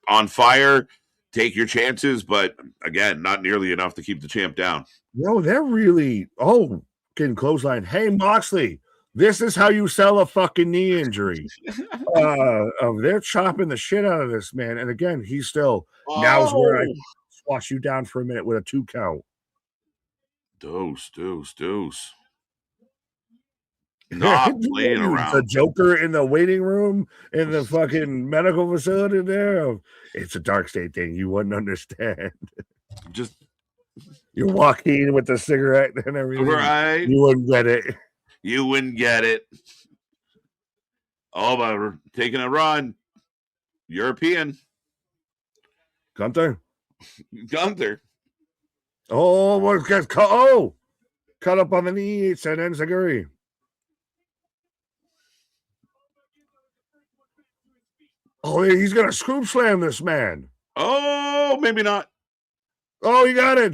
on fire, take your chances. But, again, not nearly enough to keep the champ down. No, they're really, getting clothesline. Hey, Moxley. This is how you sell a fucking knee injury. They're chopping the shit out of this man. And again, he's still, now's where I squash you down for a minute with a 2 count. Dose. Not playing around. The Joker in the waiting room in the fucking medical facility there. It's a Dark State thing. You wouldn't understand. Just you're walking with the cigarette and everything. Right. You wouldn't get it. You wouldn't get it. Oh, but we're taking a run. European. Gunther. Oh, what gets cut? Oh, cut up on the knee. It's an enziguri. Oh, he's gonna scoop slam this man. Oh, maybe not. Oh, he got it.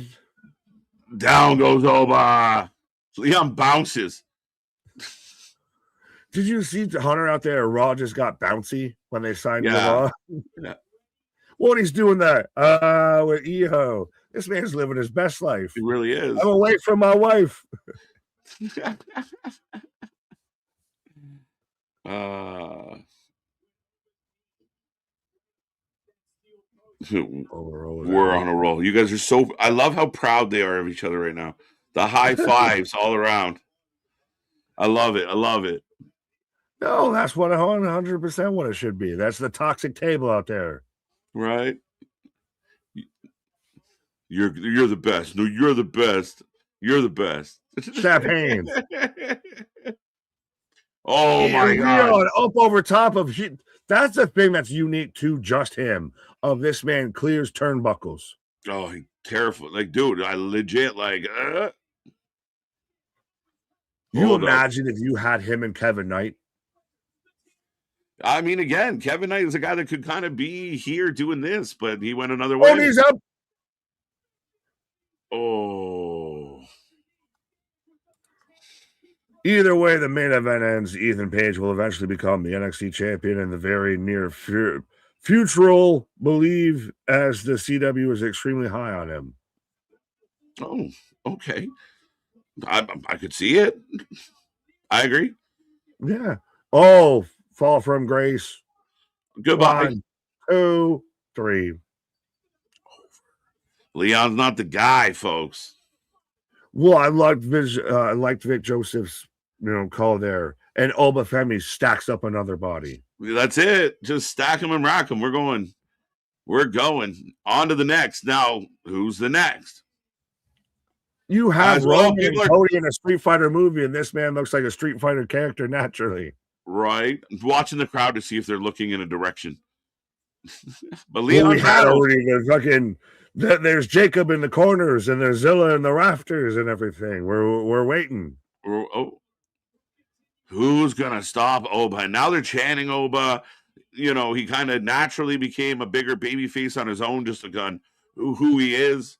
Down goes Oba. Leon bounces. Did you see Hunter out there? Raw just got bouncy when they signed him off. Yeah. What he's doing there with Eho. This man's living his best life. He really is. I'm away from my wife. We're on a roll. You guys are I love how proud they are of each other right now. The high fives all around. I love it. No, that's what 100% what it should be. That's the toxic table out there. Right? You're the best. No, you're the best. You're the best. Snap hands. Oh my God. Leon up over top of that's the thing that's unique to just him. Of this man clears turnbuckles. Oh, he terrified. Like, dude, I legit like You imagine if you had him and Kevin Knight. I mean, again, Kevin Knight is a guy that could kind of be here doing this, but he went another way. Oh, he's up. Oh. Either way, the main event ends. Ethan Page will eventually become the NXT champion in the very near future. Believe as the CW is extremely high on him. Oh, okay. I could see it. I agree. Yeah. Oh, fall from grace. Goodbye. 1, 2, 3. Leon's not the guy, folks. Well, I liked Vic Joseph's call there, and Obafemi stacks up another body. That's it. Just stack them and rack them. We're going on to the next. Now, who's the next? You have Roman and Cody in a Street Fighter movie, and this man looks like a Street Fighter character naturally. Right. Watching the crowd to see if they're looking in a direction. But Leon we had already the fucking. There's Jacob in the corners, and there's Zilla in the rafters, and everything. We're waiting. Oh, who's gonna stop Oba? And now they're chanting Oba. He kind of naturally became a bigger baby face on his own, just to who he is.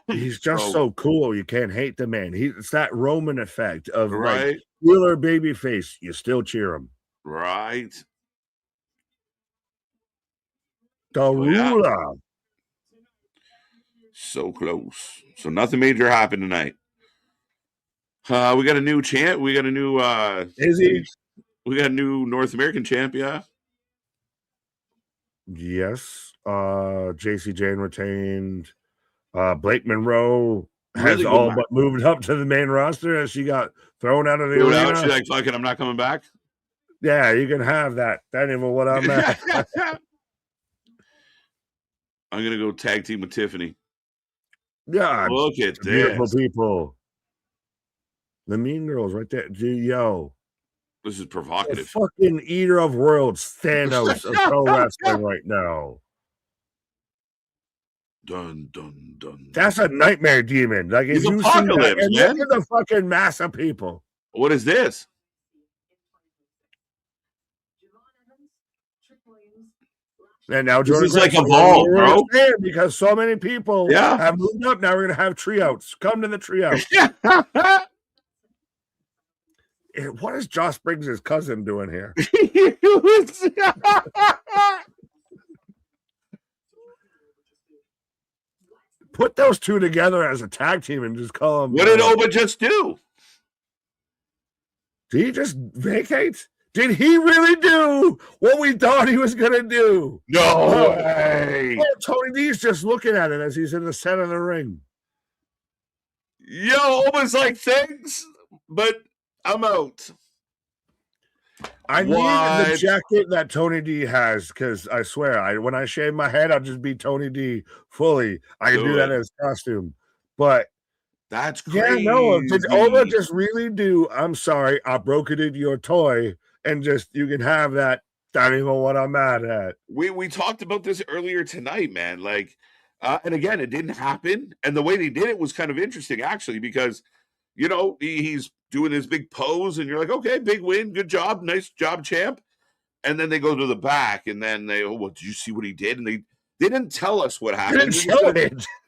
He's just so cool. You can't hate the man. It's that Roman effect of right, killer baby face. You still cheer him, right? The ruler. Yeah. So close. So nothing major happened tonight. We got a new champ. We got a new Izzy. We got a new North American champ, yeah. Yes. JC Jane retained. Blake Monroe has really all but moved up to the main roster as she got thrown out of the arena. She's like, fucking, I'm not coming back. Yeah, you can have that. That ain't even what I'm at. I'm gonna go tag team with Tiffany. Yeah, look at this. Beautiful people. The Mean Girls right there. Yo. This is provocative. The fucking eater of worlds, Thanos of pro wrestling right now. Dun, dun, dun. That's a nightmare demon. Like, he's apocalypse, and look at the fucking mass of people. What is this? And now Jordan this is like Evolve, bro. Because so many people have moved up. Now we're gonna have tryouts. Come to the tryout. What is Josh Briggs' cousin doing here? Put those two together as a tag team and just call them. What did Oba just do? Did he just vacate? Did he really do what we thought he was going to do? No way. Oh, Tony D's just looking at it as he's in the center of the ring. Yo, Oba's like, thanks, but I'm out. I need the jacket that Tony D has, because I swear, when I shave my head, I'll just be Tony D fully. I can do that as costume. But that's crazy. Yeah, no, did Oba just really do, I'm sorry, I broke it into your toy, and just, you can have that. That ain't even what I'm mad at. We talked about this earlier tonight, man. Like, and again, it didn't happen. And the way they did it was kind of interesting, actually, because, he's doing his big pose, and you're like, okay, big win, good job, nice job, champ. And then they go to the back, and then did you see what he did? And they didn't tell us what happened.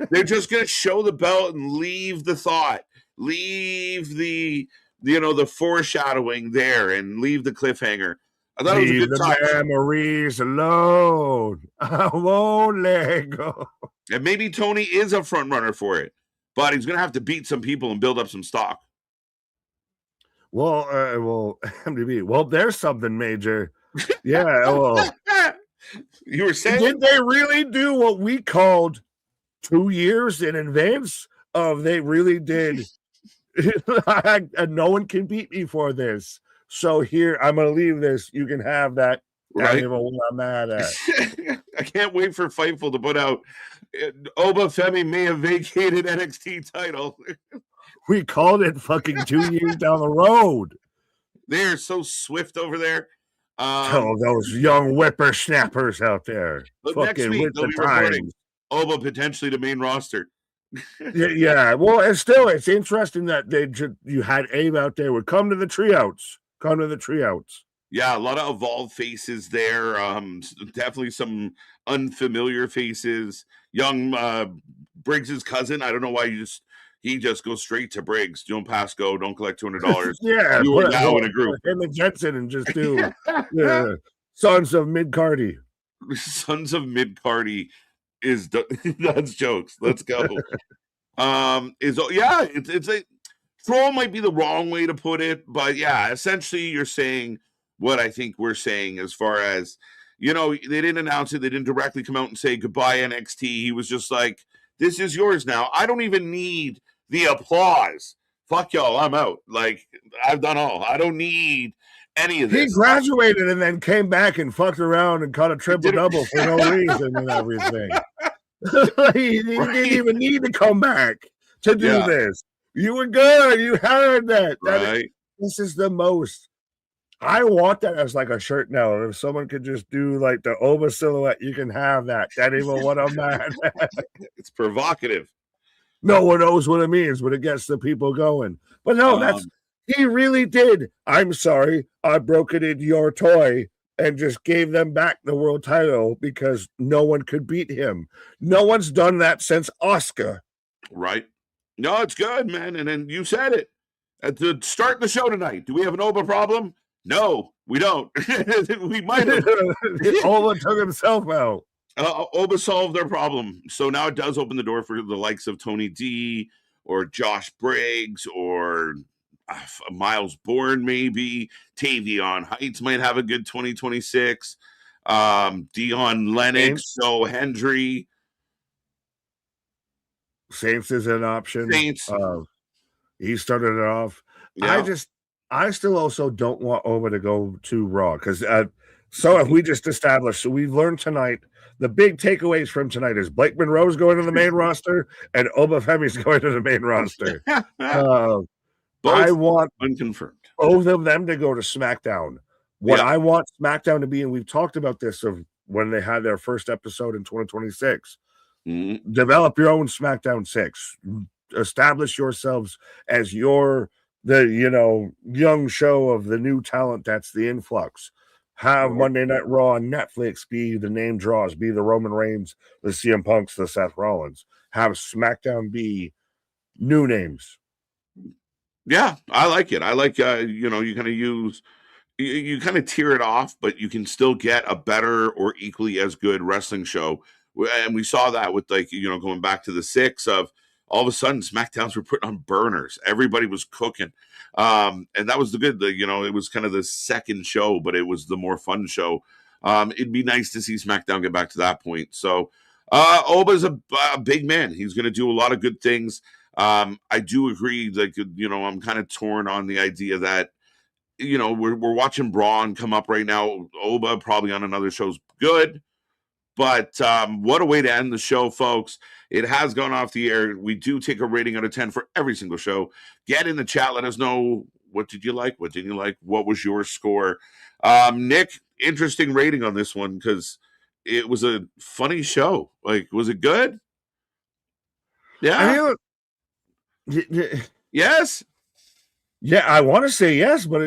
They're just going to show the belt and leave the thought, leave the foreshadowing there, and leave the cliffhanger. I thought it was a good time. The memories alone. I won't let go. And maybe Tony is a front runner for it, but he's going to have to beat some people and build up some stock. Well, MDB. Well, there's something major. Yeah. Well, you were saying, did they really do what we called 2 years in advance of? They really did. And no one can beat me for this. So here, I'm going to leave this. You can have that. Right. Even what I'm mad at. I can't wait for Fightful to put out Obafemi may have vacated NXT title. We called it fucking 2 years down the road. They're so swift over there. Tell those young whippersnappers out there. But next week, they'll be reporting Oba potentially to main roster. Yeah. Well, it's interesting that you had Abe out there would come to the tryouts. Yeah, a lot of evolved faces there. Definitely some unfamiliar faces. Young Briggs's cousin. I don't know why he just goes straight to Briggs. Don't pass go. Don't collect $200. Yeah, you are now in a group. Him and Jensen and just do Sons of Mid-Cardy. Sons of Mid-Cardy is that's jokes. Let's go. It's a troll might be the wrong way to put it, but yeah, essentially you're saying what I think we're saying as far as, they didn't announce it. They didn't directly come out and say goodbye NXT. He was just like, this is yours now. I don't even need the applause. Fuck y'all, I'm out. Like, I've done all. I don't need any of this. He graduated and then came back and fucked around and caught a triple-double for no reason and everything. He didn't even need to come back to do this. You were good. You heard that. Right. This is the most. I want that as like a shirt now. If someone could just do like the Oba silhouette, you can have that. That even what I'm mad at. It's provocative. No one knows what it means, but it gets the people going. But no, he really did. I'm sorry, I broke it in your toy and just gave them back the world title because no one could beat him. No one's done that since Oscar. Right. No, it's good, man. And then you said it at the start of the show tonight. Do we have an Oba problem? No, we don't. We might have. Oba took himself out. Oba solved their problem. So now it does open the door for the likes of Tony D or Josh Briggs or Miles Bourne, maybe. Tavion Heights might have a good 2026. Dion Lennox, Joe Hendry. Saints is an option. Saints. He started it off. Yeah. I still also don't want Oba to go to Raw because so if we just established, so we've learned tonight, the big takeaways from tonight is Blake Monroe's going to the main roster and Obafemi's going to the main roster. I want unconfirmed both of them to go to SmackDown. What I want SmackDown to be, and we've talked about this of when they had their first episode in 2026. Mm-hmm. Develop your own SmackDown 6. Establish yourselves as the young show of the new talent that's the influx. Have Monday Night Raw on Netflix be the name draws, be the Roman Reigns, the CM Punks, the Seth Rollins. Have SmackDown be new names. Yeah, I like it. I like, you kind of use, you kind of tear it off, but you can still get a better or equally as good wrestling show. And we saw that with going back to the 6 of all of a sudden SmackDowns were putting on burners. Everybody was cooking. And that was it was kind of the second show, but it was the more fun show. It'd be nice to see SmackDown get back to that point. So Oba's a big man. He's going to do a lot of good things. I do agree that, I'm kind of torn on the idea that, we're watching Braun come up right now. Oba probably on another show's good. But what a way to end the show, folks. It has gone off the air. We do take a rating out of 10 for every single show. Get in the chat. Let us know, what did you like? What didn't you like? What was your score? Nick, interesting rating on this one because it was a funny show. Like, was it good? Yeah. Yes? Yeah, I want to say yes, but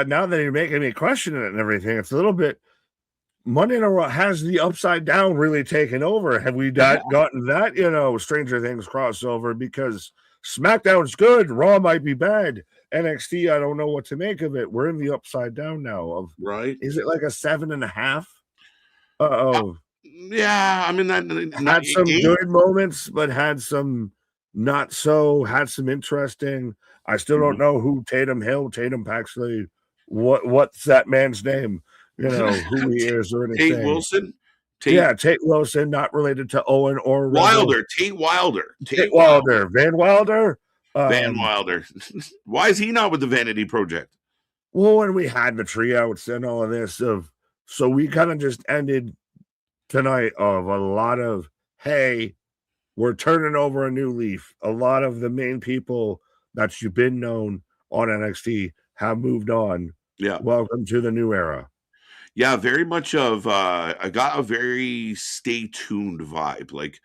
now that you're making me question it and everything, it's a little bit... Monday Night Raw has the upside down really taken over. Have we gotten that, Stranger Things crossover? Because SmackDown's good, Raw might be bad. NXT, I don't know what to make of it. We're in the upside down now. Right? Is it like a 7.5? Yeah, I mean that had some good moments, but had some not so. Had some interesting. I still don't know who Tatum Paxley. What's that man's name? Who he is or anything. Tate Wilson? Tate Wilson, not related to Owen or Wilder. Tate Wilder. Van Wilder. Van Wilder. Why is he not with the Vanity Project? Well, when we had the triouts and all of this so we kind of just ended tonight of a lot of, hey, we're turning over a new leaf. A lot of the main people that you've been known on NXT have moved on. Yeah. Welcome to the new era. Yeah, very much of I got a very stay tuned vibe. Like,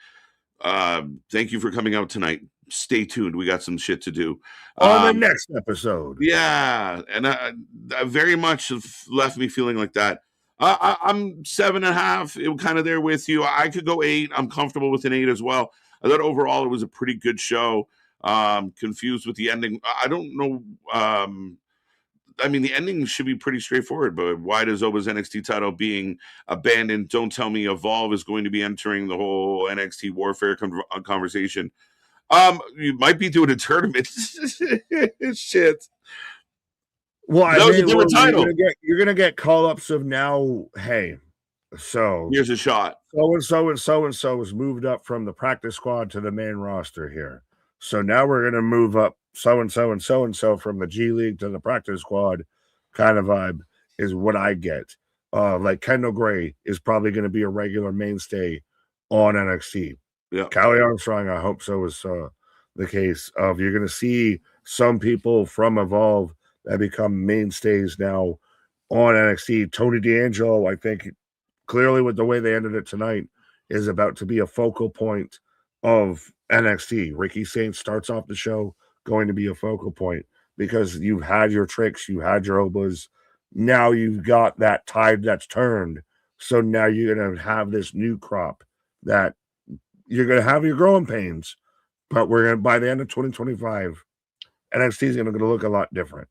thank you for coming out tonight. Stay tuned. We got some shit to do. On the next episode. Yeah, and I very much have left me feeling like that. I'm 7.5. It was kind of there with you. I could go 8. I'm comfortable with an 8 as well. I thought overall it was a pretty good show. Confused with the ending. I don't know. I mean, the ending should be pretty straightforward, but why does Oba's NXT title being abandoned? Don't tell me Evolve is going to be entering the whole NXT warfare conversation. You might be doing a tournament. Shit. Well, I that was a mean, different title. You're gonna get call-ups of now, hey, so here's a shot. So-and-so has moved up from the practice squad to the main roster here. So now we're gonna move up so-and-so and so-and-so from the G League to the practice squad kind of vibe is what I get. Like Kendall Gray is probably going to be a regular mainstay on NXT. Yeah. Callie Armstrong, I hope so is the case of you're going to see some people from Evolve that become mainstays now on NXT. Tony D'Angelo, I think clearly with the way they ended it tonight, is about to be a focal point of NXT. Ricky Saints starts off the show going to be a focal point because you've had your tricks, you had your Obas. Now you've got that tide that's turned. So now you're going to have this new crop that you're going to have your growing pains, but we're going to, by the end of 2025, NXT is going to look a lot different.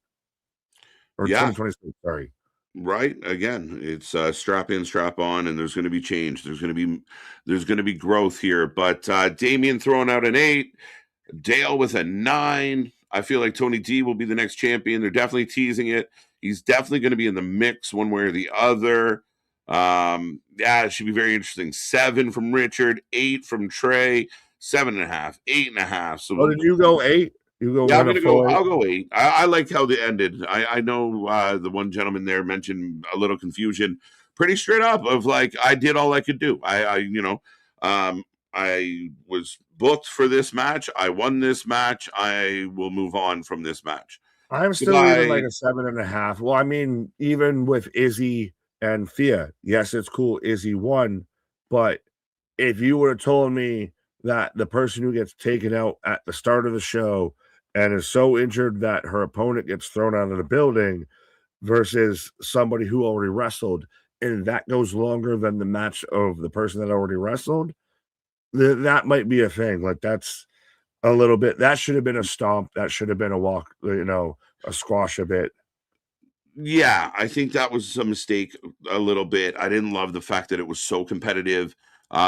Or 2026, sorry. Right. Again, it's strap in, strap on, and there's going to be change. There's going to be growth here. But Damian throwing out an 8, Dale with a 9. I feel like Tony D will be the next champion. They're definitely teasing it. He's definitely going to be in the mix one way or the other. It should be very interesting. 7 from Richard, 8 from Trey, 7.5, 8.5. So did you go 8? You go? Yeah, I'll go 8. I like how they ended. I know the one gentleman there mentioned a little confusion. Pretty straight up of like I did all I could do. I was booked for this match. I won this match. I will move on from this match. I'm still even like a 7.5. Well, I mean, even with Izzy and Thea, yes, it's cool. Izzy won, but if you would have told me that the person who gets taken out at the start of the show and is so injured that her opponent gets thrown out of the building versus somebody who already wrestled, and that goes longer than the match of the person that already wrestled, that might be a thing. Like that's a little bit, that should have been a stomp. That should have been a walk, a squash a bit. Yeah, I think that was a mistake a little bit. I didn't love the fact that it was so competitive.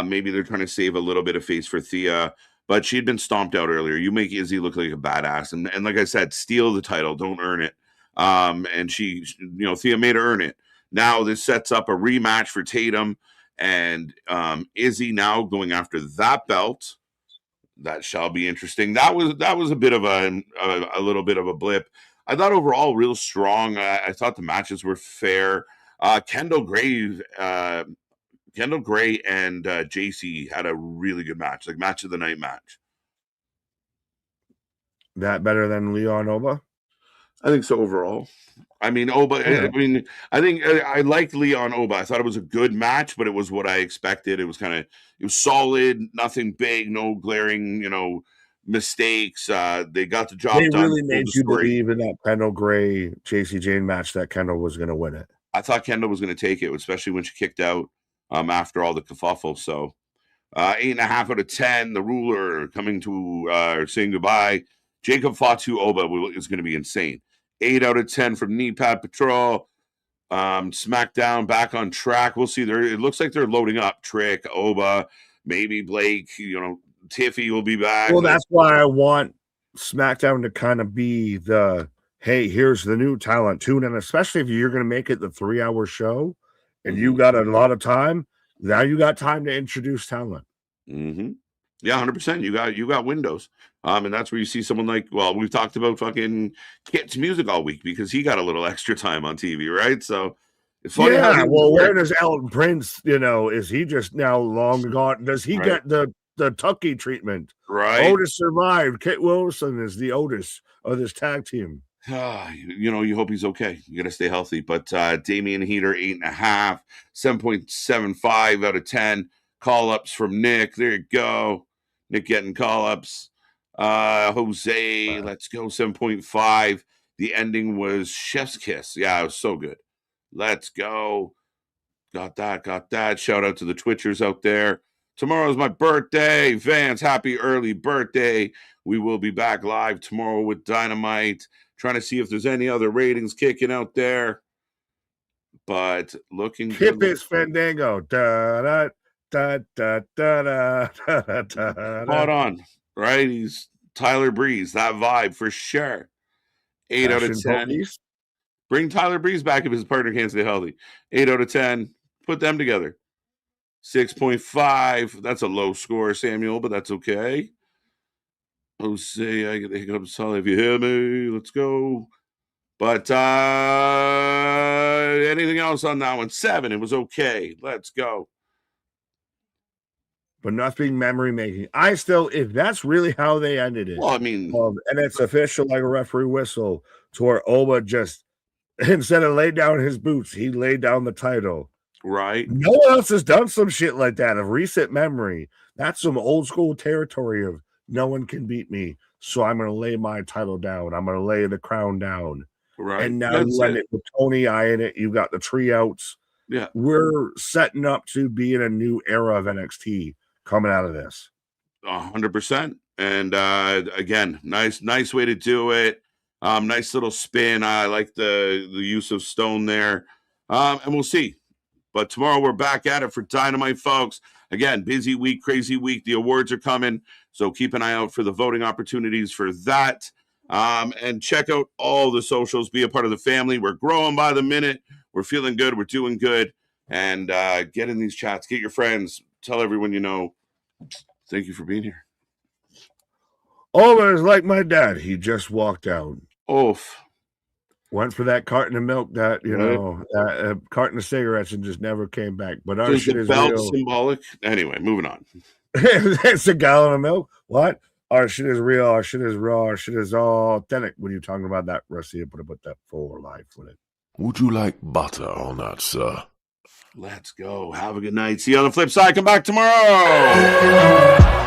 Maybe they're trying to save a little bit of face for Thea, but she had been stomped out earlier. You make Izzy look like a badass. And like I said, steal the title, don't earn it. And she, Thea made her earn it. Now this sets up a rematch for Tatum and Izzy now going after that belt. That shall be interesting. That was a bit of a little bit of a blip. I thought overall real strong. I thought the matches were fair. Kendall Gray and JC had a really good match, like match of the night match. That better than Leon Oba? I think so overall. I mean, Oba. Yeah. I think I liked Leon Oba. I thought it was a good match, but it was what I expected. It was solid, nothing big, no glaring, mistakes. They got the job done. They really made you believe in that Kendall Gray JC Jane match that Kendall was going to win it. I thought Kendall was going to take it, especially when she kicked out after all the kerfuffle. So 8.5 out of 10. The ruler coming to saying goodbye. Jacob Fatu Oba is going to be insane. 8 out of 10 from Knee Pad Patrol. SmackDown back on track. We'll see. It looks like they're loading up. Trick, Oba, maybe Blake. Tiffy will be back. Well, that's why I want SmackDown to kind of be the, hey, here's the new talent tune. And especially if you're going to make it the 3-hour show and you got a lot of time, now you got time to introduce talent. Mm-hmm. Yeah, 100%. You got windows. And that's where you see someone like, well, we've talked about fucking Kit's music all week because he got a little extra time on TV, right? So it's funny how Yeah, things well, where work, does Elton Prince, is he just now long gone? Does he right? get the Tucky treatment? Right. Otis survived. Kit Wilson is the Otis of this tag team. You hope he's okay. You got to stay healthy. But Damian Heater, 8.5, 7.75 out of 10. Call ups from Nick. There you go. Nick getting call ups. Jose, let's go, 7.5. The ending was Chef's Kiss. Yeah, it was so good. Let's go. Got that. Shout out to the Twitchers out there. Tomorrow's my birthday. Vance, happy early birthday. We will be back live tomorrow with Dynamite. Trying to see if there's any other ratings kicking out there. But looking Kip good. is Fandango. Da, da, da, da, da, da, da, da, Spot on, right? He's Tyler Breeze. That vibe for sure. 8 out of 10. Police. Bring Tyler Breeze back if his partner can't stay healthy. 8 out of 10. Put them together. 6.5. That's a low score, Samuel, but that's okay. Jose, I get the hiccups. Solid if you hear me. Let's go. But anything else on that one? 7. It was okay. Let's go. But nothing memory making. If that's really how they ended it. Well, I mean, and it's official like a referee whistle to where Oba just, instead of lay down his boots, he laid down the title. Right. No one else has done some shit like that of recent memory. That's some old school territory of no one can beat me. So I'm going to lay my title down. I'm going to lay the crown down. Right. And now you end it with Tony I in it. You got the tree outs. Yeah. We're setting up to be in a new era of NXT coming out of this. 100%. And again, nice way to do it. Nice little spin. I like the use of Stone there. And we'll see. But tomorrow we're back at it for Dynamite, folks. Again, busy week, crazy week. The awards are coming. So keep an eye out for the voting opportunities for that. And check out all the socials. Be a part of the family. We're growing by the minute. We're feeling good. We're doing good. And get in these chats. Get your friends. Tell everyone you know. Thank you for being here. Oba is like my dad. He just walked out. Oof. Went for that carton of milk, that a carton of cigarettes, and just never came back. But our shit is belt real. Symbolic. Anyway, moving on. It's a gallon of milk. What? Our shit is real. Our shit is raw. Our shit is authentic. When you're talking about that, Rusty, put that full life with it. Would you like butter on that, sir? Let's go. Have a good night. See you on the flip side. Come back tomorrow.